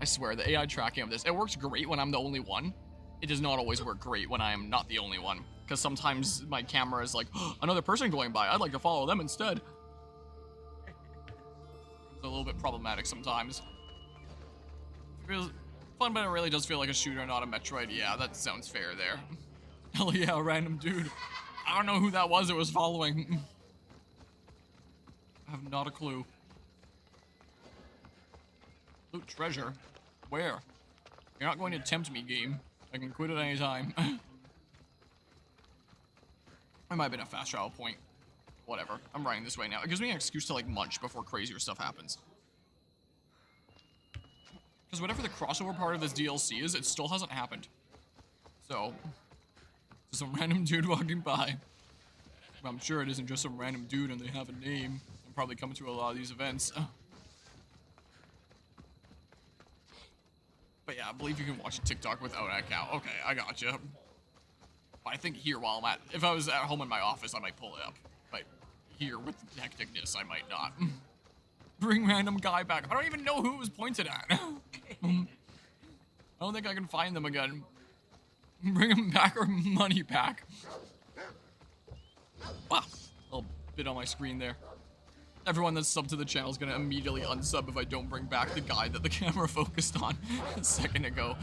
I swear, the AI tracking of this, it works great when I'm the only one. It does not always work great when I am not the only one. Because sometimes my camera is like, oh, another person going by, I'd like to follow them instead. It's a little bit problematic sometimes. It feels fun, but it really does feel like a shooter, not a Metroid. Yeah, that sounds fair there. Hell yeah, random dude. I don't know who that was it was following. I have not a clue. Loot treasure? Where? You're not going to tempt me, game. I can quit at any time. It might have been a fast travel point. Whatever. I'm running this way now. It gives me an excuse to like munch before crazier stuff happens. Because whatever the crossover part of this DLC is, it still hasn't happened. So, just some random dude walking by. I'm sure it isn't just some random dude and they have a name. They're probably coming to a lot of these events. But yeah, I believe you can watch a TikTok without an account. Okay, I gotcha. But I think here while I'm at, if I was at home in my office, I might pull it up. But here with hecticness, I might not. Bring random guy back. I don't even know who it was pointed at. I don't think I can find them again. Bring him back or money back. Wow, a little bit on my screen there. Everyone that's subbed to the channel is gonna immediately unsub if I don't bring back the guy that the camera focused on a second ago.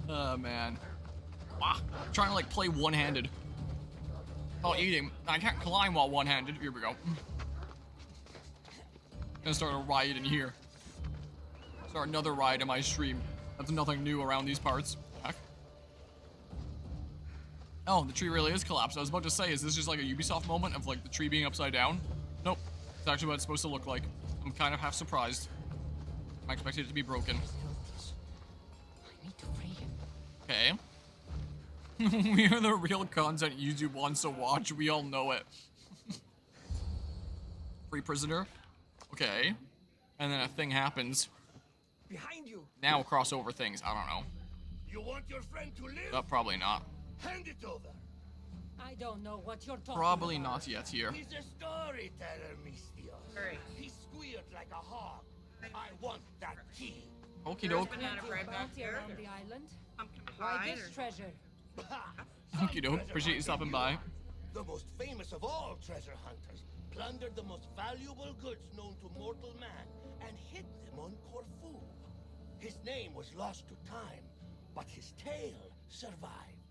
Oh man. Wow, I'm trying to like play one-handed. Oh, eating. I can't climb while one-handed. Here we go. Gonna start a riot in here. Start another riot in my stream. That's nothing new around these parts. Heck. Oh, the tree really is collapsed. I was about to say, is this just like a Ubisoft moment of like the tree being upside down? Nope. It's actually what it's supposed to look like. I'm kind of half surprised. I expected it to be broken. I need to free him. Okay. We are the real content YouTube wants to watch. We all know it. Free prisoner. Okay. And then a thing happens. Behind you. Now crossover things. I don't know. You want your friend to live? Probably not. Hand it over. I don't know what you're talking Probably about. not yet here. He's a storyteller, Mistio. Alright. He squealed like a hog. I want that key. Okie doke. Banana bread back Bounty there. around the island. Pumpkin Why pie. this treasure? Okie doke. Appreciate you stopping by. The most famous of all treasure hunters plundered the most valuable goods known to mortal man and hid them on Corfu. His name was lost to time, but his tale survived.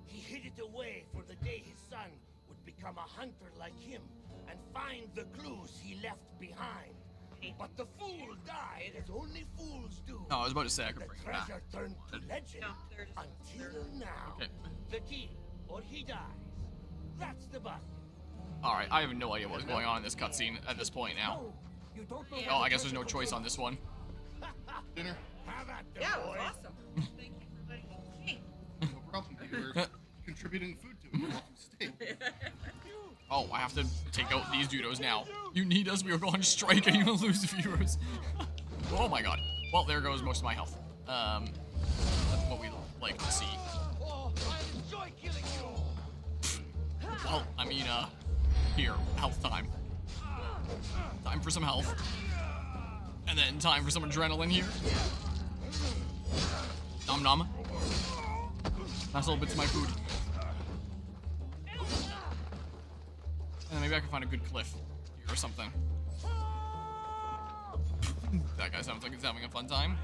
He hid it away for the day his son would become a hunter like him and find the clues he left behind. But the fool died as only fools do. Oh, I was about to say I could The bring it back. treasure turned to legend No, there's- until now. Okay. The key, or he dies. That's the button. Alright, I have no idea what's going on in this cutscene at this point now. No, you don't know. Oh, I guess there's no choice on this one. Dinner. Have at the Yeah, it boy. was awesome. Thank you for letting me. No problem. You were contributing food to it. You're welcome to stay. Oh, I have to take out these dudos now. You need us, we are going to strike and you will lose viewers. Oh my god. Well, there goes most of my health. That's what we like to see. Oh, I enjoy killing you. Well, I mean, here, health time. Time for some health. And then time for some adrenaline here. Nom nom. Nice little bits of my food. And then maybe I can find a good cliff here or something. That guy sounds like he's having a fun time.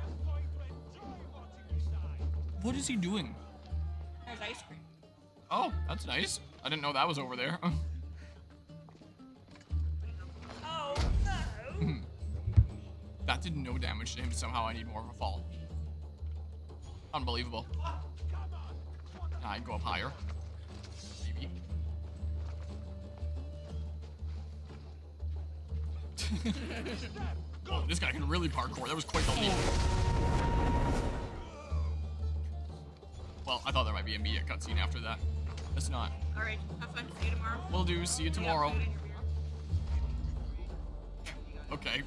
What is he doing? There's ice cream. Oh, that's nice. I didn't know that was over there. Oh no! That did no damage to him. Somehow I need more of a fall. Unbelievable. I go up higher. Maybe. Oh, this guy can really parkour. That was quite the leap. Well, I thought there might be a immediate cutscene after that. It's not. Alright, have fun. See you tomorrow. Will do. See you tomorrow. You got food in your beer? Okay.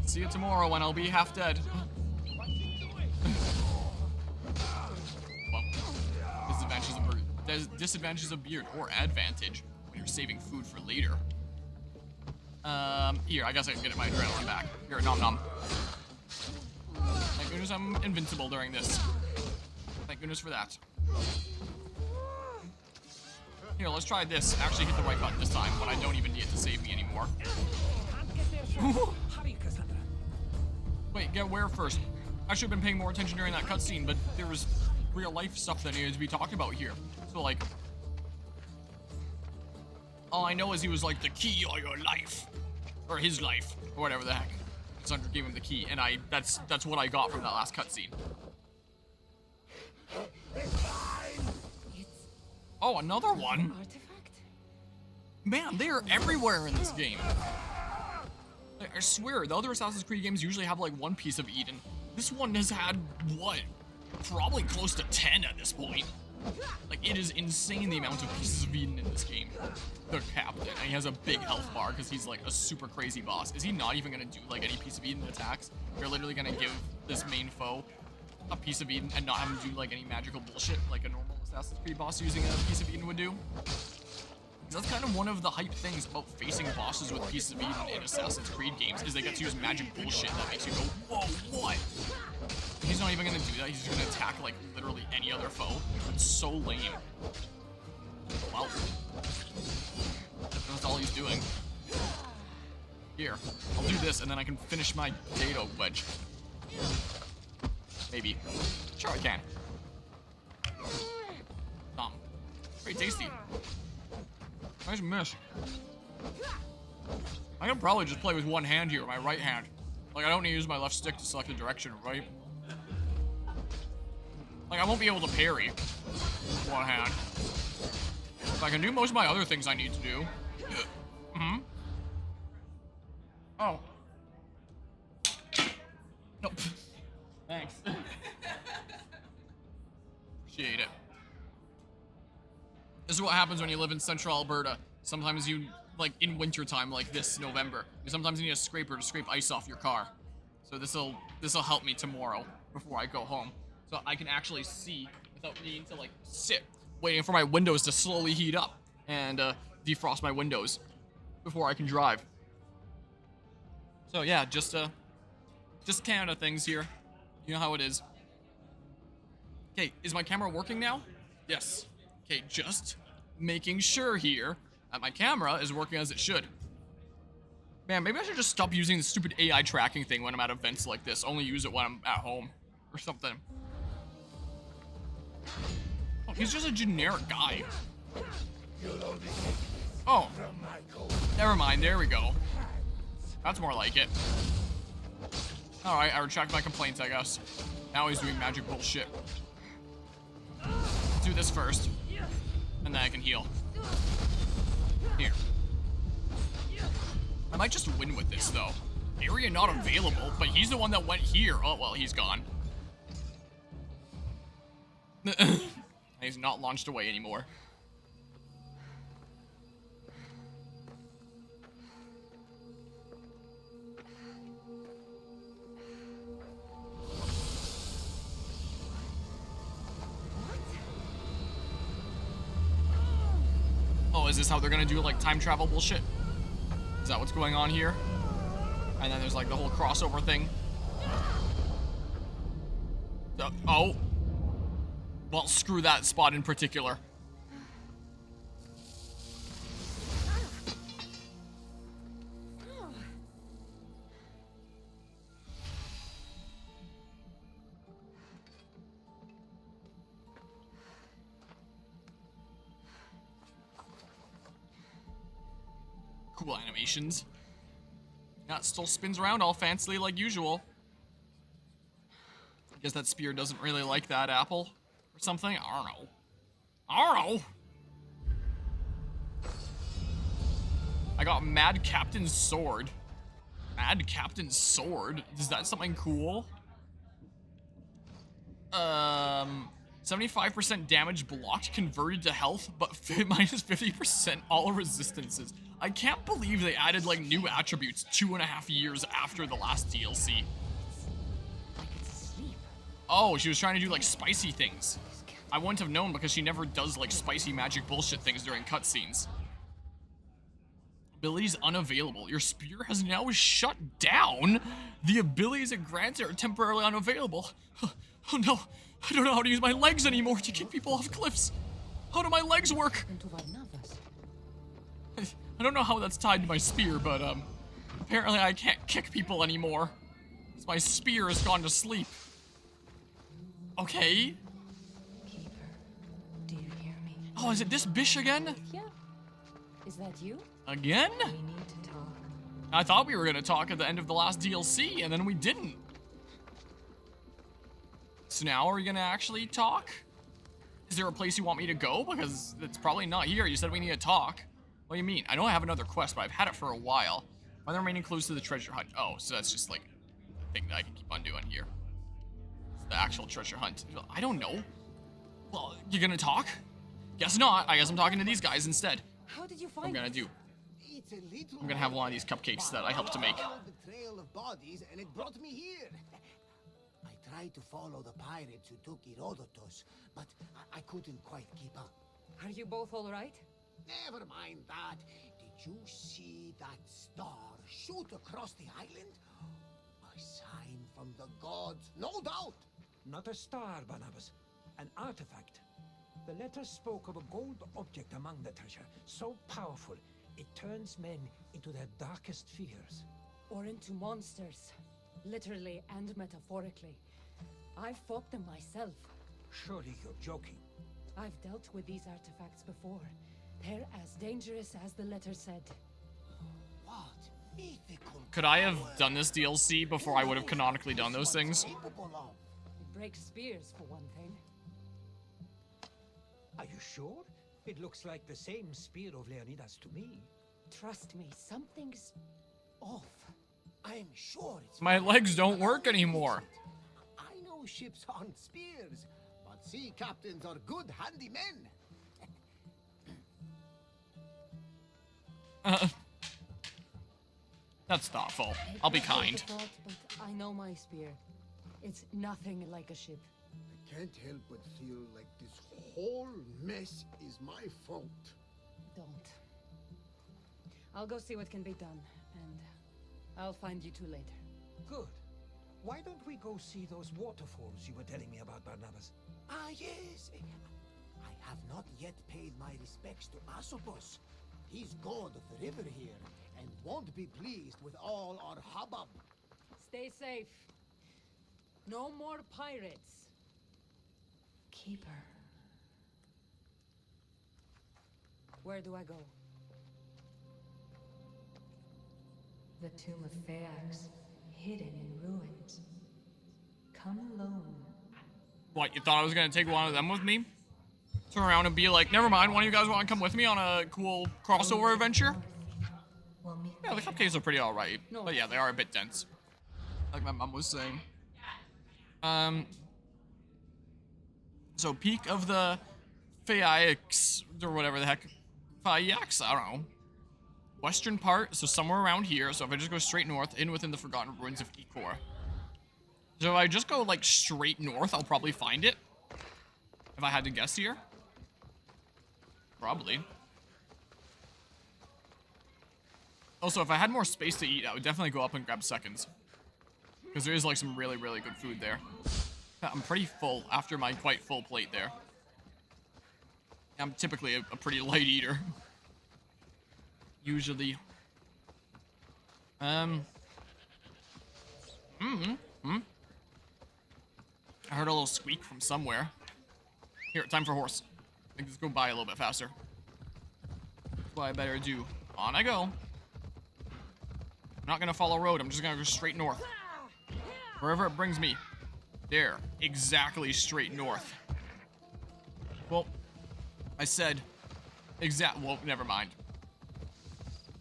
See you tomorrow when I'll be half dead. Well, disadvantages of beard or advantage when you're saving food for later. Here, I guess I can get my adrenaline back. Here, nom nom. Thank goodness I'm invincible during this. Thank goodness for that. Here, let's try this. Actually hit the right button this time when I don't even need it to save me anymore. Wait, get where first? I should have been paying more attention during that cutscene, but there was real life stuff that needed to be talked about here. So like, all I know is he was like the key of your life, or his life, or whatever the heck. Sandra gave him the key, and that's what I got from that last cutscene. Oh, another one. Artifact? Man, they are everywhere in this game. I swear, the other Assassin's Creed games usually have like one piece of Eden. This one has had, what? Probably close to 10 at this point. Like, it is insane the amount of pieces of Eden in this game. The captain, and he has a big health bar because he's like a super crazy boss. Is he not even gonna do like any piece of Eden attacks? You're literally gonna give this main foe a piece of Eden and not have him do like any magical bullshit like a normal Assassin's Creed boss using a piece of Eden would do? That's kind of one of the hype things about facing bosses with Pieces of Eden in Assassin's Creed games, is they get to use magic bullshit that makes you go, whoa, what? He's not even gonna do that, he's just gonna attack like literally any other foe. It's so lame. Well, that's all he's doing. Here, I'll do this and then I can finish my dado wedge. Maybe. Sure I can. Very tasty. Nice miss. I can probably just play with one hand here, my right hand. Like, I don't need to use my left stick to select the direction, right? Like, I won't be able to parry with one hand. But I can do most of my other things I need to do. Oh. Nope. Thanks. Appreciate it. This is what happens when you live in central Alberta. Sometimes you, like in wintertime like this November, you sometimes need a scraper to scrape ice off your car. So this'll help me tomorrow before I go home. So I can actually see without needing to like sit, waiting for my windows to slowly heat up and defrost my windows before I can drive. So yeah, just Canada things here. You know how it is. Okay, is my camera working now? Yes. Okay, just making sure here that my camera is working as it should. Man, maybe I should just stop using the stupid AI tracking thing when I'm at events like this. Only use it when I'm at home or something. Oh, he's just a generic guy. Oh, never mind. There we go. That's more like it. Alright, I retract my complaints, I guess. Now he's doing magic bullshit. Let's do this first. And then I can heal. Here. I might just win with this, though. Area not available, but he's the one that went here. Oh, well, he's gone. He's not launched away anymore. Oh, is this how they're gonna do like time travel bullshit? Is that what's going on here? And then there's like the whole crossover thing. Oh. Well, screw that spot in particular. Cool animations. Yeah, it still spins around all fancily like usual. I guess that spear doesn't really like that apple or something. I don't know. I don't know. I got Mad Captain's Sword. Mad Captain's Sword? Is that something cool? 75% damage blocked converted to health, but minus 50% all resistances. I can't believe they added like new attributes 2.5 years after the last DLC. Oh, she was trying to do like spicy things. I wouldn't have known because she never does like spicy magic bullshit things during cutscenes. Abilities unavailable. Your spear has now shut down. The abilities it grants are temporarily unavailable. Oh no, I don't know how to use my legs anymore to kick people off cliffs. How do my legs work? I don't know how that's tied to my spear, but apparently I can't kick people anymore. My spear has gone to sleep. Okay. Keeper, do you hear me? Oh, is it this bish again? Yeah. Is that you? Again? We need to talk. I thought we were gonna talk at the end of the last DLC, and then we didn't. So now are we gonna actually talk? Is there a place you want me to go? Because it's probably not here. You said we need to talk. What do you mean? I know I have another quest, but I've had it for a while. Are there remaining clues to the treasure hunt? Oh, so that's just like a thing that I can keep on doing here. It's the actual treasure hunt. I don't know. Well, you gonna talk? Guess not. I guess I'm talking to these guys instead. How did you What find I'm gonna it? do. I'm gonna have one of these cupcakes that I helped to make. The trail of bodies, and it brought me here. I tried to follow the pirates who took Herodotus, but I couldn't quite keep up. Are you both all right? Never mind that. Did you see that star shoot across the island? A sign from the gods, no doubt. Not a star, Barnabas. An artifact. The letter spoke of a gold object among the treasure, so powerful it turns men into their darkest fears. Or into monsters. Literally and metaphorically. I've fought them myself. Surely you're joking. I've dealt with these artifacts before. They're as dangerous as the letter said. What mythical Could I have power done this DLC before I would have canonically done those things? capable of? It breaks spears, for one thing. Are you sure? It looks like the same spear of Leonidas to me. Trust me, something's off. I'm sure it's My legs don't work anymore. I know ships aren't spears, but sea captains are good handymen. That's thoughtful. I'll be kind. Thought, but I know my spear. It's nothing like a ship. I can't help but feel like this whole mess is my fault. Don't. I'll go see what can be done, and I'll find you two later. Good. Why don't we go see those waterfalls you were telling me about, Barnabas? Ah, yes. I have not yet paid my respects to Asopus. He's god of the river here, and won't be pleased with all our hubbub. Stay safe. No more pirates. Keeper. Where do I go? The tomb of Phaeax, hidden in ruins. Come alone. What, you thought I was gonna take one of them with me? Turn around and be like, never mind, one of you guys want to come with me on a cool crossover adventure? We'll meet Yeah, the cupcakes are pretty alright. But yeah, they are a bit dense. Like my mom was saying. So peak of the Phaeax, or whatever the heck. Phaeax, I don't know. Western part, so somewhere around here. So if I just go straight north, in within the Forgotten Ruins of Ecor. So if I just go like straight north, I'll probably find it. If I had to guess here. Probably. Also, if I had more space to eat, I would definitely go up and grab seconds. Because there is like some really, really good food there. I'm pretty full after my quite full plate there. I'm typically a pretty light eater. Usually. I heard a little squeak from somewhere. Here, time for horse. I think let's go by a little bit faster. That's what I better do. On I go. I'm not gonna follow road, I'm just gonna go straight north. Wherever it brings me. There. Exactly straight north. Well, I said well, never mind.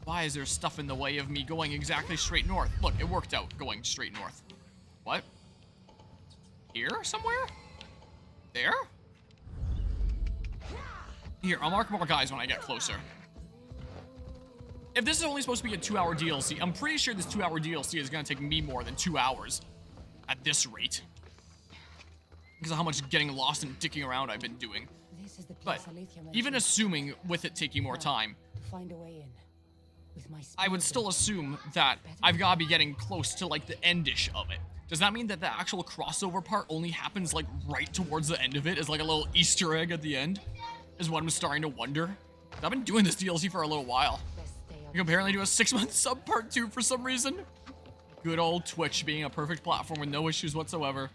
Why is there stuff in the way of me going exactly straight north? Look, it worked out going straight north. What? Here somewhere? There? Here, I'll mark more guys when I get closer. If this is only supposed to be a 2-hour DLC, I'm pretty sure this 2-hour DLC is gonna take me more than 2 hours. At this rate. Because of how much getting lost and dicking around I've been doing. This is the But place Alethea mentioned. even assuming with it taking more time, Find a way in. With my I would still assume that I've got to be getting close to like the endish of it. Does that mean that the actual crossover part only happens like right towards the end of it as like a little Easter egg at the end? Is what I'm starting to wonder. I've been doing this DLC for a little while. You can apparently do a 6-month sub part 2 for some reason. Good old Twitch being a perfect platform with no issues whatsoever.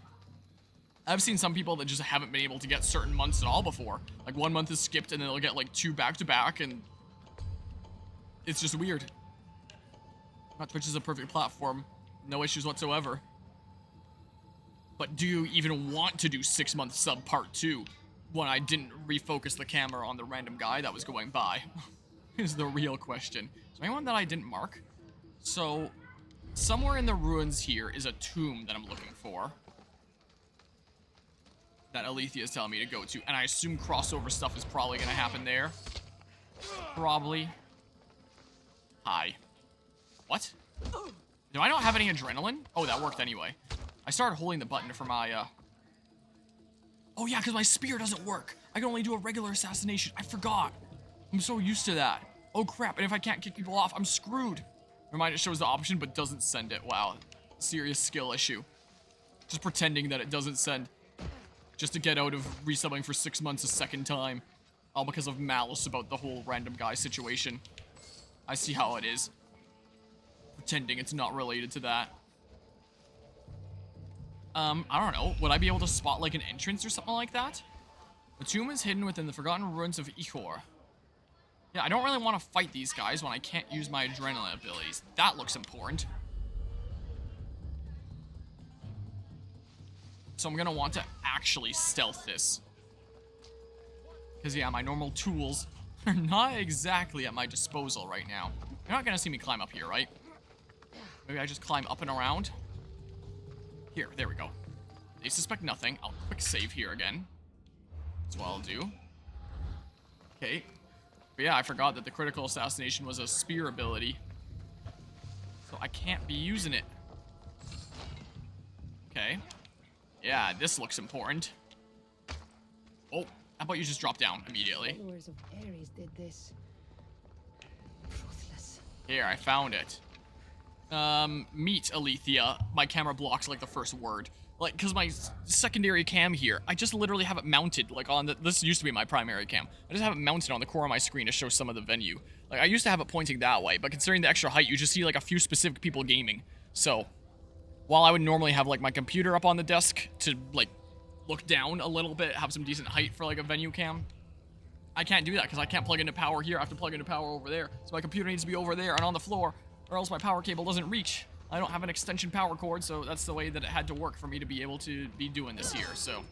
I've seen some people that just haven't been able to get certain months at all before. Like 1 month is skipped and then they'll get like 2 back-to-back and it's just weird. Twitch is a perfect platform. No issues whatsoever. But do you even want to do 6-month sub part 2 when I didn't refocus the camera on the random guy that was going by? Is the real question. Is there anyone that I didn't mark? So, somewhere in the ruins here is a tomb that I'm looking for. That Alethea is telling me to go to. And I assume crossover stuff is probably going to happen there. Probably. Hi. What? Do I not have any adrenaline? Oh, that worked anyway. I started holding the button for my, Oh yeah, because my spear doesn't work. I can only do a regular assassination. I forgot. I'm so used to that. Oh crap, and if I can't kick people off, I'm screwed. Never mind, it shows the option but doesn't send it. Wow, serious skill issue. Just pretending that it doesn't send. Just to get out of resubbing for 6 months a second time. All because of malice about the whole random guy situation. I see how it is. Pretending it's not related to that. I don't know. Would I be able to spot like an entrance or something like that? The tomb is hidden within the forgotten ruins of Ihor. Yeah, I don't really want to fight these guys when I can't use my adrenaline abilities. That looks important. So I'm gonna want to actually stealth this. Because yeah, my normal tools are not exactly at my disposal right now. You're not gonna see me climb up here, right? Maybe I just climb up and around. Here, there we go. They suspect nothing. I'll quick save here again. That's what I'll do. Okay. But yeah, I forgot that the critical assassination was a spear ability. So I can't be using it. Okay. Yeah, this looks important. Oh, how about you just drop down immediately? Followers of Ares did this. Ruthless. Here, I found it. Meet Alethea. My camera blocks like the first word. Like, cause my secondary cam here, I just literally have it mounted, like on the, this used to be my primary cam. I just have it mounted on the core of my screen to show some of the venue. Like, I used to have it pointing that way, but considering the extra height, you just see like a few specific people gaming. So, while I would normally have like my computer up on the desk to like look down a little bit, have some decent height for like a venue cam, I can't do that because I can't plug into power here. I have to plug into power over there. So my computer needs to be over there and on the floor, or else my power cable doesn't reach. I don't have an extension power cord, so that's the way that it had to work for me to be able to be doing this here. So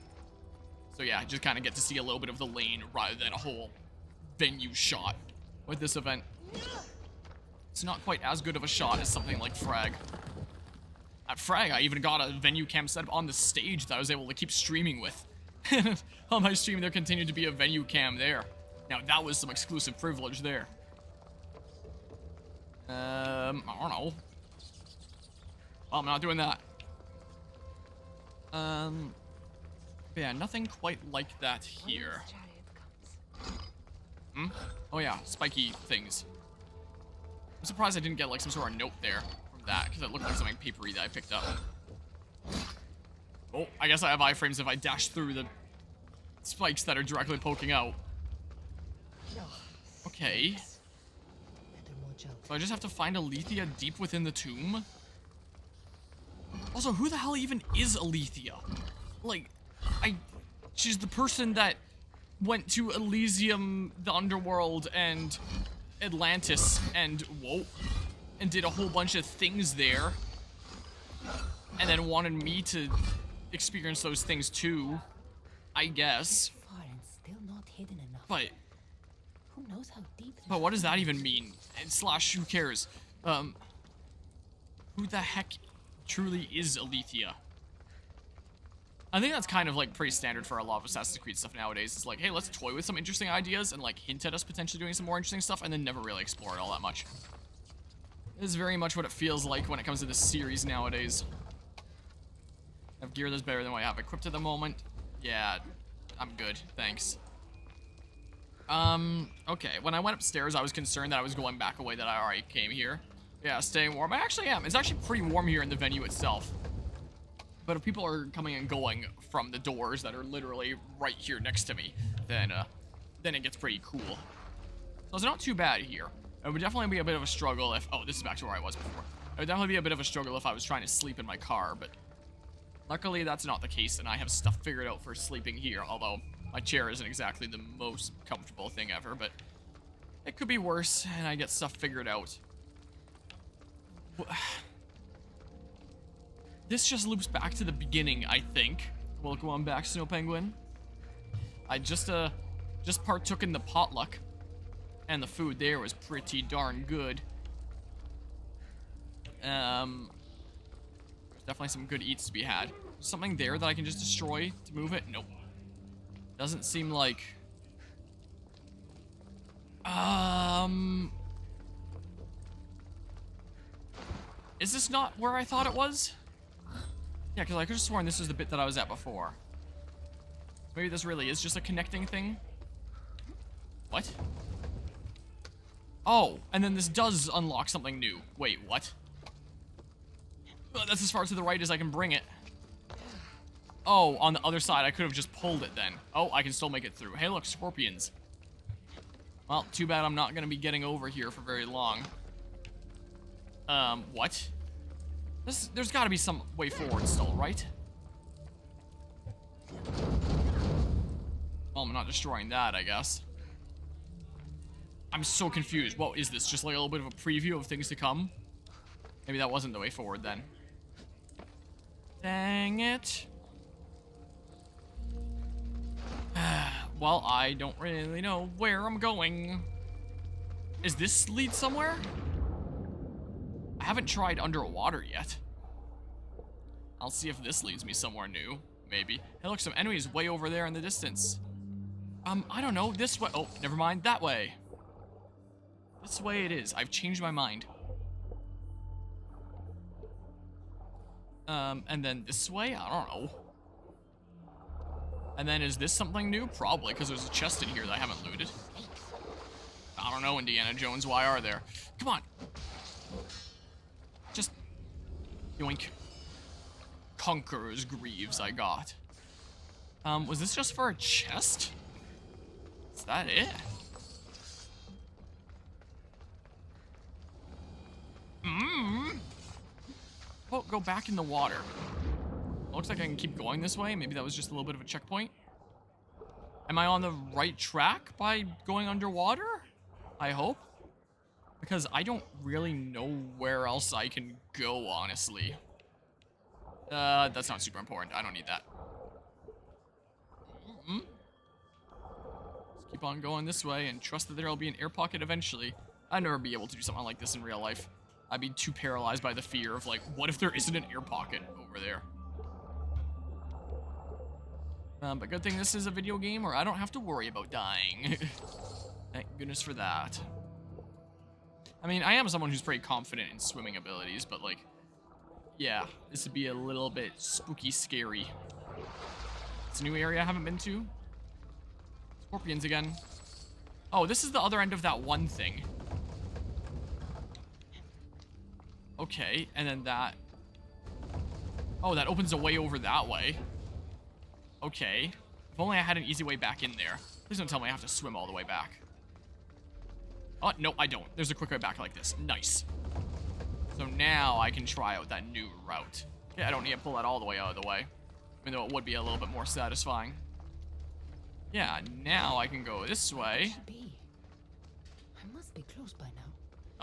yeah, I just kind of get to see a little bit of the lane rather than a whole venue shot with this event. It's not quite as good of a shot as something like Frag. At Frag, I even got a venue cam set up on the stage that I was able to keep streaming with. On my stream, there continued to be a venue cam there. Now, that was some exclusive privilege there. I don't know. Well, I'm not doing that. Yeah, nothing quite like that here. Hmm? Oh yeah, spiky things. I'm surprised I didn't get like some sort of note there from that, because it looked like something papery that I picked up. Oh, I guess I have iframes if I dash through the spikes that are directly poking out. Okay. So I just have to find Alethea deep within the tomb? Also, who the hell even is Alethea? Like, she's the person that went to Elysium, the underworld, and Atlantis, and, whoa, and did a whole bunch of things there. And then wanted me to experience those things too, I guess. Far and still not hidden enough. But who knows how deep? But what does that even mean? And slash, who cares? Who the heck truly is Alethea? I think that's kind of like pretty standard for a lot of Assassin's Creed stuff nowadays. It's like, hey, let's toy with some interesting ideas and like hint at us potentially doing some more interesting stuff and then never really explore it all that much. This is very much what it feels like when it comes to this series nowadays. I have gear that's better than what I have equipped at the moment. Yeah, I'm good, thanks. Okay, when I went upstairs, I was concerned that I was going back a way that I already came here. Yeah, staying warm. I actually am. It's actually pretty warm here in the venue itself. But if people are coming and going from the doors that are literally right here next to me, then it gets pretty cool. So it's not too bad here. It would definitely be a bit of a struggle if... Oh, this is back to where I was before. It would definitely be a bit of a struggle if I was trying to sleep in my car, but... Luckily, that's not the case, and I have stuff figured out for sleeping here, although my chair isn't exactly the most comfortable thing ever, but... It could be worse, and I get stuff figured out. This just loops back to the beginning, I think. Welcome on back, Snow Penguin. I just partook in the potluck. And the food there was pretty darn good. There's definitely some good eats to be had. Something there that I can just destroy to move it? Nope. Doesn't seem like... Is this not where I thought it was? Yeah, because I could have sworn this was the bit that I was at before. Maybe this really is just a connecting thing? What? Oh, and then this does unlock something new. Wait, what? That's as far to the right as I can bring it. Oh, on the other side, I could have just pulled it then. Oh, I can still make it through. Hey, look, scorpions. Well, too bad I'm not going to be getting over here for very long. What? There's got to be some way forward still, right? Well, I'm not destroying that, I guess. I'm so confused. What is this? Just like a little bit of a preview of things to come? Maybe that wasn't the way forward then. Dang it. Well, I don't really know where I'm going. Is this lead somewhere? I haven't tried underwater yet. I'll see if this leads me somewhere new. Maybe. Hey, look, some enemies way over there in the distance. I don't know. This way. Oh, never mind. That way. This way it is. I've changed my mind. And then this way? I don't know. And then is this something new? Probably, because there's a chest in here that I haven't looted. I don't know, Indiana Jones. Why are there? Come on. Just yoink. Conqueror's Greaves I got. Was this just for a chest? Is that it? Oh, go back in the water. Looks like I can keep going this way. Maybe that was just a little bit of a checkpoint. Am I on the right track by going underwater? I hope. Because I don't really know where else I can go, honestly. That's not super important. I don't need that. Let's keep on going this way and trust that there'll be an air pocket eventually. I'd never be able to do something like this in real life. I'd be too paralyzed by the fear of, like, what if there isn't an air pocket over there? But good thing this is a video game where I don't have to worry about dying. Thank goodness for that. I mean, I am someone who's pretty confident in swimming abilities, but, like, yeah, this would be a little bit spooky scary. It's a new area I haven't been to. Scorpions again. Oh, this is the other end of that one thing. Okay, and then that... Oh, that opens a way over that way. Okay. If only I had an easy way back in there. Please don't tell me I have to swim all the way back. Oh, no, I don't. There's a quick way back like this. Nice. So now I can try out that new route. Okay, I don't need to pull that all the way out of the way. Even though it would be a little bit more satisfying. Yeah, now I can go this way. I must be close by now.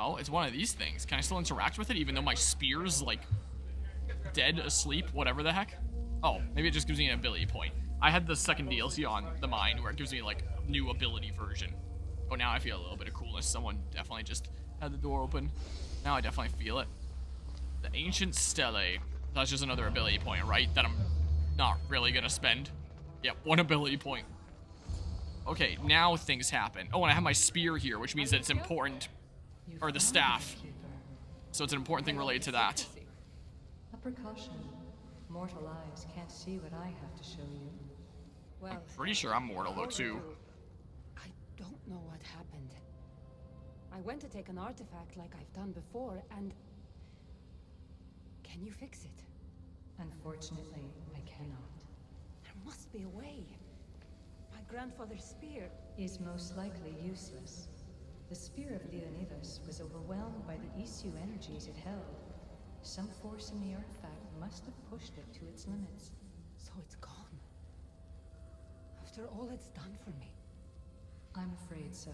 Oh, it's one of these things. Can I still interact with it even though my spear's, like, dead, asleep, whatever the heck? Oh, maybe it just gives me an ability point. I had the second DLC on the mine where it gives me, like, a new ability version. Oh, now I feel a little bit of coolness. Someone definitely just had the door open. Now I definitely feel it. The Ancient Stele. That's just another ability point, right? That I'm not really gonna spend. Yep, one ability point. Okay, now things happen. Oh, and I have my spear here, which means that it's important. Or the staff. So it's an important thing related to that. A precaution. Mortal eyes can't see what I have to show you. Well, I'm pretty sure I'm mortal, though, too. I don't know what happened. I went to take an artifact like I've done before, and... Can you fix it? Unfortunately, I cannot. There must be a way. My grandfather's spear is most likely useless. The spear of Leonidas was overwhelmed by the Issue energies it held. Some force in the artifact must have pushed it to its limits. So it's gone. After all it's done for me. I'm afraid so.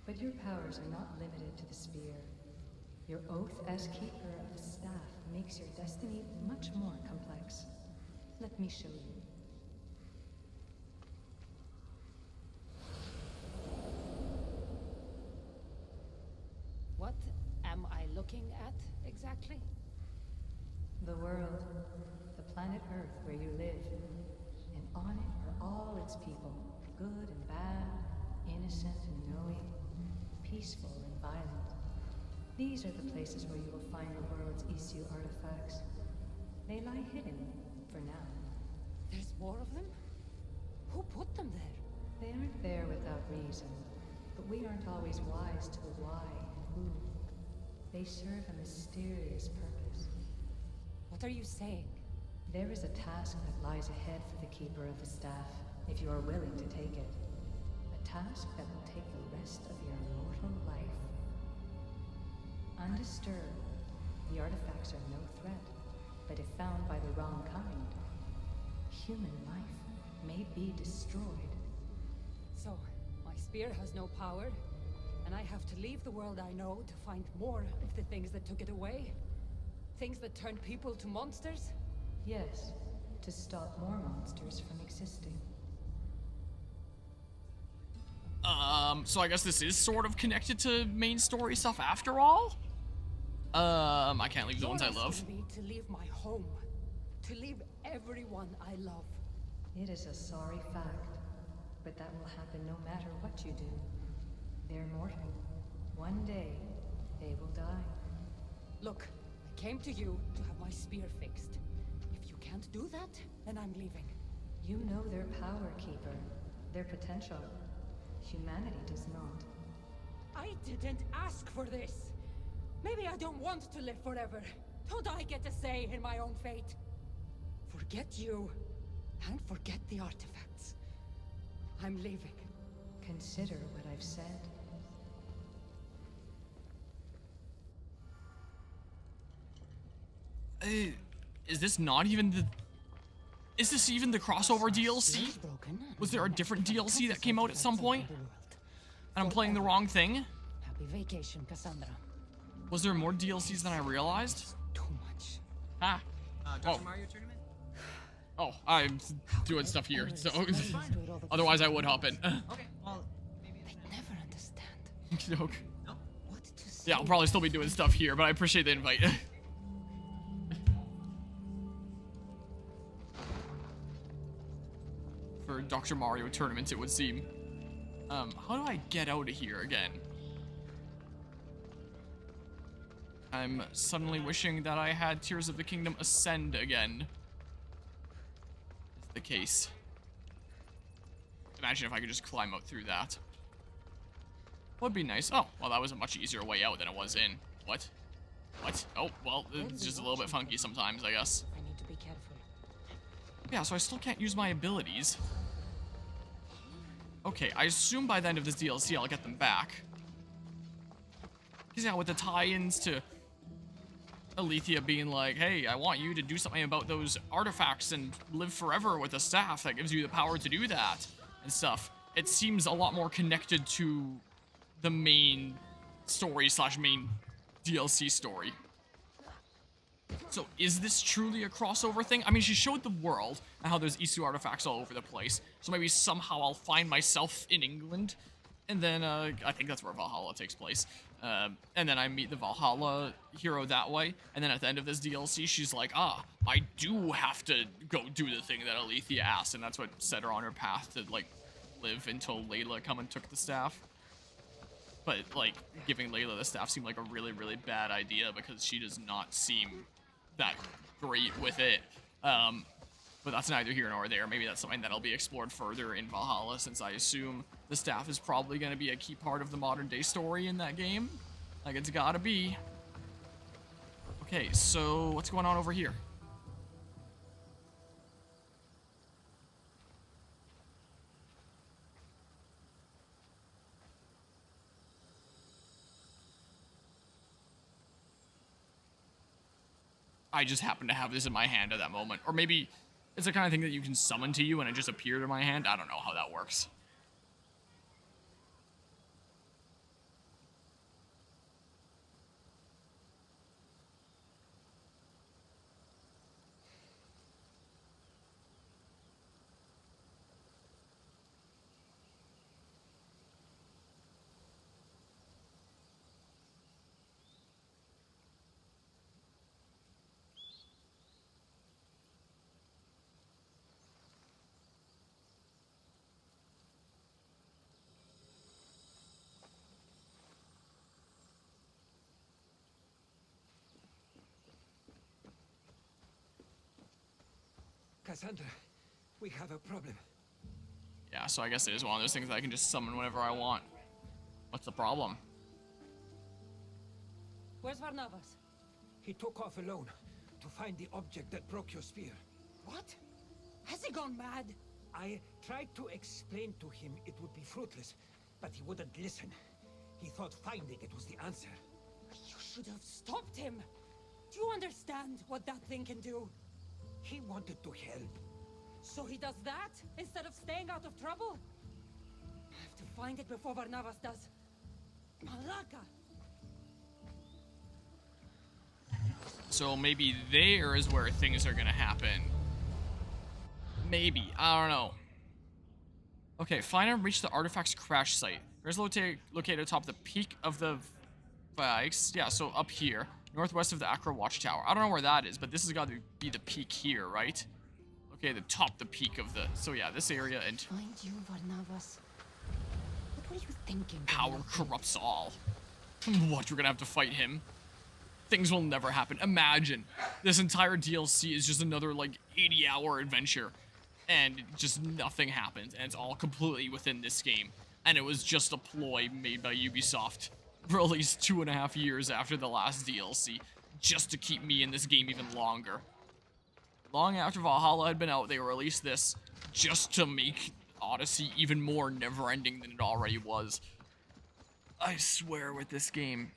But your powers are not limited to the spear. Your oath as keeper of the staff makes your destiny much more complex. Let me show you. What am I looking at exactly? The world, the planet Earth where you live, and on it are all its people, good and bad, innocent and knowing, peaceful and violent. These are the places where you will find the world's Issue artifacts. They lie hidden, for now. There's more of them? Who put them there? They aren't there without reason. But we aren't always wise to the why and who. They serve a mysterious purpose. What are you saying? There is a task that lies ahead for the Keeper of the Staff, if you are willing to take it. A task that will take the rest of your mortal life. Undisturbed, the artifacts are no threat, but if found by the wrong kind, human life may be destroyed. So, my spear has no power, and I have to leave the world I know to find more of the things that took it away? Things that turned people to monsters? Yes, to stop more monsters from existing. So I guess this is sort of connected to main story stuff after all? I can't leave the ones I love. You're asking me to leave my home, to leave everyone I love. It is a sorry fact, but that will happen no matter what you do. They're mortal. One day, they will die. Look, I came to you to have my spear fixed. If you can't do that, then I'm leaving. You know their power, Keeper. Their potential. Humanity does not. I didn't ask for this. Maybe I don't want to live forever. Don't I get a say in my own fate? Forget you, and forget the artifacts. I'm leaving. Consider what I've said. Is this not even the... Is this even the crossover DLC? Was there a different DLC that came out at some point? And I'm playing the wrong thing? Happy vacation, Cassandra. Was there more DLCs than I realized? Too much. Ah. Dr. Mario tournament? Oh, I'm doing stuff here, so... Otherwise I would hop in. Okay, well, maybe they never understand. Joke. No? What to say? Yeah, I'll probably still be doing stuff here, but I appreciate the invite. For Dr. Mario tournaments, it would seem. How do I get out of here again? I'm suddenly wishing that I had Tears of the Kingdom Ascend again. Is the case. Imagine if I could just climb out through that. Would be nice. Oh, well, that was a much easier way out than it was in. What? What? Oh, well, it's just a little bit funky sometimes, I guess. I need to be careful. Yeah, so I still can't use my abilities. Okay, I assume by the end of this DLC I'll get them back. Because yeah, with the tie-ins to Alethea being like, hey, I want you to do something about those artifacts and live forever with a staff that gives you the power to do that and stuff. It seems a lot more connected to the main story / main DLC story. So is this truly a crossover thing? I mean, she showed the world and how there's Isu artifacts all over the place. So maybe somehow I'll find myself in England. And then, I think that's where Valhalla takes place. And then I meet the Valhalla hero that way. And then at the end of this DLC, she's like, I do have to go do the thing that Alethea asked. And that's what set her on her path to, like, live until Layla come and took the staff. But, like, giving Layla the staff seemed like a really, really bad idea because she does not seem that great with it. But that's neither here nor there. Maybe that's something that'll be explored further in Valhalla, since I assume the staff is probably going to be a key part of the modern day story in that game. Like, it's gotta be. Okay, so what's going on over here? I just happen to have this in my hand at that moment. Or maybe it's the kind of thing that you can summon to you and it just appeared in my hand. I don't know how that works. Cassandra, we have a problem. Yeah, so I guess it is one of those things that I can just summon whenever I want. What's the problem? Where's Varnavas? He took off alone to find the object that broke your spear. What? Has he gone mad? I tried to explain to him it would be fruitless, but he wouldn't listen. He thought finding it was the answer. You should have stopped him. Do you understand what that thing can do? He wanted to help. So he does that instead of staying out of trouble? I have to find it before Varnavas does. Malaka! So maybe there is where things are gonna happen. Maybe. I don't know. Okay, find and reach the artifact's crash site. There's located atop the peak of the bikes. Yeah, so up here. Northwest of the Accra Watchtower. I don't know where that is, but this has got to be the peak here, right? Okay, the peak of the... So yeah, this area and... Find you, Varnavas. What were you thinking? Power corrupts all. What, we're gonna have to fight him? Things will never happen. Imagine, this entire DLC is just another, like, 80-hour adventure. And just nothing happens. And it's all completely within this game. And it was just a ploy made by Ubisoft. Released 2.5 years after the last DLC. Just to keep me in this game even longer. Long after Valhalla had been out, they released this. Just to make Odyssey even more never-ending than it already was. I swear with this game...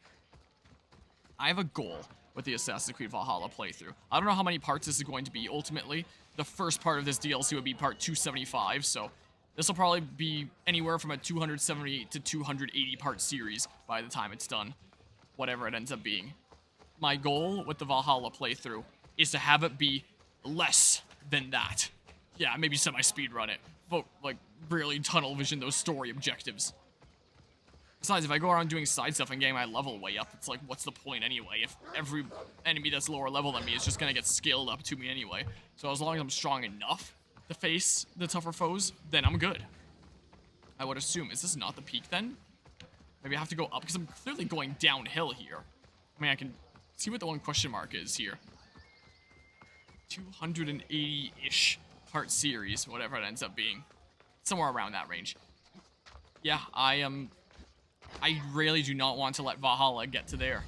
I have a goal with the Assassin's Creed Valhalla playthrough. I don't know how many parts this is going to be ultimately. The first part of this DLC would be part 275, so this will probably be anywhere from a 278 to 280 part series by the time it's done. Whatever it ends up being. My goal with the Valhalla playthrough is to have it be less than that. Yeah, maybe semi-speedrun it. But, like, really tunnel vision those story objectives. Besides, if I go around doing side stuff and getting my level way up, it's like, what's the point anyway? If every enemy that's lower level than me is just gonna get scaled up to me anyway. So as long as I'm strong enough to face the tougher foes, then I'm good. I would assume. Is this not the peak then? Maybe I have to go up, because I'm clearly going downhill here. I mean, I can see what the one question mark is here. 280-ish part series, whatever it ends up being. Somewhere around that range. Yeah, I really do not want to let Valhalla get to there.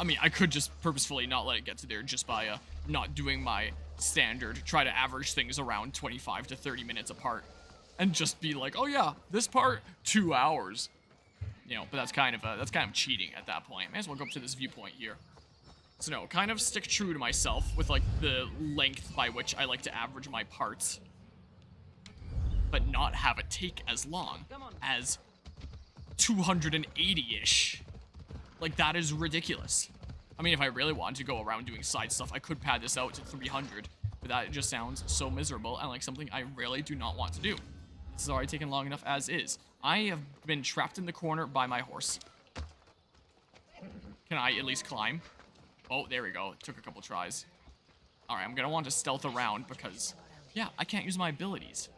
I mean, I could just purposefully not let it get to there just by not doing my standard, try to average things around 25 to 30 minutes apart. And just be like, oh yeah, this part, 2 hours. You know, but that's kind of cheating at that point. May as well go up to this viewpoint here. So no, kind of stick true to myself with like the length by which I like to average my parts. But not have it take as long as 280-ish. Like, that is ridiculous. I mean, if I really wanted to go around doing side stuff, I could pad this out to 300. But that just sounds so miserable and like something I really do not want to do. This has already taken long enough as is. I have been trapped in the corner by my horse. Can I at least climb? Oh, there we go. It took a couple tries. Alright, I'm gonna want to stealth around because, yeah, I can't use my abilities.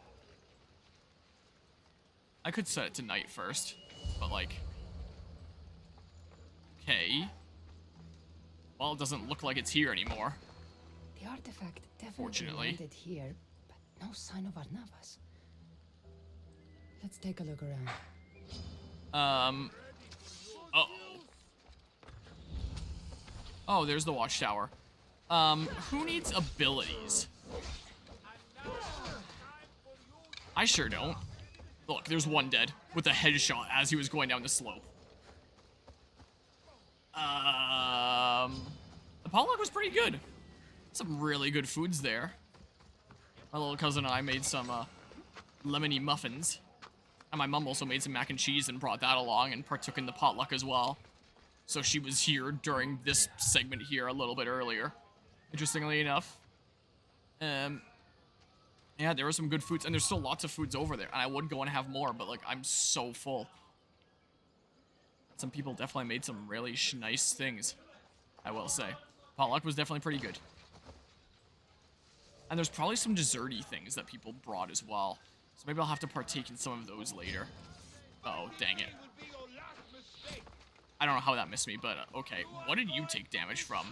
I could set it to night first, but like... Okay. Well, it doesn't look like it's here anymore. The artifact definitely landed here, but no sign of Arnavas. Let's take a look around. Uh-oh. Oh, there's the watchtower. Who needs abilities? I sure don't. Look, there's one dead with a headshot as he was going down the slope. The potluck was pretty good. Some really good foods there. My little cousin and I made some, lemony muffins. And my mom also made some mac and cheese and brought that along and partook in the potluck as well. So she was here during this segment here a little bit earlier. Interestingly enough. Yeah, there were some good foods, and there's still lots of foods over there. And I would go and have more, but, like, I'm so full. Some people definitely made some really nice things, I will say. Potluck was definitely pretty good. And there's probably some desserty things that people brought as well. So maybe I'll have to partake in some of those later. Oh, dang it. I don't know how that missed me, but okay. What did you take damage from?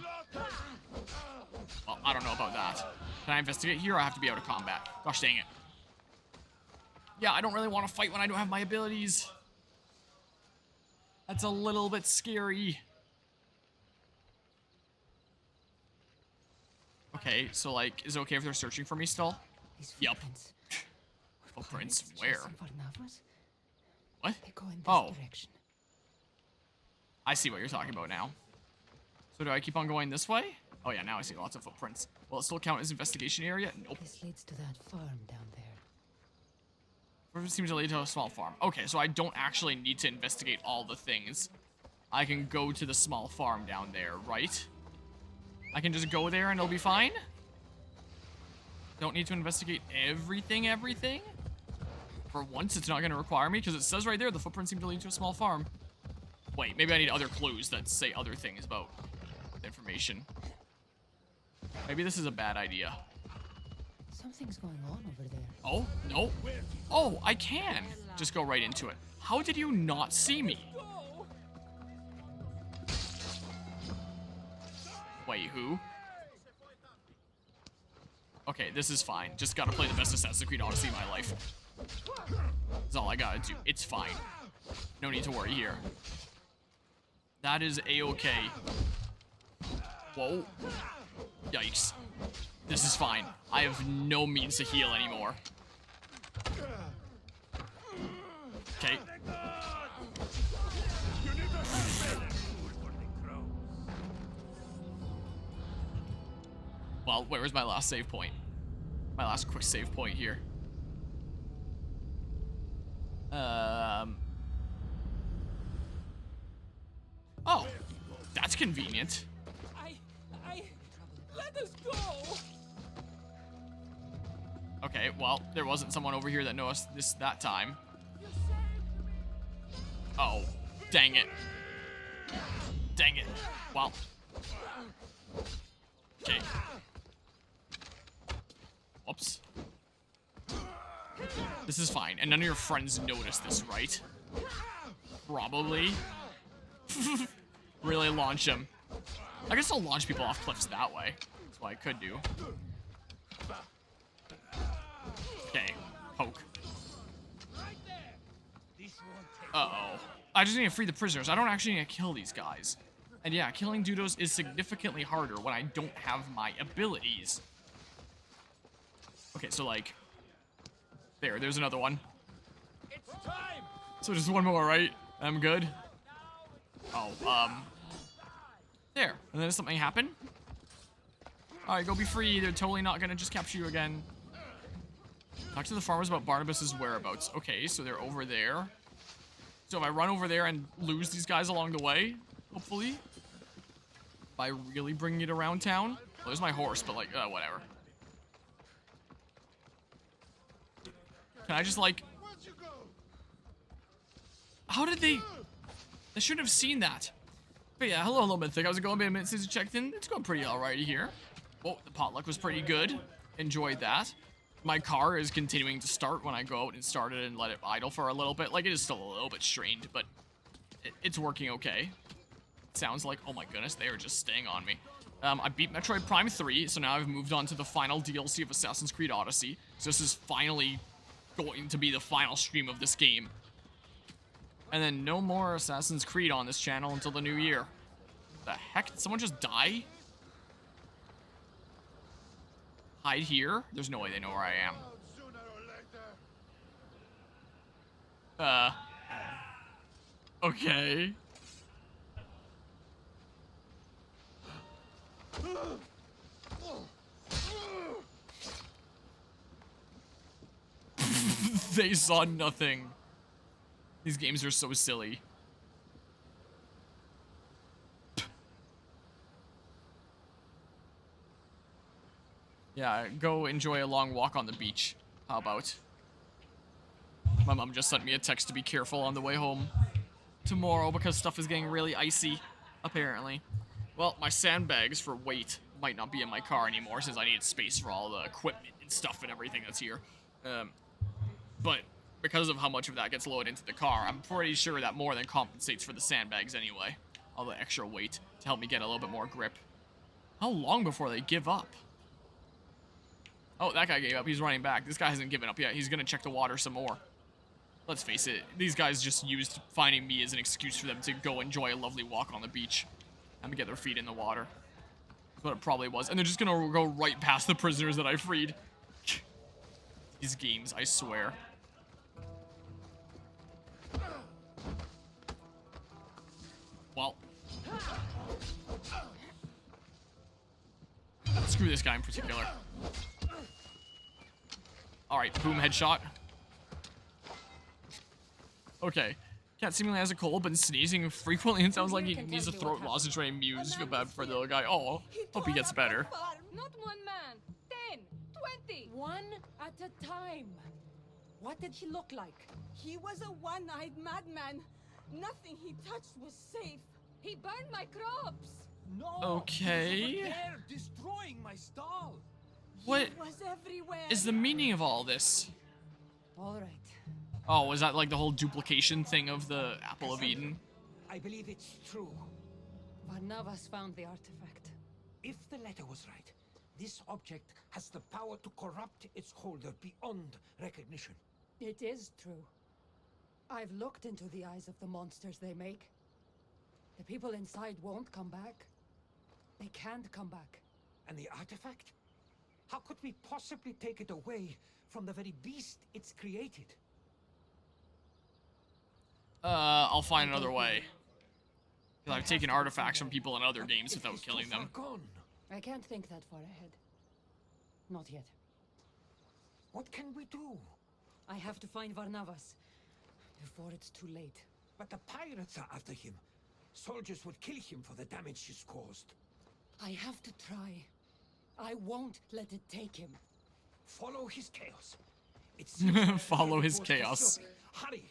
Well, I don't know about that. Can I investigate here, or I have to be out of combat? Gosh dang it. Yeah, I don't really want to fight when I don't have my abilities. That's a little bit scary. Okay, so like, is it okay if they're searching for me still? Yup. Footprints where? What? Oh. I see what you're talking about now. So do I keep on going this way? Oh yeah, now I see lots of footprints. Will it still count as investigation area? Nope. This leads to that farm down there. It seems to lead to a small farm. Okay, so I don't actually need to investigate all the things. I can go to the small farm down there, right? I can just go there and it'll be fine? Don't need to investigate everything? For once, it's not going to require me, because it says right there, the footprints seem to lead to a small farm. Wait, maybe I need other clues that say other things about the information. Maybe this is a bad idea. Something's going on over there. Oh, no. Oh, I can just go right into it. How did you not see me? Wait, who? Okay, this is fine. Just gotta play the best Assassin's Creed Odyssey in my life. That's all I gotta do. It's fine. No need to worry here. That is a-okay. Whoa. Yikes. This is fine. I have no means to heal anymore. Okay. Well, where was my last save point? My last quick save point here. Oh, that's convenient. Let us go! Okay, well, there wasn't someone over here that noticed this that time. Oh, dang it. Dang it. Well. Okay. Whoops. This is fine, and none of your friends noticed this, right? Probably. Really launch him. I guess I'll launch people off cliffs that way. That's what I could do. Okay, poke. Uh-oh. I just need to free the prisoners. I don't actually need to kill these guys. And yeah, killing Dudos is significantly harder when I don't have my abilities. Okay, so like... there's another one. So just one more, right? I'm good? Oh, there. And then something happen? Alright, go be free. They're totally not gonna just capture you again. Talk to the farmers about Barnabas's whereabouts. Okay, so they're over there. So if I run over there and lose these guys along the way, hopefully, by really bringing it around town. Well, there's my horse, but like, whatever. Can I just like... how did they... they shouldn't have seen that. But yeah, hello, Mythic. How's it going? Been a minute since you checked in. It's going pretty alrighty here. Oh, the potluck was pretty good. Enjoyed that. My car is continuing to start when I go out and start it and let it idle for a little bit. Like, it is still a little bit strained, but it's working okay. It sounds like, oh my goodness, they are just staying on me. I beat Metroid Prime 3, so now I've moved on to the final DLC of Assassin's Creed Odyssey. So this is finally going to be the final stream of this game. And then no more Assassin's Creed on this channel until the new year. The heck? Did someone just die? Hide here? There's no way they know where I am. Okay. They saw nothing. These games are so silly. Yeah, go enjoy a long walk on the beach. How about? My mom just sent me a text to be careful on the way home tomorrow because stuff is getting really icy, apparently. Well, my sandbags for weight might not be in my car anymore since I needed space for all the equipment and stuff and everything that's here. But because of how much of that gets loaded into the car, I'm pretty sure that more than compensates for the sandbags anyway. All the extra weight to help me get a little bit more grip. How long before they give up? Oh, that guy gave up. He's running back. This guy hasn't given up yet. He's gonna check the water some more. let's face it, these guys just used finding me as an excuse for them to go enjoy a lovely walk on the beach and get their feet in the water. That's what it probably was. And they're just gonna go right past the prisoners that I freed. These games, I swear. Well. Screw this guy in particular. Alright, boom, headshot. Okay. Cat seemingly has a cold, but sneezing frequently and sounds like he needs a throat lozenge or a muse. Feel bad for the little guy. Oh, hope he gets better. Not one man. 10, 20. One at a time. What did he look like? He was a one-eyed madman. Nothing he touched was safe. He burned my crops. No. Okay. They're destroying my stall. What He was everywhere. is the meaning of all this? All right. Oh, was that like the whole duplication thing of the Apple of Eden? I believe it's true. Varnavas found the artifact. If the letter was right, this object has the power to corrupt its holder beyond recognition. It is true. I've looked into the eyes of the monsters they make. The people inside won't come back. They can't come back. And the artifact? How could we possibly take it away from the very beast it's created? I'll find another way. Because I've taken artifacts from people in other games without killing them. I can't think that far ahead. Not yet. What can we do? I have to find Varnavas before it's too late. But the pirates are after him. Soldiers would kill him for the damage he's caused. I have to try. I won't let it take him. Follow his chaos. It's Follow his chaos. Hurry.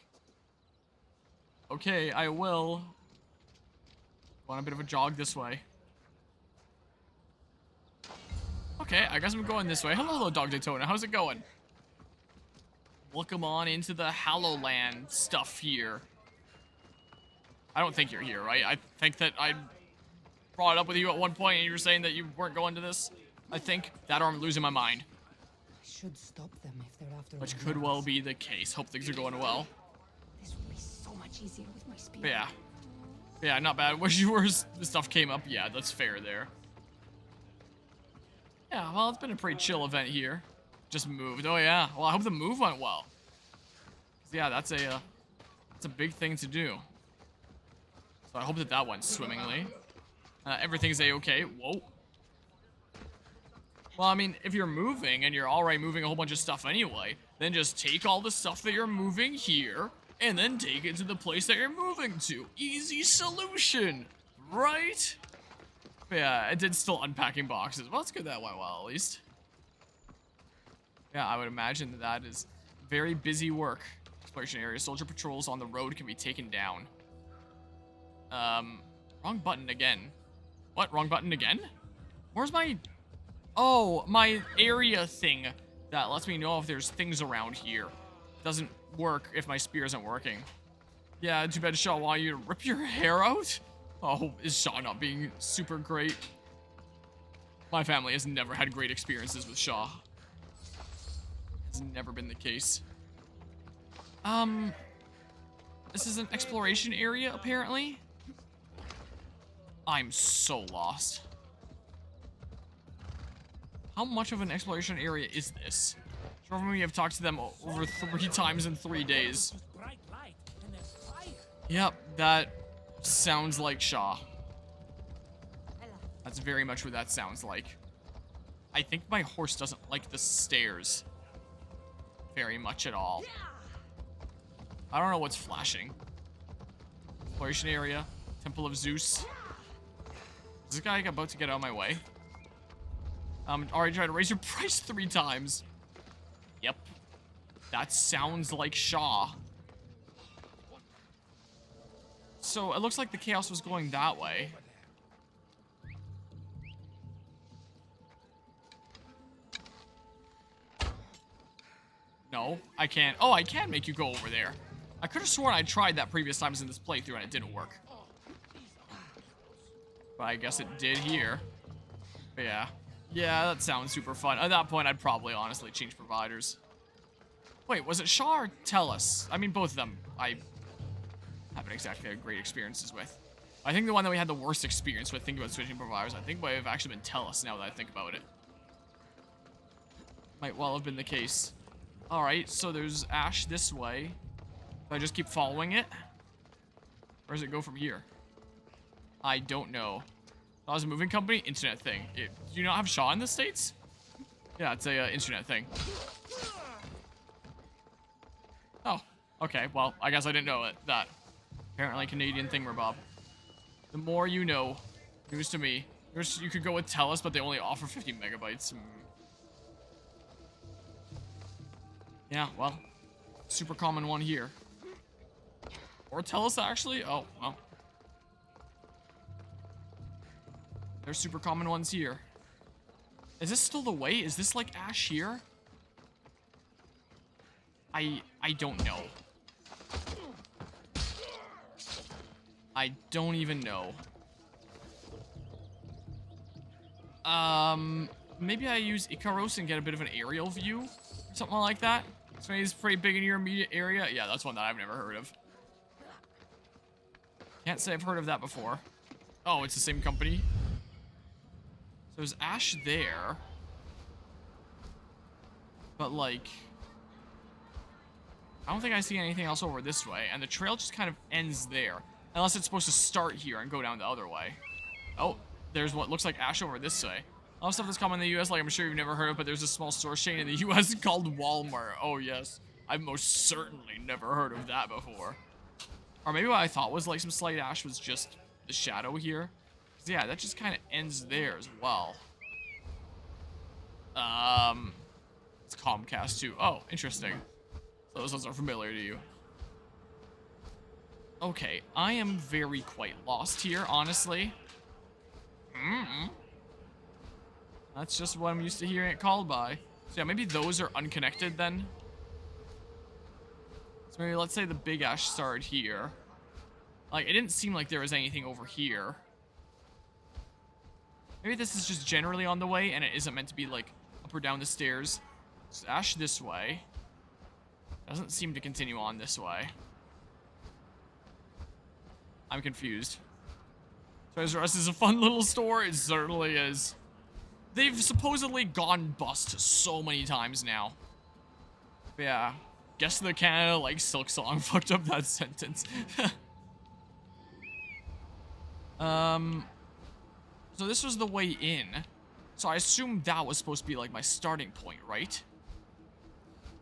Okay, I will. Go on a bit of a jog this way. Okay, I guess I'm going this way. Hello, Dog Daytona. How's it going? Welcome on into the Hallowland stuff here. I don't think you're here, right? I think that I brought it up with you at one point and you were saying that you weren't going to this. I think that or I'm losing my mind. I should stop them if they're after Which Varnavas. could well be the case. Hope things are going well. This will be so much easier with my speed. But yeah. Yeah, not bad. Wish you were the stuff came up. Yeah, that's fair there. Yeah, well, it's been a pretty chill event here. Just moved. Oh yeah. Well, I hope the move went well. 'Cause, yeah, that's a big thing to do. So I hope that that went swimmingly. Everything's a-okay. Whoa. Well, I mean, if you're moving and you're already moving a whole bunch of stuff anyway, then just take all the stuff that you're moving here and then take it to the place that you're moving to. Easy solution, right? But yeah, it did still unpacking boxes. Well, it's good that went well, at least. Yeah, I would imagine that that is very busy work. Exploration area. Soldier patrols on the road can be taken down. Wrong button again. What? Wrong button again? Where's my... Oh, my area thing that lets me know if there's things around here. Doesn't work if my spear isn't working. Yeah, too bad Shaw wanted you to rip your hair out? Oh, is Shaw not being super great? My family has never had great experiences with Shaw. Has never been the case. This is an exploration area, apparently. I'm so lost. How much of an exploration area is this? Sure, we have talked to them over 3 times in 3 days. Yep, that sounds like Shaw. That's very much what that sounds like. I think my horse doesn't like the stairs very much at all. I don't know what's flashing. Exploration area, Temple of Zeus. Is this guy about to get out of my way? Already tried to raise your price 3 times. Yep. That sounds like Shaw. So it looks like the chaos was going that way. No, I can't. Oh, I can make you go over there. I could have sworn I tried that previous times in this playthrough and it didn't work. But I guess it did here. But yeah. Yeah, that sounds super fun. At that point, I'd probably honestly change providers. Wait, was it Shaw or Tellus? I mean, both of them I haven't exactly had great experiences with. I think the one that we had the worst experience with, thinking about switching providers, I think might have actually been Tellus now that I think about it. Might well have been the case. Alright, so there's Ash this way. Do I just keep following it? Where does it go from here? I don't know. That was a moving company? Internet thing. Do you not have Shaw in the States? Yeah, it's a internet thing. Oh, okay. Well, I guess I didn't know that. Apparently Canadian thingamabob. The more you know. News to me. You could go with Tellus, but they only offer 50 megabytes. Yeah, well. Super common one here. Or Tellus, actually? Oh, well. There's super common ones here. Is this still the way? Is this like Ash here? I don't know. I don't even know. Maybe I use Icaros and get a bit of an aerial view. Something like that. So maybe it's pretty big in your immediate area. Yeah, that's one that I've never heard of. Can't say I've heard of that before. Oh, it's the same company. So there's Ash there. But like, I don't think I see anything else over this way. And the trail just kind of ends there. Unless it's supposed to start here and go down the other way. Oh, there's what looks like Ash over this way. A lot of stuff that's common in the US, like I'm sure you've never heard of, but there's a small store chain in the US called Walmart. Oh yes, I've most certainly never heard of that before. Or maybe what I thought was like some slight Ash was just the shadow here. 'Cause yeah, that just kind of ends there as well. It's Comcast too. Oh, interesting. So those ones are familiar to you. Okay, I am very quite lost here, honestly. That's just what I'm used to hearing it called by. So yeah, maybe those are unconnected then. So maybe let's say the big Ash started here. Like, it didn't seem like there was anything over here. Maybe this is just generally on the way and it isn't meant to be like up or down the stairs. So Ash this way. Doesn't seem to continue on this way. I'm confused. Toys R Us is a fun little store. It certainly is. They've supposedly gone bust so many times now. But yeah. Guess the Canada like Silk Song fucked up that sentence. So this was the way in. So I assume that was supposed to be like my starting point, right?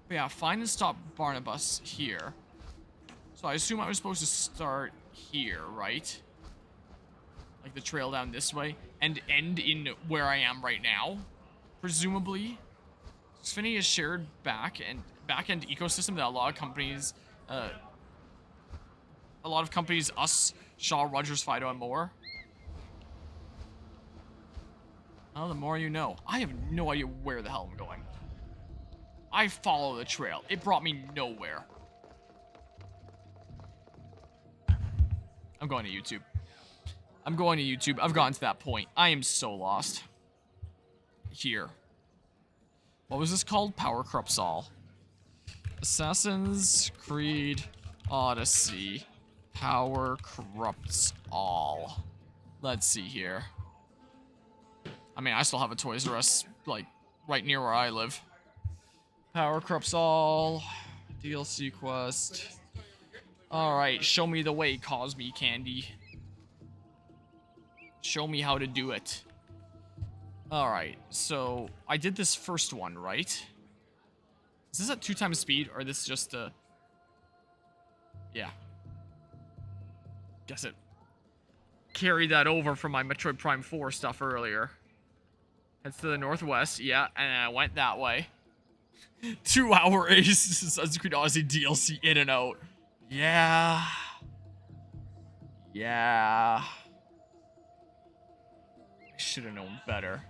But yeah, find and stop Barnabas here. So I assume I was supposed to start here, right? Like the trail down this way and end in where I am right now, presumably. Xfinity is shared back-end ecosystem that a lot of companies, us, Shaw, Rogers, Fido, and more. Oh, the more you know. I have no idea where the hell I'm going. I follow the trail. It brought me nowhere. I'm going to YouTube. I'm going to YouTube. I've gotten to that point. I am so lost. Here. What was this called? Power Corrupts All. Assassin's Creed Odyssey. Power Corrupts All. Let's see here. I mean, I still have a Toys R Us, like, right near where I live. Power Corrupts All. DLC quest. Alright, show me the way, Cosme Candy. Show me how to do it. Alright, so I did this first one, right? Is this at 2 times speed, or this just a... Yeah. Guess it carried that over from my Metroid Prime 4 stuff earlier. Heads to the northwest, yeah, and I went that way. 2-hour Assassin's Creed Odyssey DLC in and out. Yeah. Yeah. I should have known better.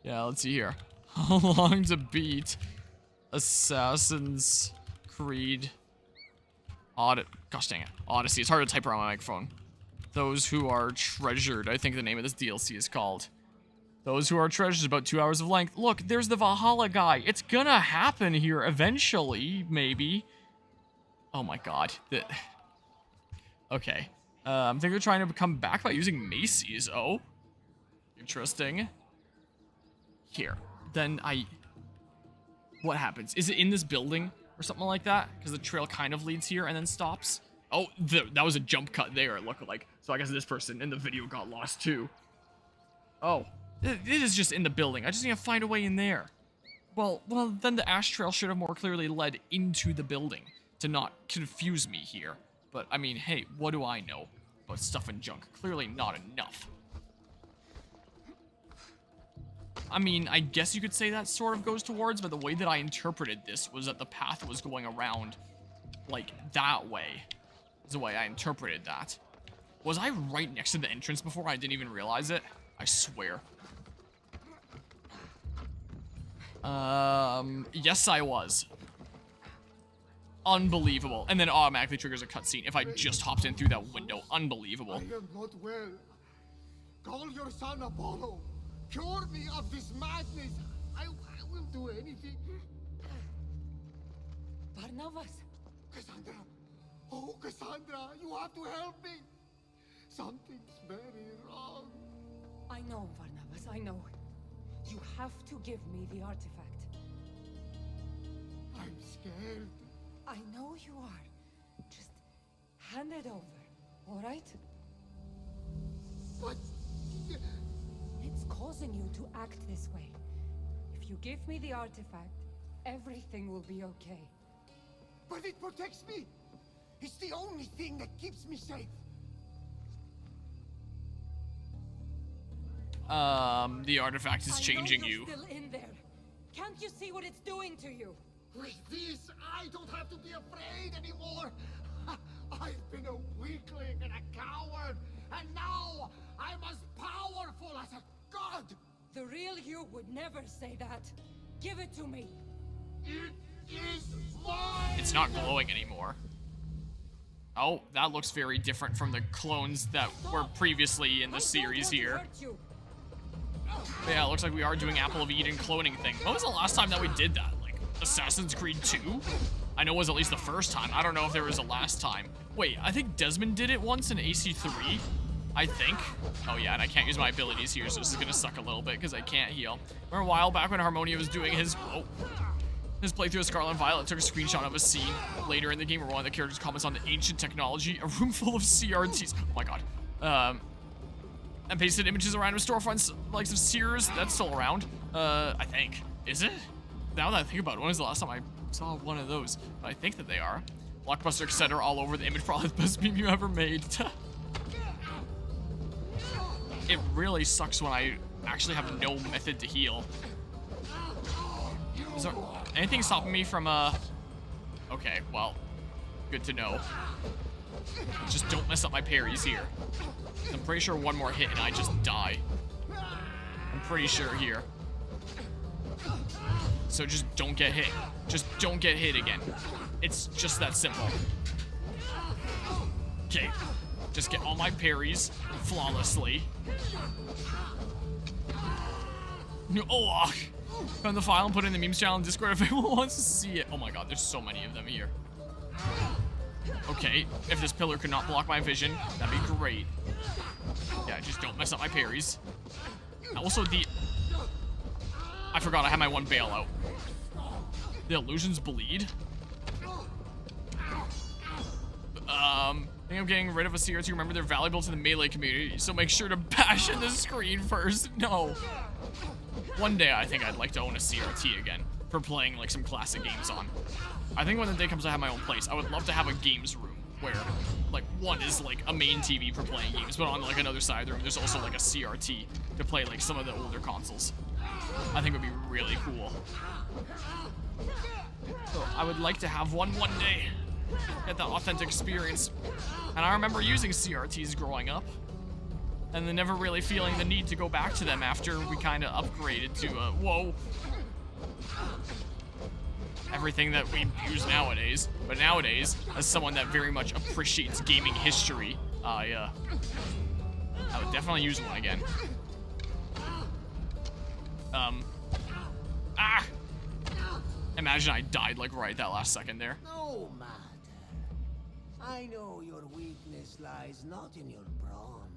Yeah, let's see here. How long to beat Assassin's Creed Gosh dang it. Odyssey. It's hard to type around my microphone. Those who are treasured. I think the name of this DLC is called. Those who are treasures about 2 hours of length. Look, there's the Valhalla guy. It's gonna happen here eventually, maybe. Oh my god. Okay. I think they're trying to come back by using maces. Oh. Interesting. Here. Then what happens? Is it in this building or something like that? Because the trail kind of leads here and then stops. Oh, that was a jump cut there, it looked like. So I guess this person in the video got lost too. Oh. It is just in the building. I just need to find a way in there. Well, then the ash trail should have more clearly led into the building to not confuse me here. But, I mean, hey, what do I know about stuff and junk? Clearly not enough. I mean, I guess you could say that sort of goes towards, but the way that I interpreted this was that the path was going around, like, that way. Is the way I interpreted that. Was I right next to the entrance before I didn't even realize it? I swear. Yes, I was. Unbelievable. And then automatically triggers a cutscene if I just hopped in through that window. Unbelievable. I am not well. Call your son Apollo. Cure me of this madness. I will do anything. Barnabas. Cassandra. Oh, Cassandra, you have to help me. Something's very wrong. I know, Barnabas, I know. You have to give me the artifact. I'm scared. I know you are. Just hand it over, all right? But... It's causing you to act this way. If you give me the artifact, everything will be okay. But it protects me. It's the only thing that keeps me safe. The artifact is changing you. Still in there. Can't you see what it's doing to you? With this, I don't have to be afraid anymore. I've been a weakling and a coward, and now I'm as powerful as a god. The real you would never say that. Give it to me. It is mine. It's not glowing anymore. Oh, that looks very different from the clones that were previously in the series here. But yeah, it looks like we are doing Apple of Eden cloning thing. When was the last time that we did that? Like, Assassin's Creed 2? I know it was at least the first time. I don't know if there was a last time. Wait, I think Desmond did it once in AC3. I think. Oh yeah, and I can't use my abilities here, so this is gonna suck a little bit because I can't heal. Remember a while back when Harmonia was doing his playthrough of Scarlet and Violet, took a screenshot of a scene later in the game where one of the characters comments on the ancient technology, a room full of CRTs. Oh my god. And pasted images around with storefronts, like some Sears, that's still around. I think. Is it? Now that I think about it, when was the last time I saw one of those? But I think that they are. Blockbuster, etc. all over the image, probably the best meme you ever made. It really sucks when I actually have no method to heal. Is there anything stopping me from, Okay, well, good to know. Just don't mess up my parries here. I'm pretty sure one more hit and I just die. I'm pretty sure here. So just don't get hit. Just don't get hit again. It's just that simple. Okay. Just get all my parries flawlessly. No, oh, found the file and put it in the memes channel in Discord if anyone wants to see it. Oh my god, there's so many of them here. Okay, if this pillar could not block my vision, that'd be great. Yeah, just don't mess up my parries. Also, I forgot I had my one bailout. The illusions bleed. I think I'm getting rid of a CRT. Remember, they're valuable to the melee community, so make sure to bash in the screen first. No. One day, I think I'd like to own a CRT again for playing, like, some classic games on. I think when the day comes I have my own place, I would love to have a games room where, like, one is, like, a main TV for playing games, but on, like, another side of the room, there's also, like, a CRT to play, like, some of the older consoles. I think it would be really cool. So, I would like to have one day. Get that authentic experience. And I remember using CRTs growing up, and then never really feeling the need to go back to them after we kind of upgraded to, whoa. Everything that we use nowadays. But nowadays, as someone that very much appreciates gaming history, I would definitely use one again. Ah! Imagine I died like right that last second there. No matter. I know your weakness lies not in your brawn,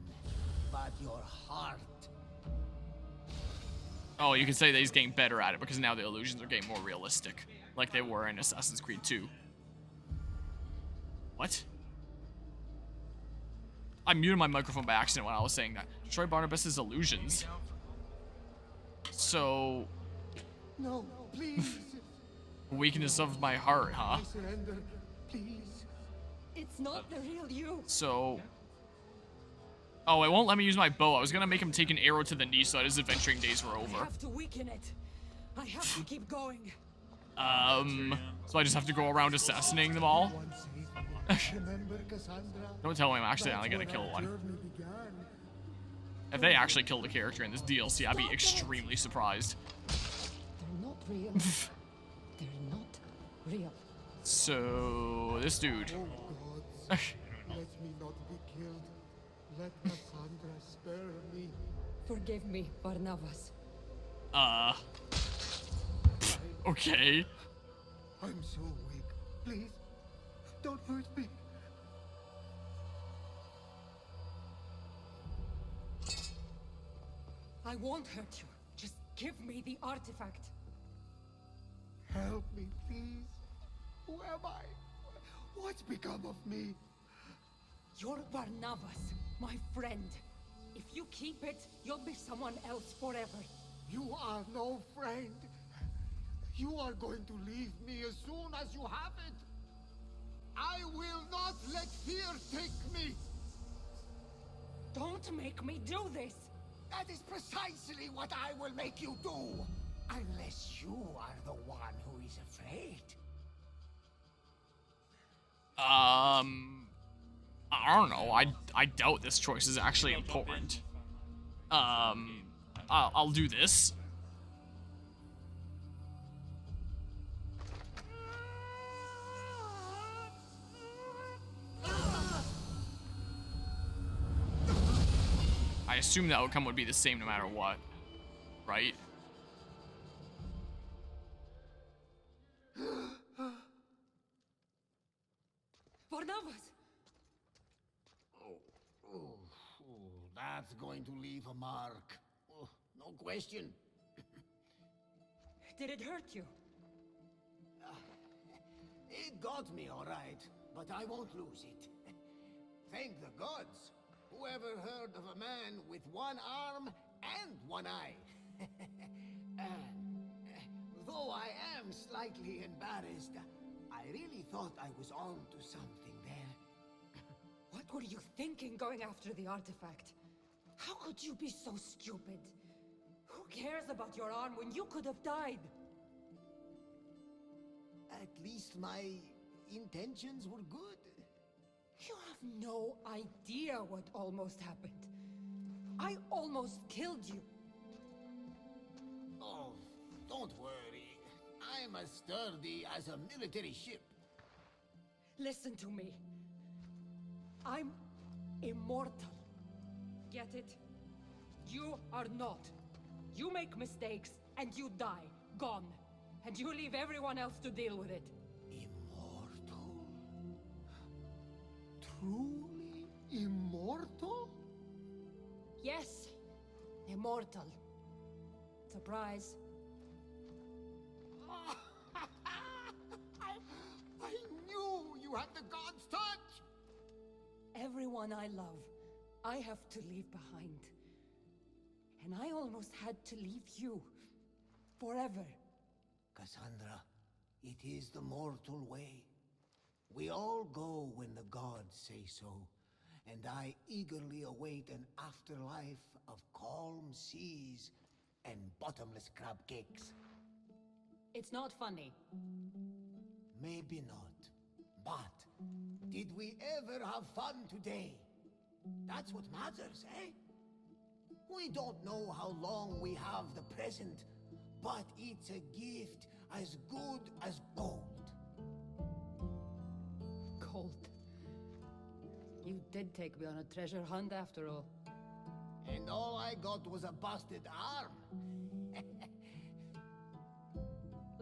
but your heart. Oh, you could say that he's getting better at it because now the illusions are getting more realistic, like they were in Assassin's Creed 2. What? I muted my microphone by accident when I was saying that. Destroy Barnabas's illusions. So... No, please. Weakness of my heart, huh? I surrender, please. It's not the real you. So... Oh, it won't let me use my bow. I was gonna make him take an arrow to the knee so that his adventuring days were I over. have to weaken it. I have to keep going. So I just have to go around assassinating them all? Remember, Cassandra? Don't tell me I'm actually only gonna kill one. If they actually killed a character in this DLC, I'd be extremely surprised. They're not real. They're not real. So, this dude. Oh, gods, let me not be killed. Let Cassandra spare me. Forgive me, Barnabas. Okay. I'm so weak. Please, don't hurt me. I won't hurt you. Just give me the artifact. Help me, please. Who am I? What's become of me? You're Barnabas, my friend. If you keep it, you'll be someone else forever. You are no friend. You are going to leave me as soon as you have it. I will not let fear take me. Don't make me do this. That is precisely what I will make you do. Unless you are the one who is afraid. I don't know. I doubt this choice is actually important. I'll do this. I assume the outcome would be the same no matter what, right? Barnabas! That's going to leave a mark. Oh, no question. Did it hurt you? It got me, all right, but I won't lose it. Thank the gods. Whoever heard of a man with one arm and one eye? Though I am slightly embarrassed, I really thought I was on to something there. What were you thinking going after the artifact? How could you be so stupid? Who cares about your arm when you could have died? At least my intentions were good. You have no idea what almost happened. I almost killed you. Oh, don't worry. I'm as sturdy as a military ship. Listen to me. I'm immortal. Get it? You are not. You make mistakes and you die. Gone. And you leave everyone else to deal with it. Immortal? Truly immortal? Yes. Immortal. Surprise. I knew you had the god's touch! Everyone I love, I have to leave behind. And I almost had to leave you. Forever. Cassandra, it is the mortal way. We all go when the gods say so, and I eagerly await an afterlife of calm seas and bottomless crab cakes. It's not funny. Maybe not, but did we ever have fun today? That's what matters, eh? We don't know how long we have the present, but it's a gift as good as gold. Gold. You did take me on a treasure hunt after all. And all I got was a busted arm.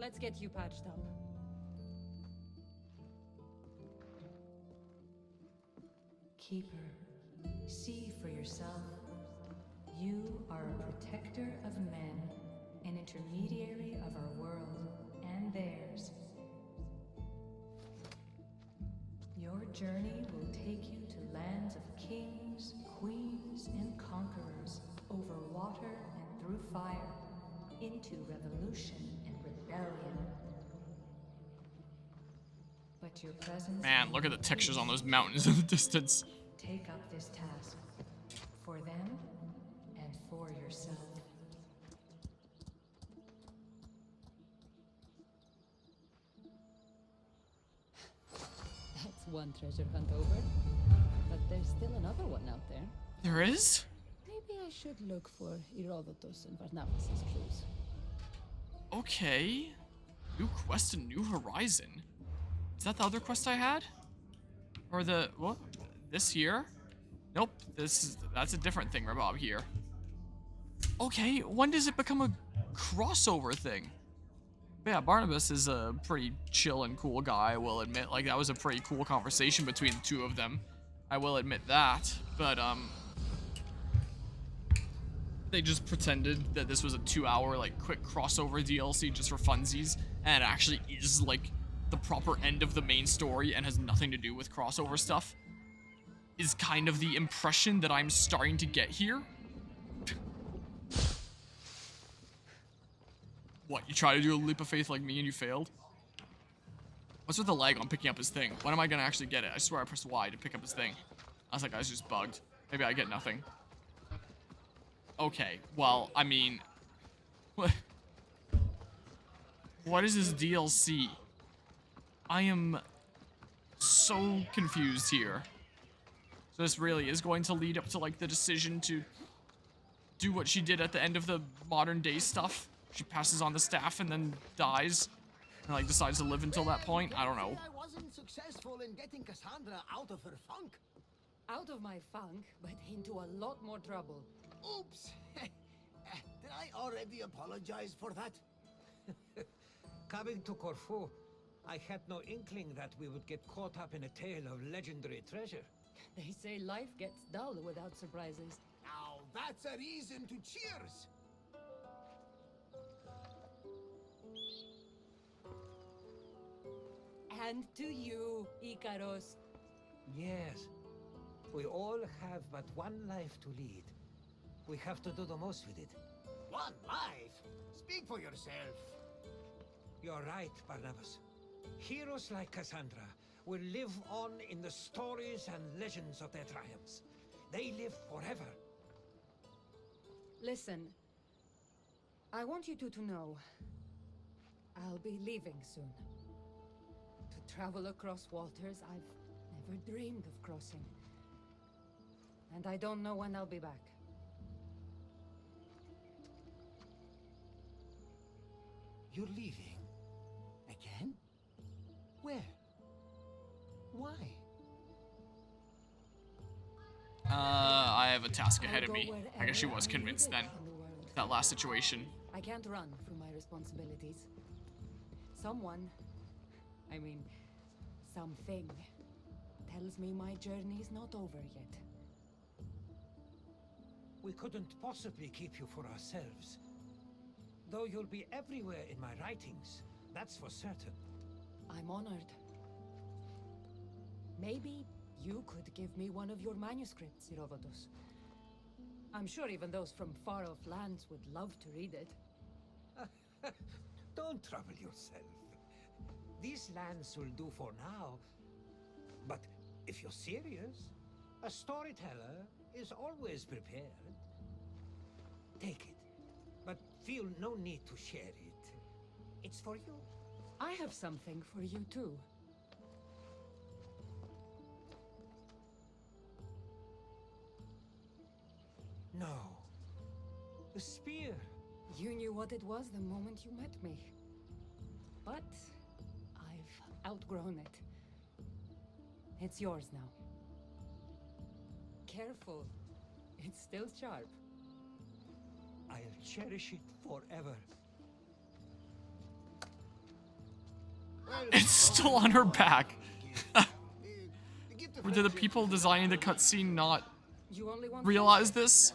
Let's get you patched up. Keeper, see for yourself. You are a protector of men, an intermediary of our world and theirs. Your journey will take you to lands of kings, queens, and conquerors, over water and through fire, into revolution and rebellion. But your presence... Man, look at the textures on those mountains in the distance. Take up this task. For them, and for yourself. That's one treasure hunt over. But there's still another one out there. There is? Maybe I should look for Herodotus and Barnabas' clues. Okay. New quest and New Horizon. Is that the other quest I had? Or the... what? This here? Nope. That's a different thing, Rabob here. Okay, when does it become a crossover thing? But yeah, Barnabas is a pretty chill and cool guy, I will admit. Like, that was a pretty cool conversation between the two of them. I will admit that. But, they just pretended that this was a 2-hour, like, quick crossover DLC just for funsies. And it actually is, like, the proper end of the main story and has nothing to do with crossover stuff. Is kind of the impression that I'm starting to get here. What, you try to do a leap of faith like me and you failed? What's with the lag on picking up his thing? When am I gonna actually get it? I swear I pressed Y to pick up his thing. I was like, I was just bugged. Maybe I get nothing. Okay, well, I mean... What is this DLC? I am so confused here. So this really is going to lead up to, like, the decision to do what she did at the end of the modern day stuff. She passes on the staff and then dies. And, like, decides to live until that point. I don't know. I wasn't successful in getting Cassandra out of her funk. Out of my funk, but into a lot more trouble. Oops. Did I already apologize for that? Coming to Corfu, I had no inkling that we would get caught up in a tale of legendary treasure. They say life gets dull without surprises. Now that's a reason to cheers. And to you, Icaros. Yes. We all have but one life to lead. We have to do the most with it. One life? Speak for yourself. You're right, Barnabas. Heroes like Cassandra will live on in the stories and legends of their triumphs. They live forever. Listen, I want you two to know I'll be leaving soon. To travel across waters I've never dreamed of crossing. And I don't know when I'll be back. You're leaving? Again? Where? Why? I have a task ahead of me. I guess she was convinced then. That last situation. I can't run from my responsibilities. Someone, I mean, something, tells me my journey's not over yet. We couldn't possibly keep you for ourselves. Though you'll be everywhere in my writings, that's for certain. I'm honored. Maybe you could give me one of your manuscripts, Herodotus. I'm sure even those from far-off lands would love to read it. Don't trouble yourself. These lands will do for now. But if you're serious, a storyteller is always prepared. Take it, but feel no need to share it. It's for you. I have something for you too. No. The spear. You knew what it was the moment you met me. But I've outgrown it. It's yours now. Careful. It's still sharp. I'll cherish it forever. It's still on her back. Did the people designing the cutscene not You only want realize this?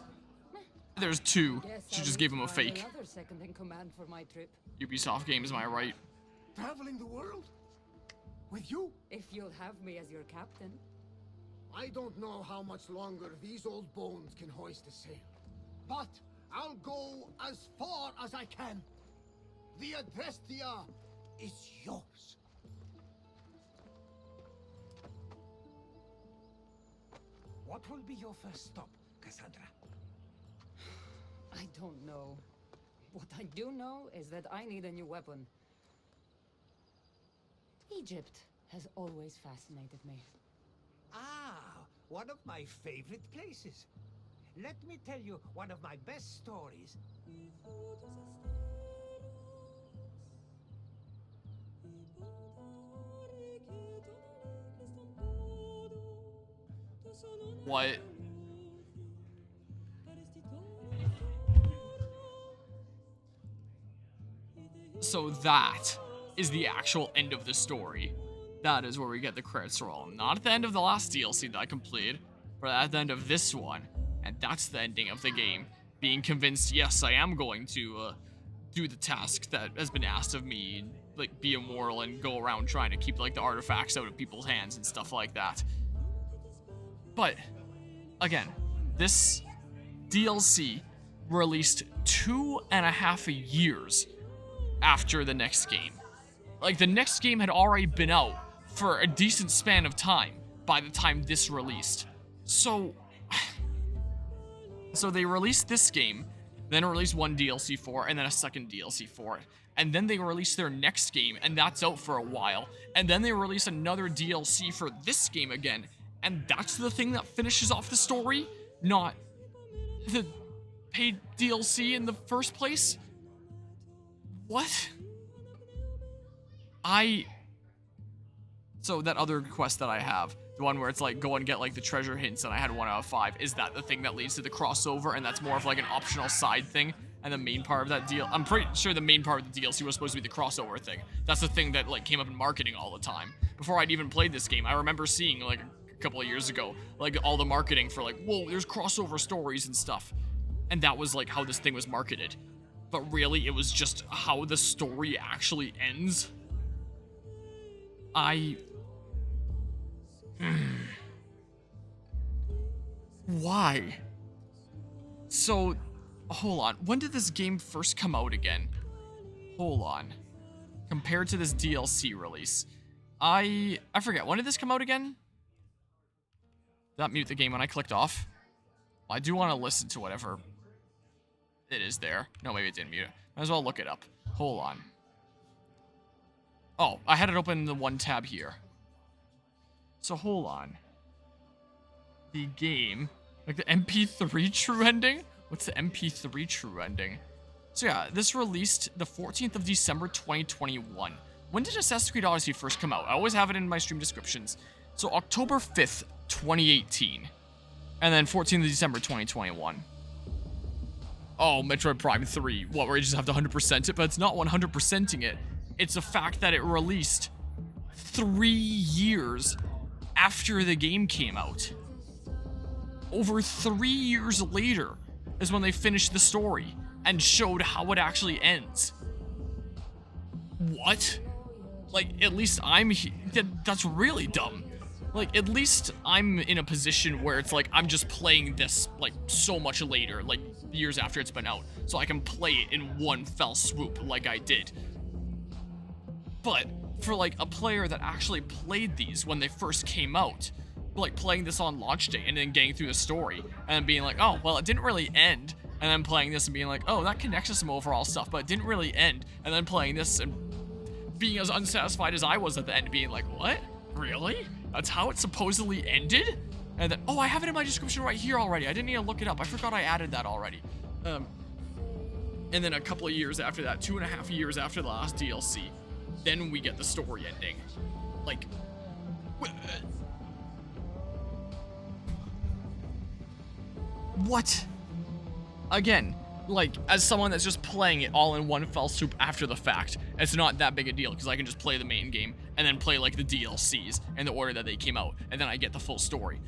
There's two. Guess She I'll just need gave to him a find fake. another second in command for my trip. Ubisoft games, am I right? Traveling the world? With you? If you'll have me as your captain. I don't know how much longer these old bones can hoist a sail. But I'll go as far as I can. The Adrestia is yours. What will be your first stop, Cassandra? I don't know. What I do know is that I need a new weapon. Egypt has always fascinated me. Ah, one of my favorite places. Let me tell you one of my best stories. What? So that is the actual end of the story. That is where we get the credits roll. Not at the end of the last DLC that I completed, but at the end of this one. And that's the ending of the game. Being convinced, yes, I am going to do the task that has been asked of me. Like, be immortal and go around trying to keep, like, the artifacts out of people's hands and stuff like that. But, again, this DLC released 2.5 years after the next game. Like, the next game had already been out for a decent span of time by the time this released. So they released this game, then released one DLC for it, and then a second DLC for it. And then they released their next game, and that's out for a while. And then they released another DLC for this game again. And that's the thing that finishes off the story, not the paid DLC in the first place? What? So that other quest that I have, the one where it's like go and get like the treasure hints and I had 1 out of 5, is that the thing that leads to the crossover and that's more of like an optional side thing? And the main part of that deal, I'm pretty sure the main part of the DLC was supposed to be the crossover thing. That's the thing that like came up in marketing all the time. Before I'd even played this game, I remember seeing like a couple of years ago, like all the marketing for like, whoa, there's crossover stories and stuff. And that was like how this thing was marketed. But really, it was just how the story actually ends. Why? So, hold on. When did this game first come out again? Hold on. Compared to this DLC release. I forget. When did this come out again? Did that mute the game when I clicked off? Well, I do want to listen to whatever it is there. No, maybe it didn't mute it. Might as well look it up. Hold on. Oh, I had it open in the one tab here. So hold on. The game, like the MP3 true ending? What's the MP3 true ending? So yeah, this released the 14th of December 2021. When did Assassin's Creed Odyssey first come out? I always have it in my stream descriptions. So October 5th, 2018. And then 14th of December 2021. Oh, Metroid Prime 3. What, where you just have to 100% it? But it's not 100%ing it. It's the fact that it released 3 years after the game came out. Over 3 years later is when they finished the story and showed how it actually ends. What? Like, at least that's really dumb. Like, at least I'm in a position where it's like, I'm just playing this, like, so much later, like, years after it's been out, so I can play it in one fell swoop like I did. But for, like, a player that actually played these when they first came out, like, playing this on launch day and then getting through the story, and then being like, oh, well, it didn't really end, and then playing this and being like, oh, that connects to some overall stuff, but it didn't really end, and then playing this and being as unsatisfied as I was at the end, being like, what? Really? That's how it supposedly ended? And then, oh, I have it in my description right here already. I didn't need to look it up. I forgot I added that already. And then a couple of years after that, 2.5 years after the last DLC, then we get the story ending. Like, what? Again, like, as someone that's just playing it all in one fell swoop after the fact, it's not that big a deal because I can just play the main game and then play like the DLCs in the order that they came out, and then I get the full story.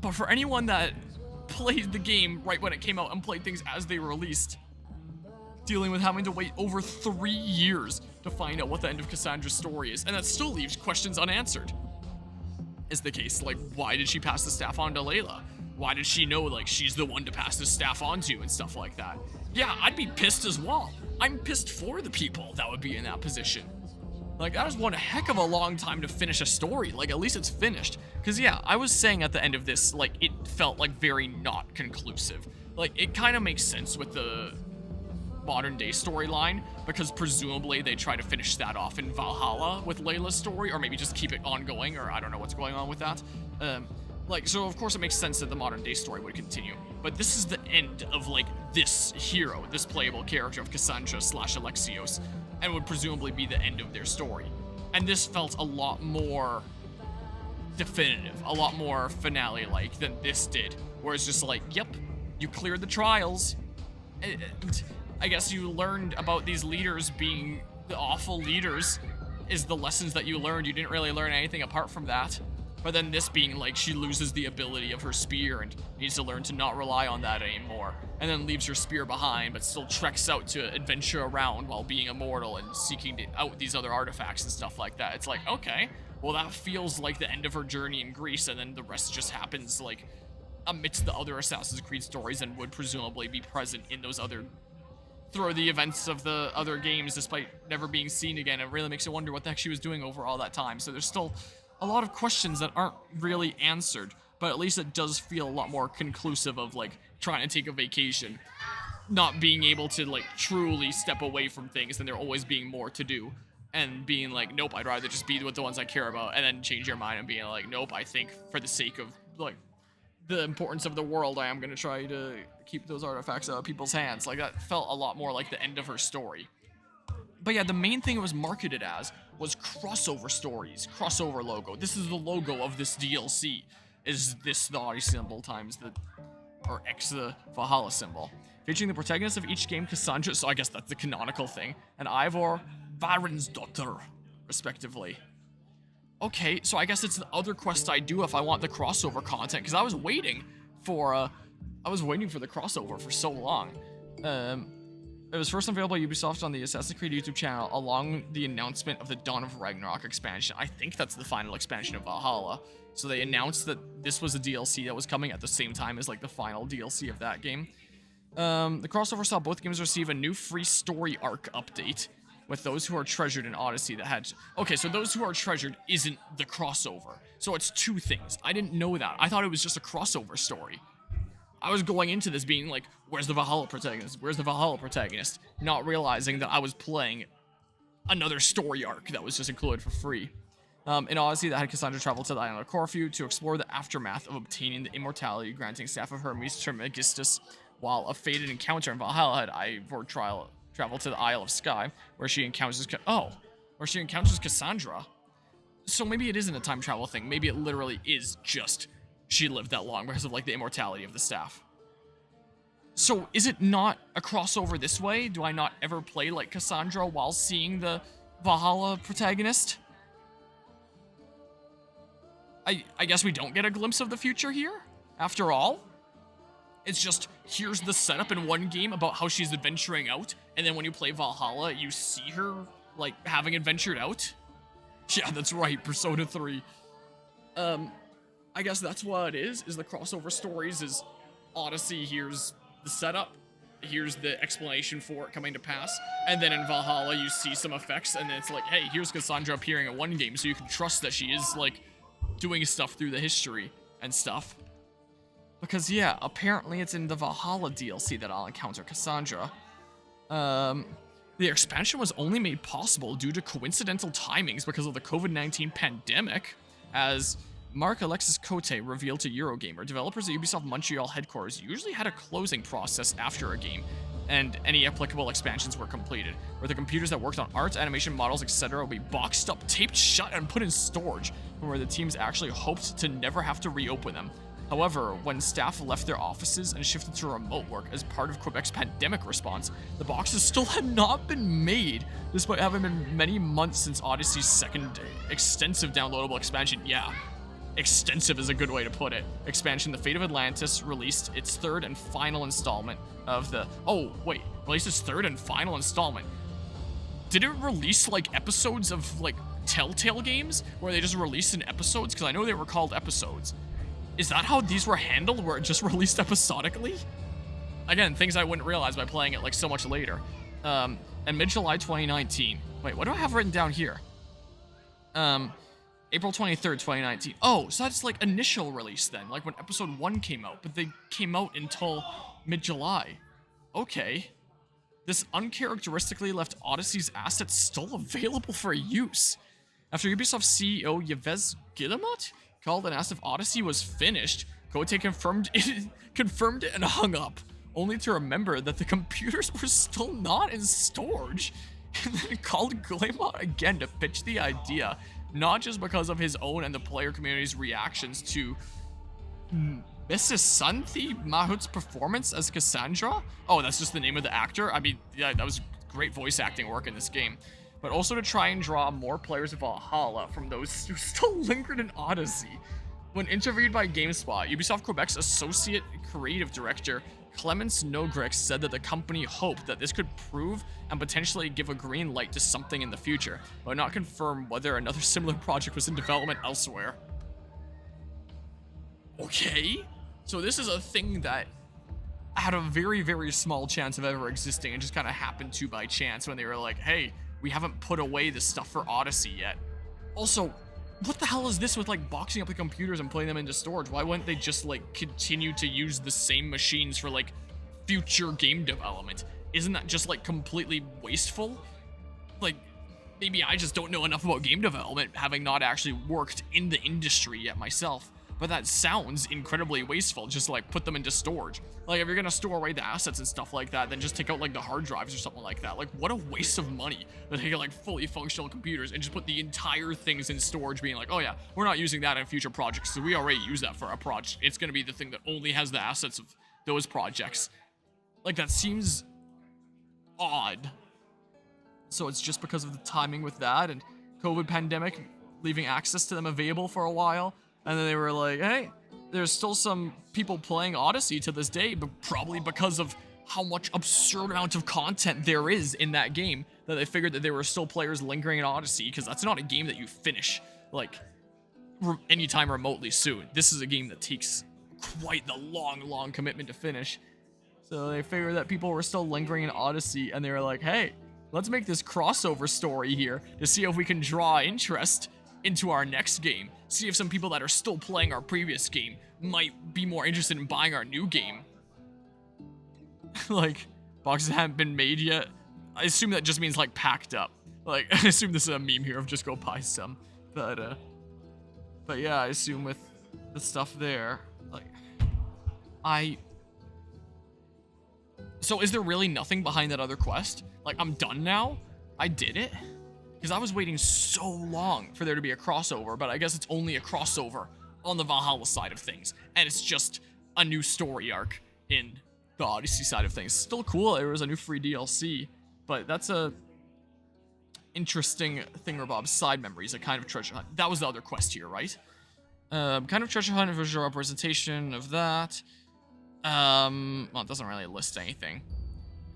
But for anyone that played the game right when it came out and played things as they were released, dealing with having to wait over 3 years to find out what the end of Cassandra's story is, and that still leaves questions unanswered, is the case. Like, why did she pass the staff on to Layla? Why did she know, like, she's the one to pass the staff on to and stuff like that? Yeah, I'd be pissed as well. I'm pissed for the people that would be in that position. Like, that is one heck of a long time to finish a story. Like, at least it's finished. Because, yeah, I was saying at the end of this, like, it felt, like, very not conclusive. Like, it kind of makes sense with the modern day storyline, because presumably they try to finish that off in Valhalla with Layla's story, or maybe just keep it ongoing, or I don't know what's going on with that. Like, so of course it makes sense that the modern day story would continue. But this is the end of, like, this hero, this playable character of Cassandra / Alexios, and would presumably be the end of their story. And this felt a lot more definitive, a lot more finale-like than this did, where it's just like, yep, you cleared the trials, and I guess you learned about these leaders being the awful leaders is the lessons that you learned. You didn't really learn anything apart from that. But then this being like she loses the ability of her spear and needs to learn to not rely on that anymore, and then leaves her spear behind but still treks out to adventure around while being immortal and seeking out these other artifacts and stuff like that. It's like, okay, well, that feels like the end of her journey in Greece, and then the rest just happens like amidst the other Assassin's Creed stories and would presumably be present in those other through the events of the other games despite never being seen again. It really makes you wonder what the heck she was doing over all that time. So there's still a lot of questions that aren't really answered, but at least it does feel a lot more conclusive of like trying to take a vacation, not being able to like truly step away from things and there always being more to do, and being like, nope, I'd rather just be with the ones I care about, and then change your mind and being like, nope, I think for the sake of like the importance of the world, I am going to try to keep those artifacts out of people's hands. Like, that felt a lot more like the end of her story. But yeah, the main thing it was marketed as was crossover stories, crossover logo. This is the logo of this DLC, is this the Odyssey symbol times the, or X the Valhalla symbol. Featuring the protagonists of each game, Cassandra, so I guess that's the canonical thing, and Ivor Varinsdottir, respectively. Okay, so I guess it's the other quest I do if I want the crossover content, because I was waiting for the crossover for so long. It was first available by Ubisoft on the Assassin's Creed YouTube channel, along the announcement of the Dawn of Ragnarok expansion. I think that's the final expansion of Valhalla. So they announced that this was a DLC that was coming at the same time as like the final DLC of that game. The crossover saw both games receive a new free story arc update, with those who are treasured in Odyssey that had... Okay, so those who are treasured isn't the crossover. So it's two things. I didn't know that. I thought it was just a crossover story. I was going into this being like, where's the Valhalla protagonist? Where's the Valhalla protagonist? Not realizing that I was playing another story arc that was just included for free. In Odyssey, that had Cassandra travel to the island of Corfu to explore the aftermath of obtaining the immortality granting staff of Hermes Trismegistus, while a fated encounter in Valhalla had Ivor travel to the Isle of Skye, where she encounters Cassandra. So maybe it isn't a time travel thing. Maybe it literally is just she lived that long because of like the immortality of the staff. So is it not a crossover this way? Do I not ever play like Cassandra while seeing the Valhalla protagonist? I guess we don't get a glimpse of the future here, after all. It's just, here's the setup in one game about how she's adventuring out, and then when you play Valhalla, you see her, like, having adventured out? Yeah, that's right, Persona 3. I guess that's what it is the crossover stories is Odyssey, here's the setup, here's the explanation for it coming to pass, and then in Valhalla you see some effects, and then it's like, hey, here's Cassandra appearing in one game, so you can trust that she is, like, doing stuff through the history and stuff. Because, yeah, apparently it's in the Valhalla DLC that I'll encounter Cassandra. The expansion was only made possible due to coincidental timings because of the COVID-19 pandemic, as Mark Alexis Cote revealed to Eurogamer. Developers at Ubisoft Montreal headquarters usually had a closing process after a game, and any applicable expansions were completed, where the computers that worked on art, animation, models, etc. would be boxed up, taped shut, and put in storage, where the teams actually hoped to never have to reopen them. However, when staff left their offices and shifted to remote work as part of Quebec's pandemic response, the boxes still had not been made, despite having been many months since Odyssey's second extensive downloadable expansion. Yeah, extensive is a good way to put it. Expansion The Fate of Atlantis released its third and final installment of the... Oh, wait. Released its third and final installment. Did it release, like, episodes of, like, Telltale games? Where they just released in episodes? Because I know they were called episodes. Is that how these were handled, where it just released episodically? Again, things I wouldn't realize by playing it, like, so much later. And mid-July 2019. Wait, what do I have written down here? April 23rd, 2019. Oh, so that's, like, initial release then, like when episode 1 came out, but they came out until mid-July. Okay. This uncharacteristically left Odyssey's assets still available for use. After Ubisoft CEO Yves Guillemot called and asked if Odyssey was finished, Kote confirmed it and hung up, only to remember that the computers were still not in storage, and then called Guillemot again to pitch the idea, not just because of his own and the player community's reactions to Mrs. Santhi Mahut's performance as Cassandra. Oh, that's just the name of the actor? I mean, yeah, that was great voice acting work in this game. But also to try and draw more players of Valhalla from those who still lingered in Odyssey. When interviewed by GameSpot, Ubisoft Quebec's associate creative director, Clemence Nogrix, said that the company hoped that this could prove and potentially give a green light to something in the future, but not confirm whether another similar project was in development elsewhere. Okay, so this is a thing that had a very, very small chance of ever existing and just kind of happened to by chance when they were like, hey, we haven't put away the stuff for Odyssey yet. Also, what the hell is this with, like, boxing up the computers and putting them into storage? Why wouldn't they just, like, continue to use the same machines for, like, future game development? Isn't that just, like, completely wasteful? Like, maybe I just don't know enough about game development, having not actually worked in the industry yet myself. But that sounds incredibly wasteful, just, like, put them into storage. Like, if you're gonna store away the assets and stuff like that, then just take out, like, the hard drives or something like that. Like, what a waste of money to take, like, fully functional computers and just put the entire things in storage, being like, oh yeah, we're not using that in future projects, so we already use that for our project. It's gonna be the thing that only has the assets of those projects. Like, that seems odd. So it's just because of the timing with that and COVID pandemic leaving access to them available for a while. And then they were like, hey, there's still some people playing Odyssey to this day, but probably because of how much absurd amount of content there is in that game, that they figured that there were still players lingering in Odyssey, because that's not a game that you finish, like, anytime remotely soon. This is a game that takes quite the long commitment to finish. So they figured that people were still lingering in Odyssey, and they were like, hey, let's make this crossover story here to see if we can draw interest into our next game. See if some people that are still playing our previous game might be more interested in buying our new game. Like, boxes haven't been made yet. I assume that just means, like, packed up. Like, I assume this is a meme here of just go buy some. But yeah, I assume with the stuff there, like, So is there really nothing behind that other quest? Like, I'm done now? I did it? Because I was waiting so long for there to be a crossover, but I guess it's only a crossover on the Valhalla side of things. And it's just a new story arc in the Odyssey side of things. Still cool, there was a new free DLC, but that's a interesting thingamabob. Side memories, a kind of treasure hunt. That was the other quest here, right? Kind of treasure hunt, visual representation of that. Well, it doesn't really list anything.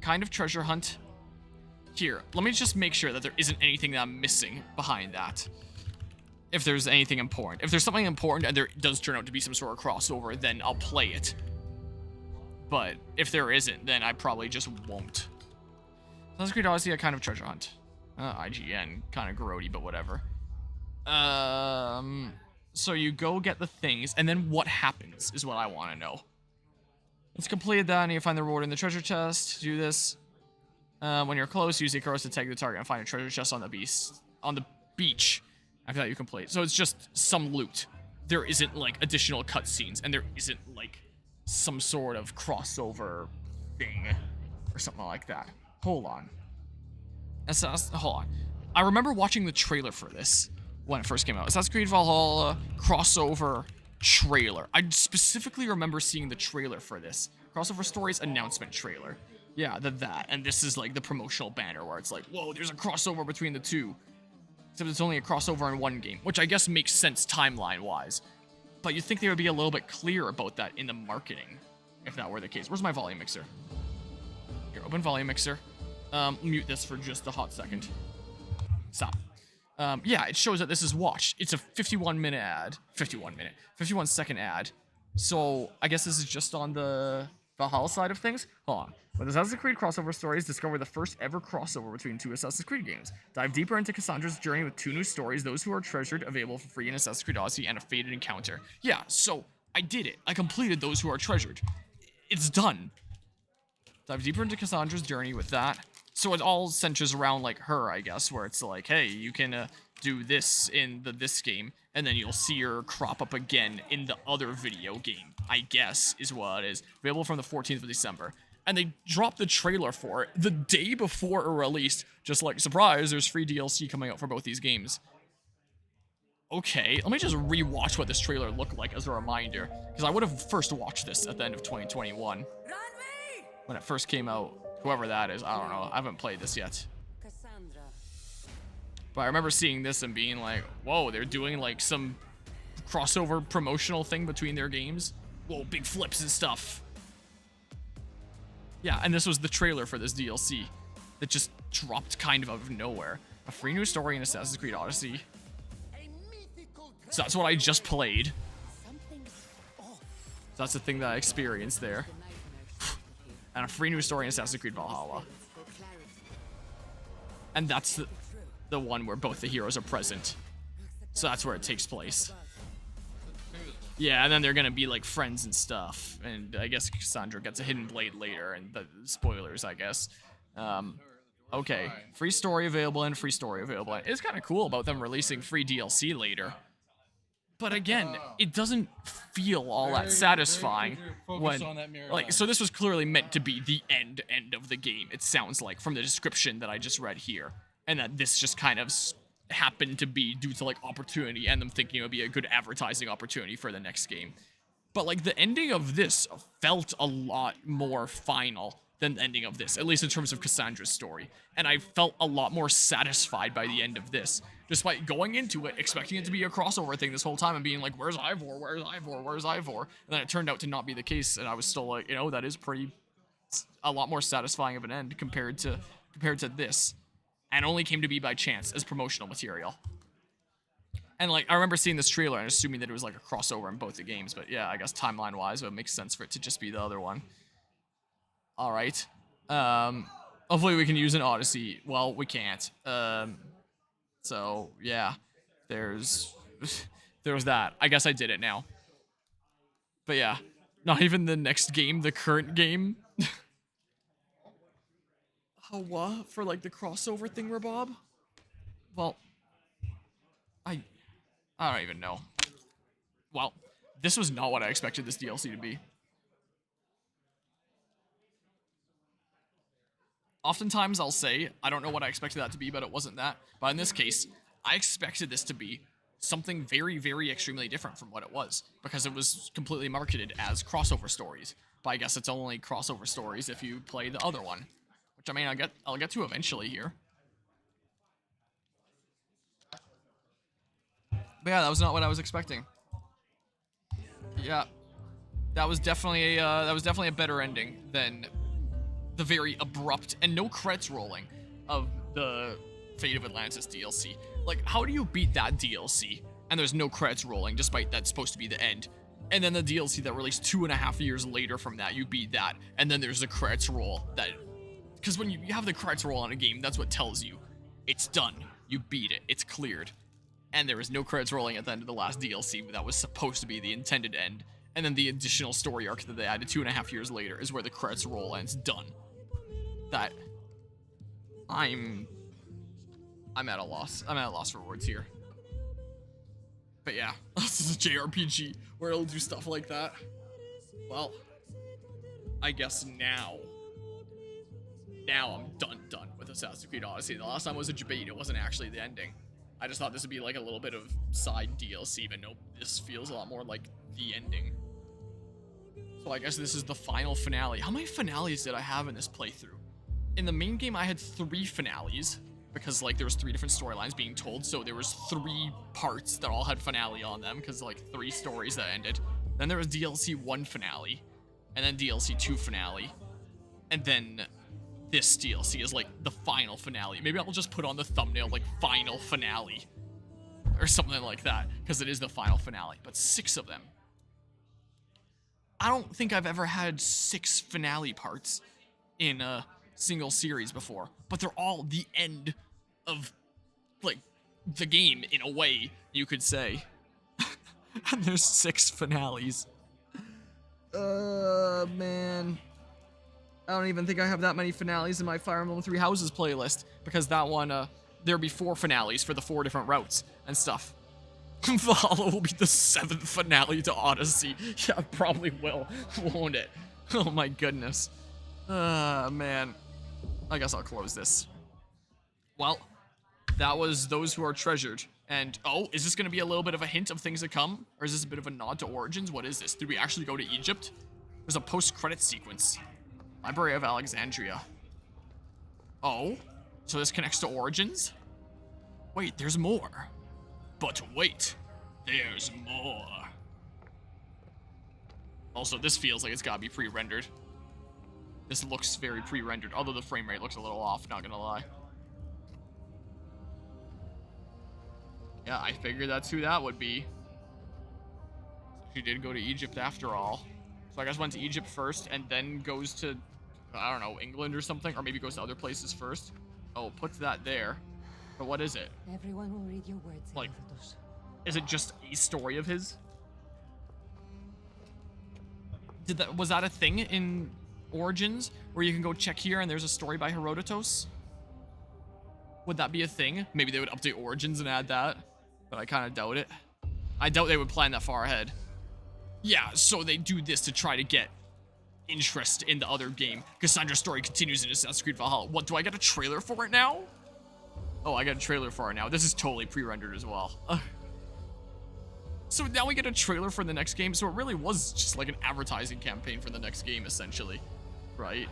Kind of treasure hunt. Here, let me just make sure that there isn't anything that I'm missing behind that. If there's anything important. If there's something important and there does turn out to be some sort of crossover, then I'll play it. But if there isn't, then I probably just won't. Assassin's Creed Odyssey, a kind of treasure hunt. IGN, kind of grody, but whatever. So you go get the things, and then what happens is what I want to know. Let's complete that, and you find the reward in the treasure chest. Do this. When you're close, use the arrows to tag the target and find a treasure chest on the beach. After that, you complete. So it's just some loot. There isn't, like, additional cutscenes, and there isn't, like, some sort of crossover thing or something like that. Hold on. Hold on. I remember watching the trailer for this when it first came out. Assassin's Creed Valhalla crossover trailer. I specifically remember seeing the trailer for this. Crossover Stories announcement trailer. Yeah, that. And this is like the promotional banner where it's like, whoa, there's a crossover between the two. Except it's only a crossover in one game, which I guess makes sense timeline-wise. But you'd think they would be a little bit clearer about that in the marketing, if that were the case. Where's my volume mixer? Here, open volume mixer. Mute this for just a hot second. Stop. Yeah, it shows that this is watched. It's a 51-minute ad. 51-second ad. So, I guess this is just on the Valhalla side of things? Hold on. With Assassin's Creed Crossover Stories, discover the first ever crossover between two Assassin's Creed games. Dive deeper into Cassandra's journey with two new stories, those who are treasured, available for free in Assassin's Creed Odyssey, and a fated encounter. Yeah, so, I did it. I completed those who are treasured. It's done. Dive deeper into Cassandra's journey with that. So it all centers around, like, her, I guess, where it's like, hey, you can do this in this game, and then you'll see her crop up again in the other video game, I guess, is what it is. Available from the 14th of December. And they dropped the trailer for it the day before it released, just like, surprise, there's free DLC coming out for both these games. Okay, let me just rewatch what this trailer looked like as a reminder, because I would have first watched this at the end of 2021. When it first came out. Whoever that is, I don't know. I haven't played this yet. Cassandra. But I remember seeing this and being like, whoa, they're doing like some crossover promotional thing between their games. Whoa, big flips and stuff. Yeah, and this was the trailer for this DLC that just dropped kind of out of nowhere. A free new story in Assassin's Creed Odyssey. So that's what I just played. So that's the thing that I experienced there. And a free new story in Assassin's Creed Valhalla. And that's the one where both the heroes are present. So that's where it takes place. Yeah, and then they're gonna be like friends and stuff. And I guess Cassandra gets a hidden blade later, and the spoilers, I guess. Okay, free story available and free story available. It's kind of cool about them releasing free DLC later. But again, it doesn't feel all that satisfying when, like, so this was clearly meant to be the end of the game, it sounds like, from the description that I just read here. And that this just kind of happened to be due to, like, opportunity and them thinking it would be a good advertising opportunity for the next game. But, like, the ending of this felt a lot more final than the ending of this, at least in terms of Cassandra's story. And I felt a lot more satisfied by the end of this, despite going into it, expecting it to be a crossover thing this whole time and being like, where's Ivor, where's Ivor, where's Ivor? And then it turned out to not be the case, and I was still like, you know, that is a lot more satisfying of an end compared to this. And only came to be by chance as promotional material. And, like, I remember seeing this trailer and assuming that it was, like, a crossover in both the games, but yeah, I guess timeline-wise, it makes sense for it to just be the other one. Alright. Hopefully we can use an Odyssey. Well, we can't. So, yeah. There's that. I guess I did it now. But yeah. Not even the next game, the current game. Oh, what? For, like, the crossover thing, Bob? Well, I don't even know. Well, this was not what I expected this DLC to be. Oftentimes I'll say, I don't know what I expected that to be, but it wasn't that. But in this case, I expected this to be something very, very extremely different from what it was, because it was completely marketed as crossover stories. But I guess it's only crossover stories if you play the other one, which, I mean, I'll get to eventually here. But yeah, that was not what I was expecting. Yeah, that was definitely a better ending than the very abrupt and no credits rolling of the Fate of Atlantis DLC. Like, how do you beat that DLC and there's no credits rolling, despite that's supposed to be the end? And then the DLC that released 2.5 years later from that, you beat that, and then there's the credits roll. Because when you have the credits roll on a game, that's what tells you it's done. You beat it. It's cleared. And there was no credits rolling at the end of the last DLC that was supposed to be the intended end. And then the additional story arc that they added 2.5 years later is where the credits roll and it's done. That I'm at a loss. I'm at a loss for words here. But yeah, this is a JRPG where it'll do stuff like that. Well, I guess now I'm done with Assassin's Creed Odyssey. The last time it was a debate, it wasn't actually the ending. I just thought this would be like a little bit of side DLC, but nope, this feels a lot more like the ending. So I guess this is the final finale. How many finales did I have in this playthrough? In the main game, I had 3 finales, because like there was 3 different storylines being told, so there was 3 parts that all had finale on them, because like 3 stories that ended. Then there was DLC 1 finale, and then DLC 2 finale, and then this DLC is like the final finale. Maybe I'll just put on the thumbnail like final finale, or something like that, because it is the final finale, but 6 of them. I don't think I've ever had 6 finale parts in a single series before, but they're all the end of, like, the game, in a way, you could say. And there's 6 finales. Man. I don't even think I have that many finales in my Fire Emblem Three Houses playlist, because that one, there'll be 4 finales for the 4 different routes and stuff. Valhalla will be the 7th finale to Odyssey. Yeah, it probably will, won't it? Oh my goodness. Man. I guess I'll close this. Well, that was Those Who Are Treasured. And, oh, is this going to be a little bit of a hint of things to come? Or is this a bit of a nod to Origins? What is this? Did we actually go to Egypt? There's a post-credit sequence. Library of Alexandria. Oh, so this connects to Origins? Wait, there's more. But wait, there's more. Also, this feels like it's gotta be pre-rendered. This looks very pre-rendered, although the frame rate looks a little off, not gonna lie. Yeah, I figured that's who that would be. So she did go to Egypt after all. So I guess went to Egypt first and then goes to, I don't know, England or something, or maybe goes to other places first. Oh, puts that there. But what is it? Everyone will read your words. Like, is it just a story of his? Was that a thing in Origins where you can go check here and there's a story by Herodotus? Would that be a thing? Maybe they would update Origins and add that, but I kind of doubt it. I doubt they would plan that far ahead. Yeah, so they do this to try to get interest in the other game. Cassandra's story continues in Assassin's Creed Valhalla. What, do I get a trailer for it now? Oh, I got a trailer for it now. This is totally pre-rendered as well. So now we get a trailer for the next game. So it really was just like an advertising campaign for the next game, essentially, right?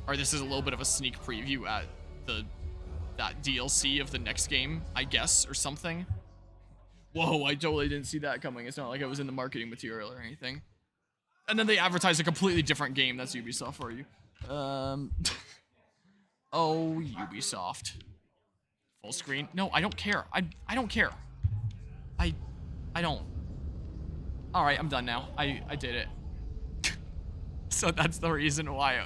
Or this is a little bit of a sneak preview at that DLC of the next game, I guess, or something. Whoa, I totally didn't see that coming. It's not like it was in the marketing material or anything. And then they advertise a completely different game. That's Ubisoft for you. Oh, Ubisoft. Full screen? No, I don't care. I don't care. I don't. Alright, I'm done now. I did it. So that's the reason why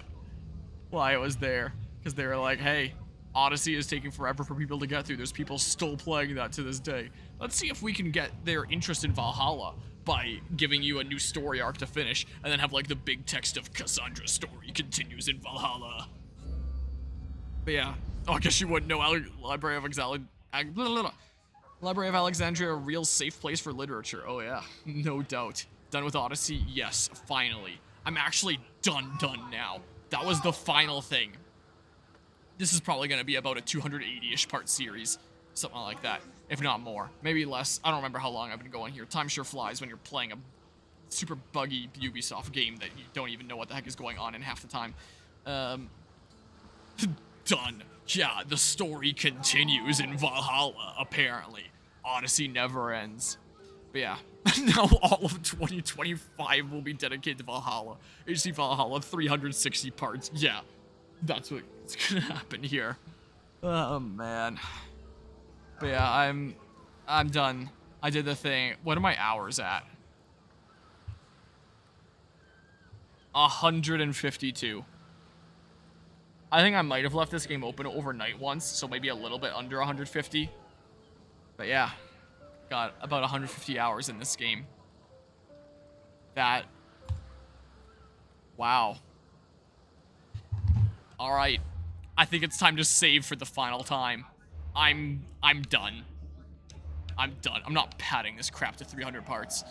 it was there. Because they were like, hey, Odyssey is taking forever for people to get through. There's people still playing that to this day. Let's see if we can get their interest in Valhalla by giving you a new story arc to finish, and then have like the big text of Cassandra's story continues in Valhalla. But yeah. Oh, I guess you wouldn't know. Library of Alexandria, a real safe place for literature. Oh yeah, no doubt. Done with Odyssey? Yes, finally. I'm actually done now. That was the final thing. This is probably going to be about a 280-ish part series. Something like that, if not more. Maybe less. I don't remember how long I've been going here. Time sure flies when you're playing a super buggy Ubisoft game that you don't even know what the heck is going on in half the time. Done. Yeah, the story continues in Valhalla, apparently. Odyssey never ends. But yeah, now all of 2025 will be dedicated to Valhalla. HC Valhalla, 360 parts. Yeah, that's what's gonna happen here. Oh, man. But yeah, I'm done. I did the thing. What are my hours at? 152. I think I might have left this game open overnight once, so maybe a little bit under 150. But yeah, got about 150 hours in this game. Wow. All right, I think it's time to save for the final time. I'm done. I'm done. I'm not padding this crap to 300 parts.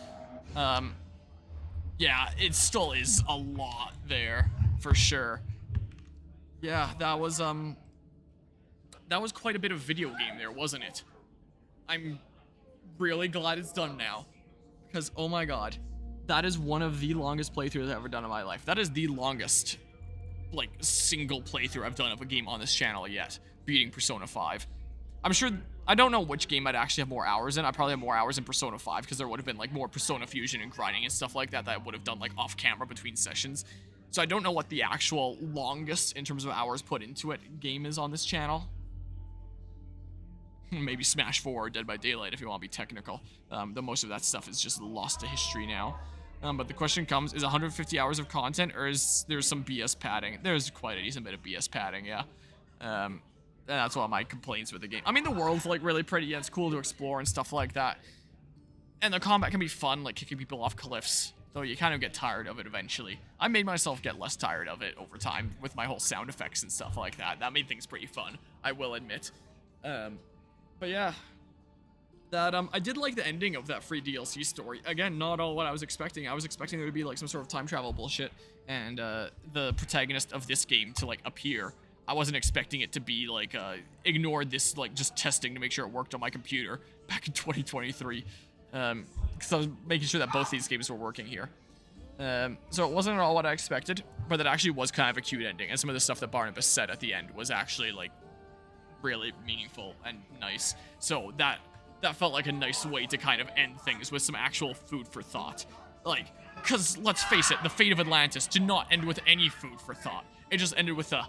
Yeah, it still is a lot there, for sure. Yeah, that was quite a bit of video game there, wasn't it? I'm really glad it's done now. Because, oh my god, that is one of the longest playthroughs I've ever done in my life. That is the longest, like, single playthrough I've done of a game on this channel yet, beating Persona 5. I'm sure, I don't know which game I'd actually have more hours in. I probably have more hours in Persona 5, because there would have been, like, more Persona Fusion and grinding and stuff like that that I would have done, like, off-camera between sessions. So I don't know what the actual longest, in terms of hours put into it, game is on this channel. Maybe Smash 4 or Dead by Daylight if you want to be technical. The most of that stuff is just lost to history now. But the question comes, is 150 hours of content, or is there some BS padding? There's quite a decent bit of BS padding, yeah. And that's one of my complaints with the game. I mean, the world's, like, really pretty, yeah, it's cool to explore and stuff like that. And the combat can be fun, like kicking people off cliffs, though you kind of get tired of it eventually. I made myself get less tired of it over time with my whole sound effects and stuff like that. That made things pretty fun, I will admit. But yeah, that I did like the ending of that free DLC story. Again, not all what I was expecting. I was expecting there to be like some sort of time travel bullshit and the protagonist of this game to like appear. I wasn't expecting it to be like ignored this like just testing to make sure it worked on my computer back in 2023. Because I was making sure that both these games were working here. So it wasn't at all what I expected, but that actually was kind of a cute ending. And some of the stuff that Barnabas said at the end was actually like really meaningful and nice. So that felt like a nice way to kind of end things with some actual food for thought. Like, because let's face it, the fate of Atlantis did not end with any food for thought. It just ended with a,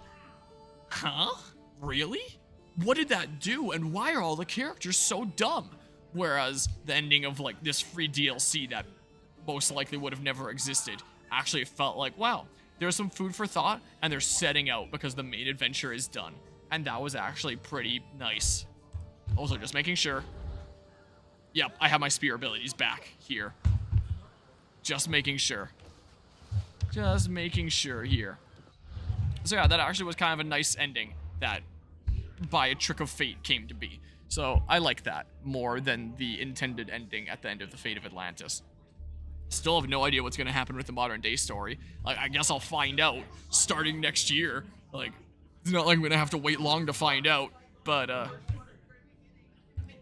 huh? Really? What did that do? And why are all the characters so dumb? Whereas the ending of like this free DLC that most likely would have never existed actually felt like, wow, there's some food for thought and they're setting out because the main adventure is done. And that was actually pretty nice. Also, just making sure. Yep, I have my spear abilities back here. Just making sure. Just making sure here. So yeah, that actually was kind of a nice ending that, by a trick of fate, came to be. So I like that more than the intended ending at the end of the Fate of Atlantis. Still have no idea what's going to happen with the modern day story. Like, I guess I'll find out starting next year. Like, it's not like I'm gonna have to wait long to find out, but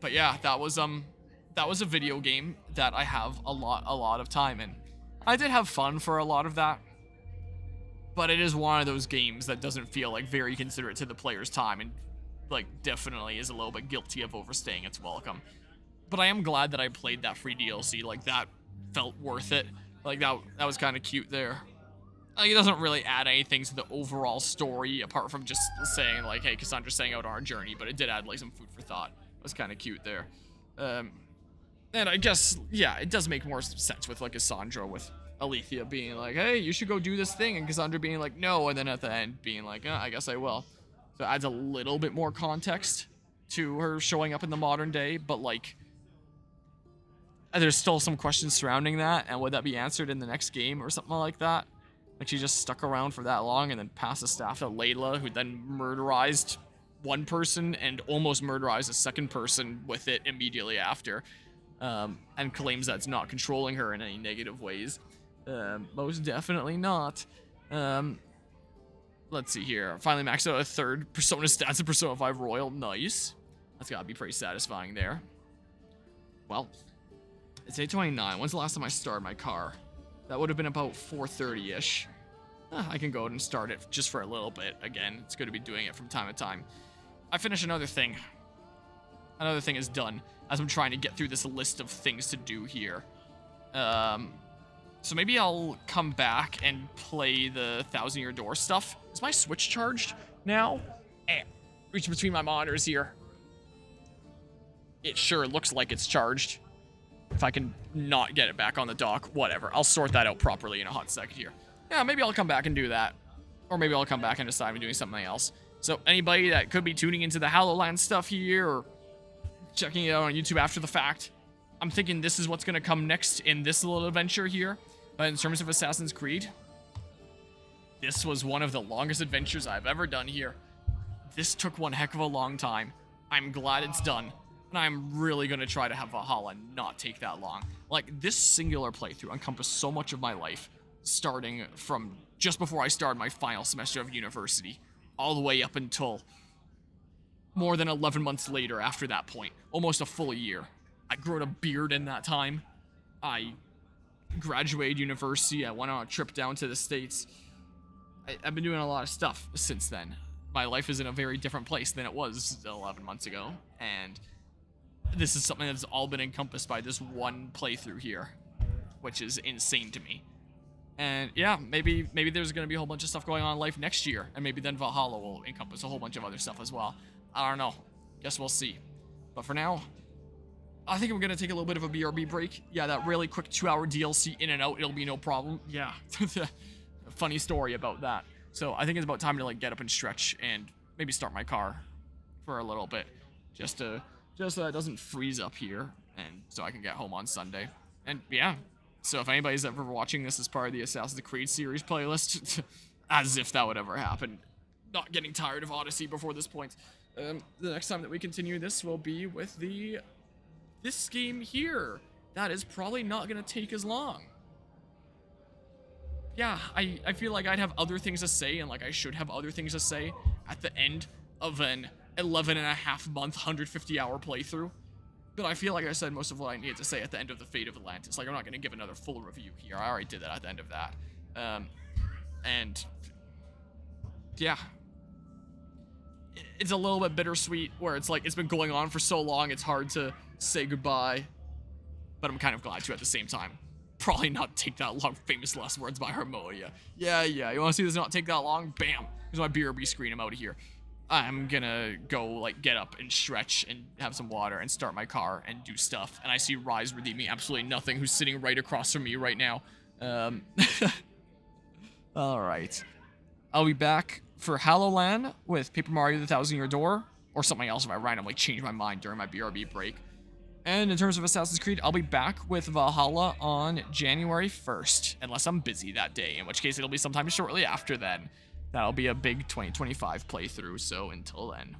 yeah, that was a video game that I have a lot of time in. I did have fun for a lot of that, but it is one of those games that doesn't feel like very considerate to the player's time and like definitely is a little bit guilty of overstaying its welcome. But I am glad that I played that free DLC. Like, that felt worth it. Like, that was kind of cute there. Like, it doesn't really add anything to the overall story, apart from just saying, like, hey, Cassandra's setting out on our journey, but it did add, like, some food for thought. It was kind of cute there. And I guess, yeah, it does make more sense with, like, Cassandra, with Alethea being like, hey, you should go do this thing, and Cassandra being like, no, and then at the end being like, I guess I will. So it adds a little bit more context to her showing up in the modern day, but, like, there's still some questions surrounding that, and would that be answered in the next game or something like that? Like, she just stuck around for that long and then passed the staff to Layla, who then murderized one person and almost murderized a second person with it immediately after, and claims that's not controlling her in any negative ways. Most definitely not. Let's see here. Finally maxed out a third Persona stats in Persona 5 Royal. Nice. That's gotta be pretty satisfying there. Well, it's 8:29. When's the last time I started my car? That would have been about 4:30-ish. I can go ahead and start it just for a little bit. Again, it's good to be doing it from time to time. I finished another thing. Another thing is done, as I'm trying to get through this list of things to do here. So maybe I'll come back and play the Thousand Year Door stuff. Is my Switch charged now? Reach between my monitors here. It sure looks like it's charged. If I can not get it back on the dock, whatever. I'll sort that out properly in a hot second here. Yeah, maybe I'll come back and do that. Or maybe I'll come back and decide I'm doing something else. So anybody that could be tuning into the HoloLand stuff here or checking it out on YouTube after the fact, I'm thinking this is what's going to come next in this little adventure here. But in terms of Assassin's Creed, this was one of the longest adventures I've ever done here. This took one heck of a long time. I'm glad it's done. And I'm really going to try to have Valhalla not take that long. Like, this singular playthrough encompassed so much of my life, starting from just before I started my final semester of university, all the way up until more than 11 months later after that point. Almost a full year. I grew a beard in that time. I graduated university. I went on a trip down to the States. I've been doing a lot of stuff since then. My life is in a very different place than it was 11 months ago. And this is something that's all been encompassed by this one playthrough here, which is insane to me. And yeah, maybe there's going to be a whole bunch of stuff going on in life next year, and maybe then Valhalla will encompass a whole bunch of other stuff as well. I don't know. Guess we'll see. But for now, I think I'm going to take a little bit of a BRB break. Yeah, that really quick 2-hour DLC in and out, it'll be no problem. Yeah, funny story about that. So I think it's about time to like get up and stretch and maybe start my car for a little bit, just so that it doesn't freeze up here, and so I can get home on Sunday. And yeah, so if anybody's ever watching this as part of the Assassin's Creed series playlist, as if that would ever happen, not getting tired of Odyssey before this point. The next time that we continue this will be with this game here. That is probably not gonna take as long. Yeah, I feel like I'd have other things to say, and like I should have other things to say at the end of an 11.5-month, 150-hour playthrough. But I feel like I said most of what I needed to say at the end of the Fate of Atlantis. Like, I'm not going to give another full review here. I already did that at the end of that. And yeah. It's a little bit bittersweet, where it's like, it's been going on for so long, it's hard to say goodbye. But I'm kind of glad to at the same time. Probably not take that long. Famous last words by Harmonia. Yeah, you want to see this not take that long? Bam. Here's my BRB screen. I'm out of here. I'm gonna go, like, get up and stretch and have some water and start my car and do stuff. And I see Rise redeeming absolutely nothing, who's sitting right across from me right now. Alright. I'll be back for HoloLand with Paper Mario: The Thousand-Year Door, or something else if I randomly change my mind during my BRB break. And in terms of Assassin's Creed, I'll be back with Valhalla on January 1st, unless I'm busy that day, in which case it'll be sometime shortly after then. That'll be a big 2025 playthrough, so until then.